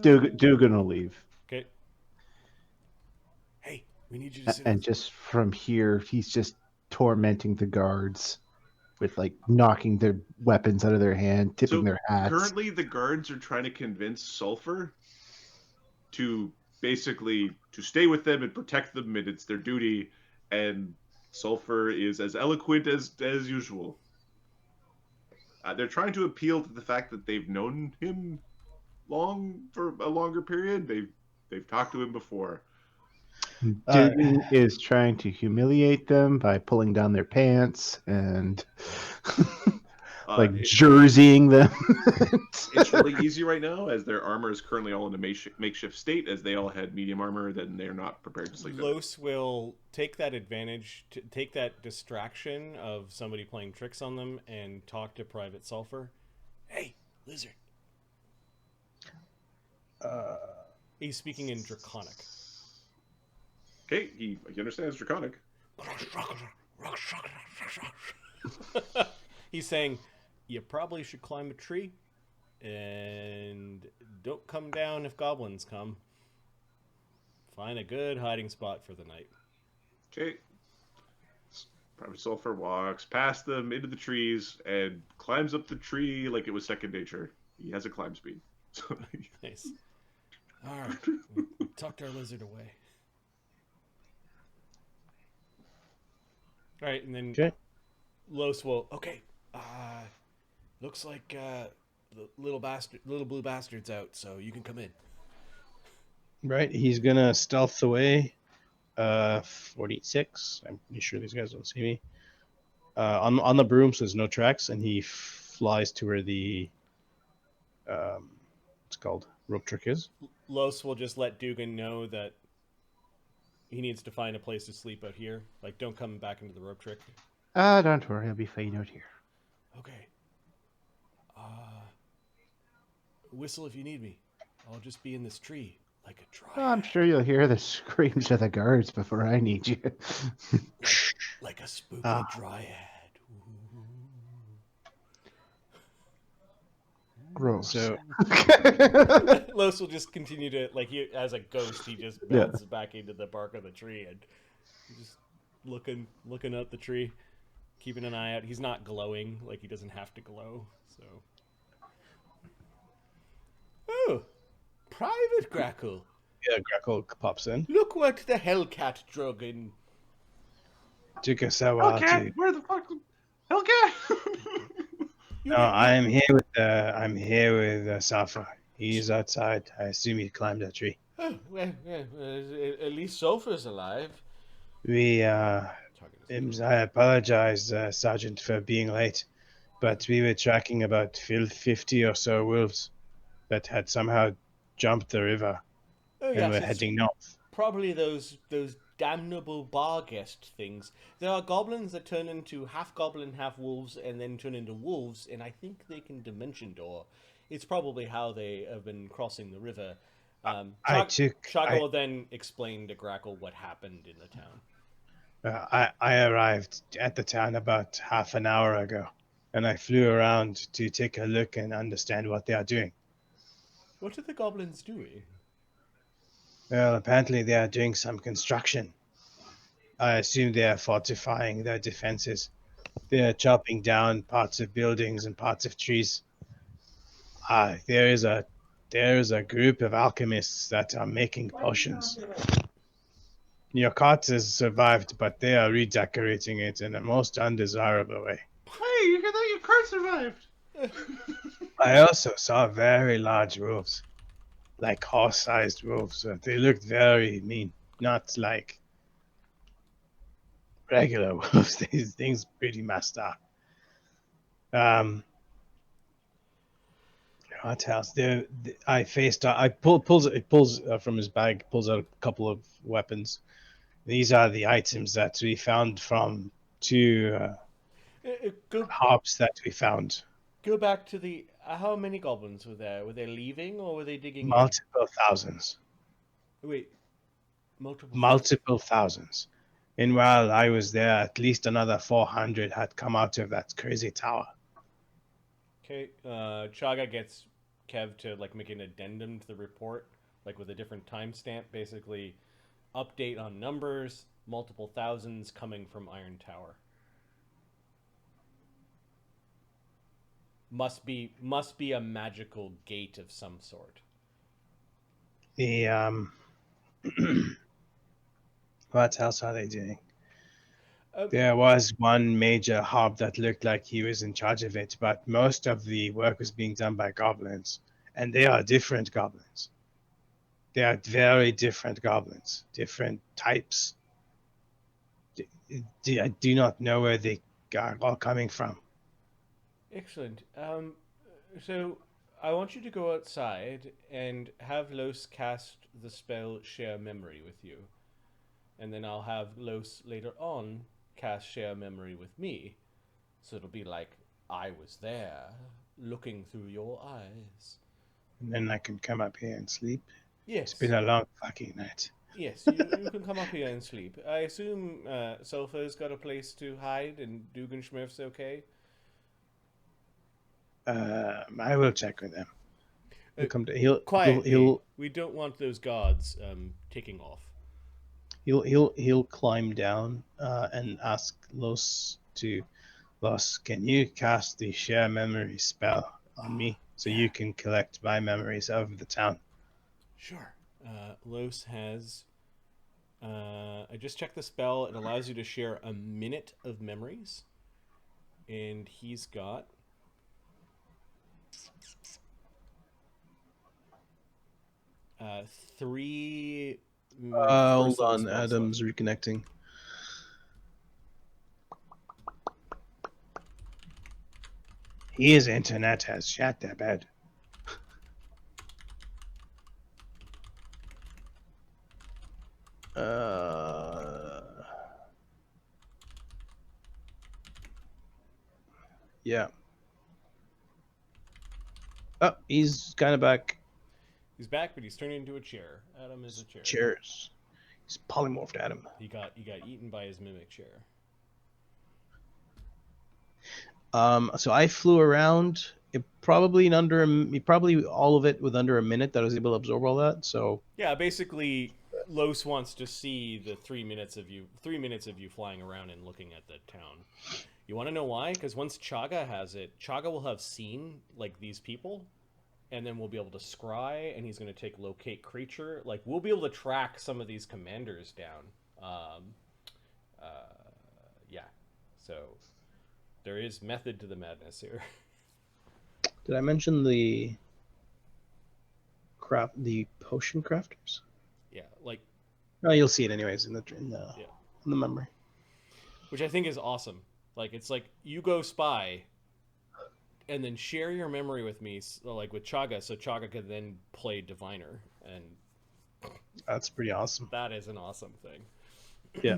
[SPEAKER 2] Duggan will leave.
[SPEAKER 1] Okay. Hey, we need you to sit.
[SPEAKER 2] And just from here, he's just tormenting the guards with knocking their weapons out of their hand, tipping their hats.
[SPEAKER 3] Currently, the guards are trying to convince Sulfur to basically to stay with them and protect them, and it's their duty. And Sulfur is as eloquent as usual. They're trying to appeal to the fact that they've known him for a longer period. They've talked to him before.
[SPEAKER 2] Duggan is trying to humiliate them by pulling down their pants and jerseying them.
[SPEAKER 3] It's really easy right now, as their armor is currently all in a makeshift state, as they all had medium armor, then they're not prepared to sleep.
[SPEAKER 1] Los will take that advantage, take that distraction of somebody playing tricks on them, and talk to Private Sulphur. Hey, lizard. He's speaking in Draconic.
[SPEAKER 3] Okay, he understands Draconic.
[SPEAKER 1] He's saying, you probably should climb a tree, and don't come down if goblins come. Find a good hiding spot for the night.
[SPEAKER 3] Okay. Private Sulphur walks past them into the trees and climbs up the tree like it was second nature. He has a climb speed.
[SPEAKER 1] Nice. All right, we tucked our lizard away. All right, and then Los will. Okay, looks like the little blue bastard's out, so you can come in.
[SPEAKER 4] Right, he's gonna stealth away. 46. I'm pretty sure these guys don't see me. On the broom, so there's no tracks, and he flies to where the what's it called, rope trick is.
[SPEAKER 1] Los will just let Duggan know that he needs to find a place to sleep out here. Like, don't come back into the rope trick.
[SPEAKER 2] Don't worry, I'll be fine out here.
[SPEAKER 1] Okay. Whistle if you need me. I'll just be in this tree like a dryad.
[SPEAKER 2] I'm sure you'll hear the screams of the guards before I need you.
[SPEAKER 1] like a spooky dryad. Ooh.
[SPEAKER 2] Gross.
[SPEAKER 4] So
[SPEAKER 1] Los will just continue to, as a ghost, he just bounces back into the bark of the tree and just looking up the tree, keeping an eye out. He's not glowing, he doesn't have to glow, so. Oh, Private Grakkel.
[SPEAKER 4] yeah, Grakkel pops in.
[SPEAKER 1] Look what the Hellcat drug in.
[SPEAKER 4] Took us a while
[SPEAKER 3] Hellcat,
[SPEAKER 4] to.
[SPEAKER 3] where the fuck? Hellcat.
[SPEAKER 4] No, I'm here with Sulphur. He's outside. I assume he climbed a tree.
[SPEAKER 1] Oh, well, at least Sulphur's alive.
[SPEAKER 4] We
[SPEAKER 1] Talking to someone.
[SPEAKER 4] I apologize, Sergeant, for being late, but we were tracking about 50 or so wolves that had somehow jumped the river
[SPEAKER 1] Oh
[SPEAKER 4] and
[SPEAKER 1] yes,
[SPEAKER 4] were
[SPEAKER 1] it's
[SPEAKER 4] heading north.
[SPEAKER 1] probably those damnable bar guest things. There are goblins that turn into half goblin, half wolves, and then turn into wolves, and I think they can dimension door. It's probably how they have been crossing the river. Chagga will then explain to Grakkel what happened in the town.
[SPEAKER 4] I arrived at the town about half an hour ago, and I flew around to take a look and understand what they are doing.
[SPEAKER 1] What are the goblins doing?
[SPEAKER 4] Well, apparently they are doing some construction. I assume they are fortifying their defenses. They are chopping down parts of buildings and parts of trees. There is a group of alchemists that are making potions. Your cart has survived, but they are redecorating it in a most undesirable way.
[SPEAKER 3] Hey, you thought your car survived.
[SPEAKER 4] I also saw very large wolves, like horse-sized wolves. They looked very mean, not like regular wolves. These things pretty messed up. What else? Pulls from his bag, pulls out a couple of weapons. These are the items that we found from two hops that we found.
[SPEAKER 1] Go back to the. How many goblins were there? Were they leaving or were they digging
[SPEAKER 4] Multiple thousands.
[SPEAKER 1] in? Wait,
[SPEAKER 4] multiple thousands. And while I was there, at least another 400 had come out of that crazy tower.
[SPEAKER 1] Okay, Chagga gets Kev to like make an addendum to the report, like with a different timestamp, basically update on numbers, multiple thousands coming from Iron Tower. Must be a magical gate of some sort.
[SPEAKER 4] The what else are they doing? There was one major hub that looked like he was in charge of it, but most of the work was being done by goblins, and they are different goblins. They are very different goblins, different types. I do not know where they are all coming from.
[SPEAKER 1] Excellent. So I want you to go outside and have Lloes cast the spell Share Memory with you. And then I'll have Lloes later on cast Share Memory with me. So it'll be like I was there, looking through your eyes.
[SPEAKER 4] And then I can come up here and sleep.
[SPEAKER 1] Yes.
[SPEAKER 4] It's been a long fucking night.
[SPEAKER 1] Yes, you can come up here and sleep. I assume Sulphur's got a place to hide and Duggan Schmurf's okay?
[SPEAKER 4] I will check with him.
[SPEAKER 1] Quietly. We don't want those guards taking off.
[SPEAKER 4] He'll climb down and ask Lloes, can you cast the share memory spell on me so you can collect my memories of the town?
[SPEAKER 1] Sure. Lloes has. I just checked the spell. It allows you to share a minute of memories, and he's got. Three.
[SPEAKER 4] Hold on, Adam's reconnecting. His internet has shut the bed. Yeah. Oh, he's kind of back.
[SPEAKER 1] He's back, but he's turning into a chair. Adam is a chair.
[SPEAKER 4] Chairs. He's polymorphed Adam.
[SPEAKER 1] He got eaten by his mimic chair.
[SPEAKER 4] So I flew around. Probably all of it with under a minute that I was able to absorb all that. So
[SPEAKER 1] yeah, basically, Lloes wants to see the 3 minutes of you flying around and looking at the town. You want to know why? Because once Chagga has it, Chagga will have seen like these people, and then we'll be able to scry, and he's going to take locate creature. Like we'll be able to track some of these commanders down. So there is method to the madness here.
[SPEAKER 4] Did I mention the potion crafters?
[SPEAKER 1] Yeah, like,
[SPEAKER 4] No, you'll see it anyways in the
[SPEAKER 1] Yeah.
[SPEAKER 4] in the memory.
[SPEAKER 1] which I think is awesome. Like, it's like you go spy and then share your memory with me, like with Chagga, so Chagga can then play diviner, and
[SPEAKER 4] That's pretty awesome.
[SPEAKER 1] that is an awesome thing.
[SPEAKER 4] Yeah.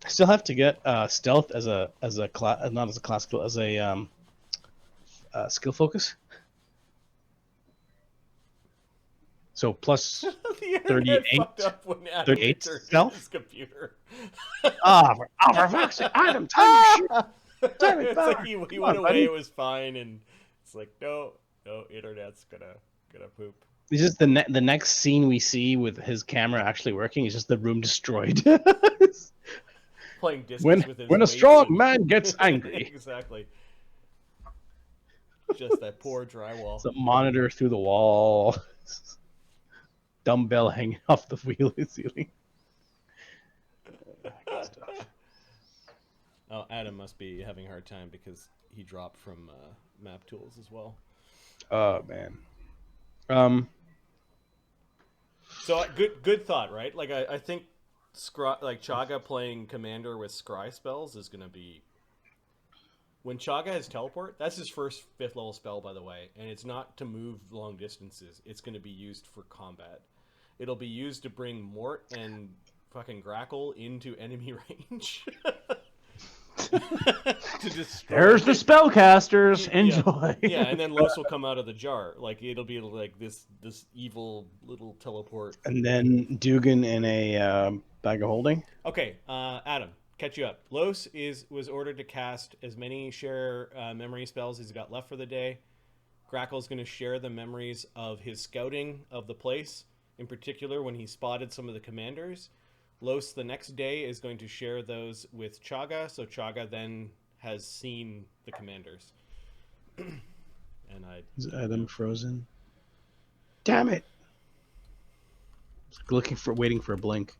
[SPEAKER 4] I still have to get stealth as a class, not as a classical, as a skill focus. So plus
[SPEAKER 1] The internet
[SPEAKER 4] 38,
[SPEAKER 1] fucked up when Adam
[SPEAKER 4] 38
[SPEAKER 1] returned
[SPEAKER 4] stealth?
[SPEAKER 1] his computer.
[SPEAKER 4] for fuck's sake, Adam, time your shit. Damn it,
[SPEAKER 1] It's
[SPEAKER 4] Bauer.
[SPEAKER 1] like he
[SPEAKER 4] Come
[SPEAKER 1] went
[SPEAKER 4] on,
[SPEAKER 1] away,
[SPEAKER 4] buddy.
[SPEAKER 1] it was fine, and it's like, no, internet's gonna poop.
[SPEAKER 4] It's just the next scene we see with his camera actually working is just the room destroyed.
[SPEAKER 1] Playing discus
[SPEAKER 4] when
[SPEAKER 1] with his
[SPEAKER 4] when a
[SPEAKER 1] mates
[SPEAKER 4] strong
[SPEAKER 1] and-
[SPEAKER 4] man gets angry,
[SPEAKER 1] Exactly. Just that poor drywall.
[SPEAKER 4] it's a monitor through the wall, dumbbell hanging off the wheel ceiling. Good stuff.
[SPEAKER 1] Oh, Adam must be having a hard time because he dropped from map tools as well.
[SPEAKER 4] Oh man.
[SPEAKER 1] So good thought, right? Like I think like Chagga playing commander with scry spells is gonna be. When Chagga has teleport, that's his first 5th level spell, by the way, and it's not to move long distances. It's going to be used for combat. It'll be used to bring Mort and fucking Grakkel into enemy range. To destroy.
[SPEAKER 2] There's the spellcasters. Enjoy.
[SPEAKER 1] Yeah, and then Lloes will come out of the jar. Like, it'll be like this evil little teleport.
[SPEAKER 4] And then Duggan in a bag of holding.
[SPEAKER 1] Okay, Adam, catch you up. Lloes was ordered to cast as many share memory spells as he's got left for the day. Grakkel's going to share the memories of his scouting of the place, in particular when he spotted some of the commanders. Lloes the next day is going to share those with Chagga, so Chagga then has seen the commanders. And
[SPEAKER 4] Is Adam frozen? Damn it! Waiting for a blink.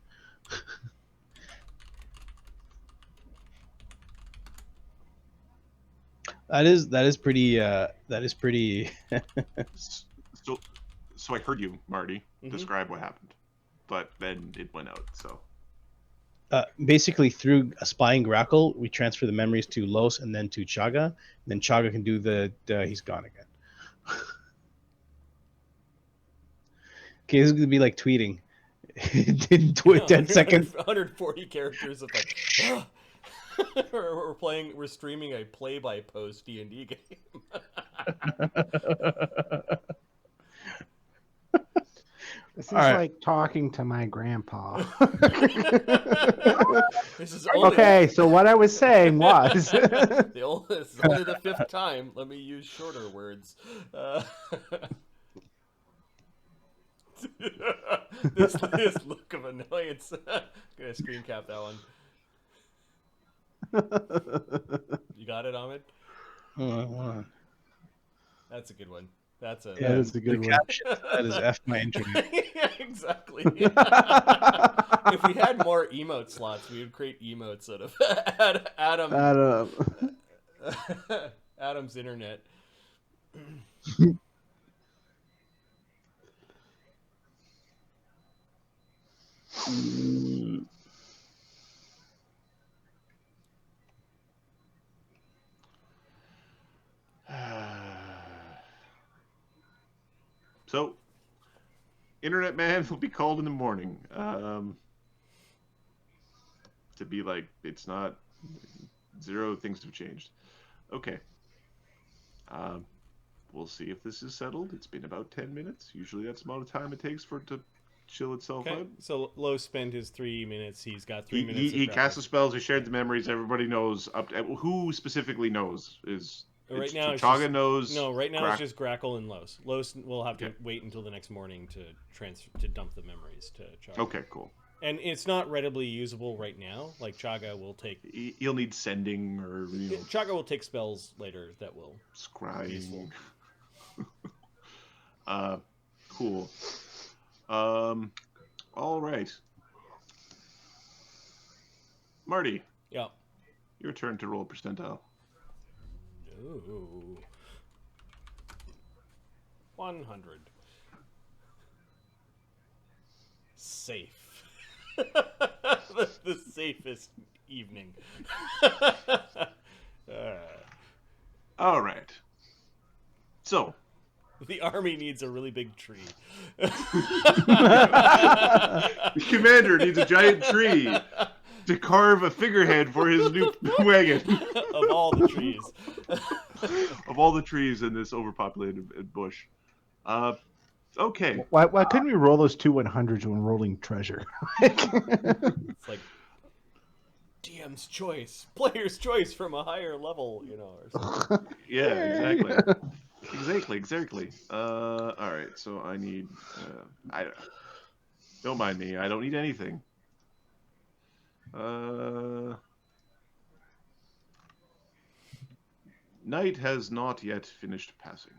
[SPEAKER 4] That is pretty.
[SPEAKER 3] So I heard you, Marty,
[SPEAKER 1] Mhm.
[SPEAKER 3] describe what happened, but then it went out. So
[SPEAKER 4] Basically, through spying Grakkel, we transfer the memories to Lloes and then to Chagga. And then Chagga can do the he's gone again. Okay, this is gonna be like tweeting. In 10 seconds.
[SPEAKER 1] 140 characters of like. We're streaming a play-by-post D&D game.
[SPEAKER 2] This is
[SPEAKER 4] All right.
[SPEAKER 2] like talking to my grandpa.
[SPEAKER 1] This is only
[SPEAKER 2] Okay, so what I was saying was.
[SPEAKER 1] this is only the 5th time. Let me use shorter words. This look of annoyance. I'm gonna screen cap that one. You got it, Ahmed?
[SPEAKER 4] Hold on.
[SPEAKER 1] That's a good one. That's a
[SPEAKER 2] That is a good
[SPEAKER 4] the
[SPEAKER 2] one.
[SPEAKER 4] caption that is F my internet.
[SPEAKER 1] Yeah, exactly. If we had more emote slots, we would create emotes out of Adam. Adam's internet.
[SPEAKER 3] So, Internet Man will be called in the morning. To be like, it's not zero, things have changed. Okay. We'll see if this is settled. It's been about 10 minutes. Usually that's the amount of time it takes for it to chill itself
[SPEAKER 1] Okay,
[SPEAKER 3] out.
[SPEAKER 1] so Lloes spent his 3 minutes. He's got 3 minutes.
[SPEAKER 3] He
[SPEAKER 1] of
[SPEAKER 3] cast the
[SPEAKER 1] grapple.
[SPEAKER 3] spells, he shared the memories, everybody knows. Who specifically knows?
[SPEAKER 1] Right now, it's
[SPEAKER 3] Chagga
[SPEAKER 1] just,
[SPEAKER 3] knows.
[SPEAKER 1] No, right now
[SPEAKER 3] Grak-
[SPEAKER 1] it's just Grakkel and Lloes. Lloes will have to
[SPEAKER 3] Okay.
[SPEAKER 1] wait until the next morning to dump the memories to Chagga.
[SPEAKER 3] Okay, cool.
[SPEAKER 1] And it's not readily usable right now. Like Chagga will take
[SPEAKER 3] He'll need sending or,
[SPEAKER 1] Chagga will take spells later that will.
[SPEAKER 3] scrying.
[SPEAKER 1] Useful.
[SPEAKER 3] Cool. All right. Marty,
[SPEAKER 1] Yeah.
[SPEAKER 3] Your turn to roll a percentile.
[SPEAKER 1] No. 100. Safe. The safest evening.
[SPEAKER 3] All right. So,
[SPEAKER 1] The army needs a really big tree.
[SPEAKER 3] the commander needs a giant tree to carve a figurehead for his new wagon.
[SPEAKER 1] Of all the trees.
[SPEAKER 3] Of all the trees in this overpopulated bush. Okay.
[SPEAKER 2] Why couldn't we roll those two 100s when rolling treasure?
[SPEAKER 1] It's like DM's choice, player's choice from a higher level, you know. Or something.
[SPEAKER 3] Yeah, exactly. Exactly. All right. So I need. Don't mind me. I don't need anything. Night has not yet finished passing.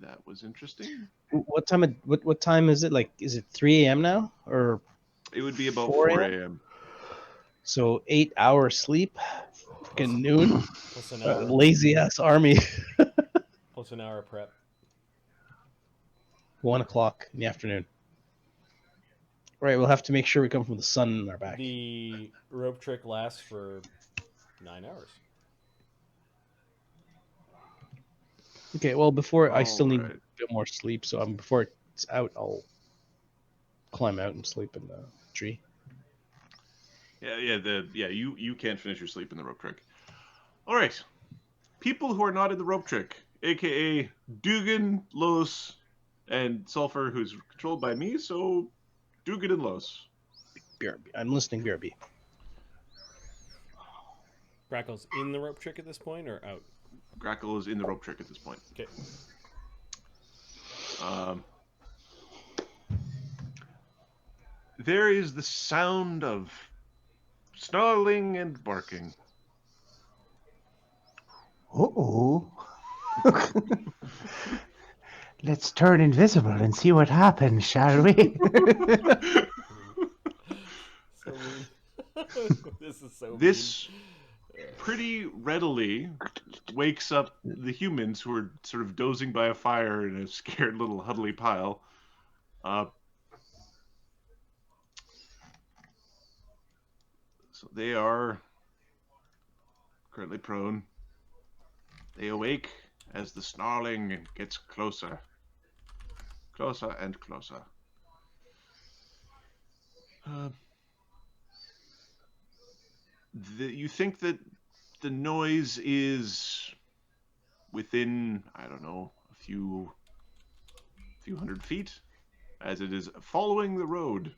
[SPEAKER 3] That was interesting.
[SPEAKER 4] What time? What time is it? Like, is it 3 a.m. now, or
[SPEAKER 3] It would be about
[SPEAKER 4] 4
[SPEAKER 3] 4 a.m.
[SPEAKER 4] so 8 hour sleep? Fucking noon.
[SPEAKER 1] Plus an hour.
[SPEAKER 4] Lazy ass army.
[SPEAKER 1] Plus an hour prep.
[SPEAKER 4] 1 o'clock in the afternoon. Right, we'll have to make sure we come from the sun in our back.
[SPEAKER 1] The rope trick lasts for 9 hours.
[SPEAKER 4] Okay, well, before I still need a
[SPEAKER 3] Alright.
[SPEAKER 4] bit more sleep, so before it's out, I'll climb out and sleep in the tree.
[SPEAKER 3] You can't finish your sleep in the rope trick. All right, people who are not in the rope trick, aka Duggan, Lloes, and Sulphur, who's controlled by me. So, Duggan and Lloes.
[SPEAKER 4] BRB. I'm listening, BRB.
[SPEAKER 1] Grackle's in the rope trick at this point or out?
[SPEAKER 3] Grakkel is in the rope trick at this point.
[SPEAKER 1] Okay.
[SPEAKER 3] There is the sound of snarling and barking.
[SPEAKER 2] Uh-oh. Let's turn invisible and see what happens, shall we?
[SPEAKER 1] So mean. This is so
[SPEAKER 3] This pretty readily wakes up the humans who are sort of dozing by a fire in a scared little huddly pile. So they are currently prone. They awake as the snarling gets closer. Closer and closer. You think that the noise is within, I don't know, a few hundred feet, as it is following the road.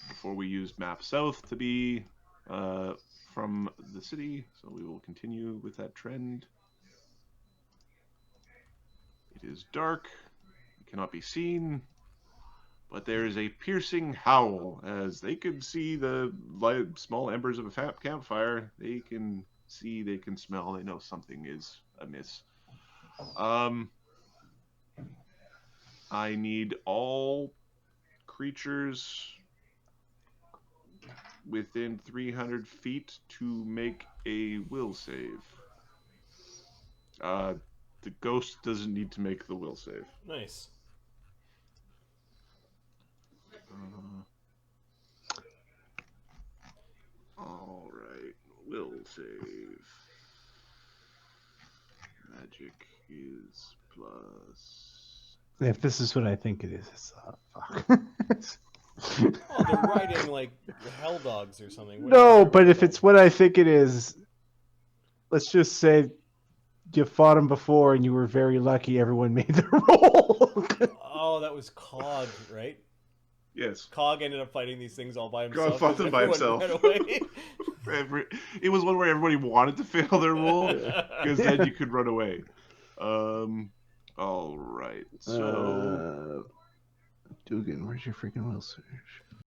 [SPEAKER 3] Before we use map south to be from the city, so we will continue with that trend. It is dark, it cannot be seen, but there is a piercing howl as they can see the small embers of a campfire. They can see, they can smell, they know something is amiss. I need all creatures within 300 feet to make a will save. The ghost doesn't need to make the will save.
[SPEAKER 1] Nice.
[SPEAKER 3] All right, will save. Magic is plus.
[SPEAKER 2] If this is what I think it is, it's fuck.
[SPEAKER 1] Oh, they're riding like hell dogs or something.
[SPEAKER 2] No, but if it's what I think it is, let's just say you fought him before and you were very lucky everyone made the roll.
[SPEAKER 1] Oh, that was Cog, right?
[SPEAKER 3] Yes.
[SPEAKER 1] Cog ended up fighting these things all by himself.
[SPEAKER 3] Cog fought them by
[SPEAKER 1] everyone
[SPEAKER 3] himself.
[SPEAKER 1] ran away.
[SPEAKER 3] It was one where everybody wanted to fail their roll because then you could run away. All right. So
[SPEAKER 2] Duggan, where's your freaking will save?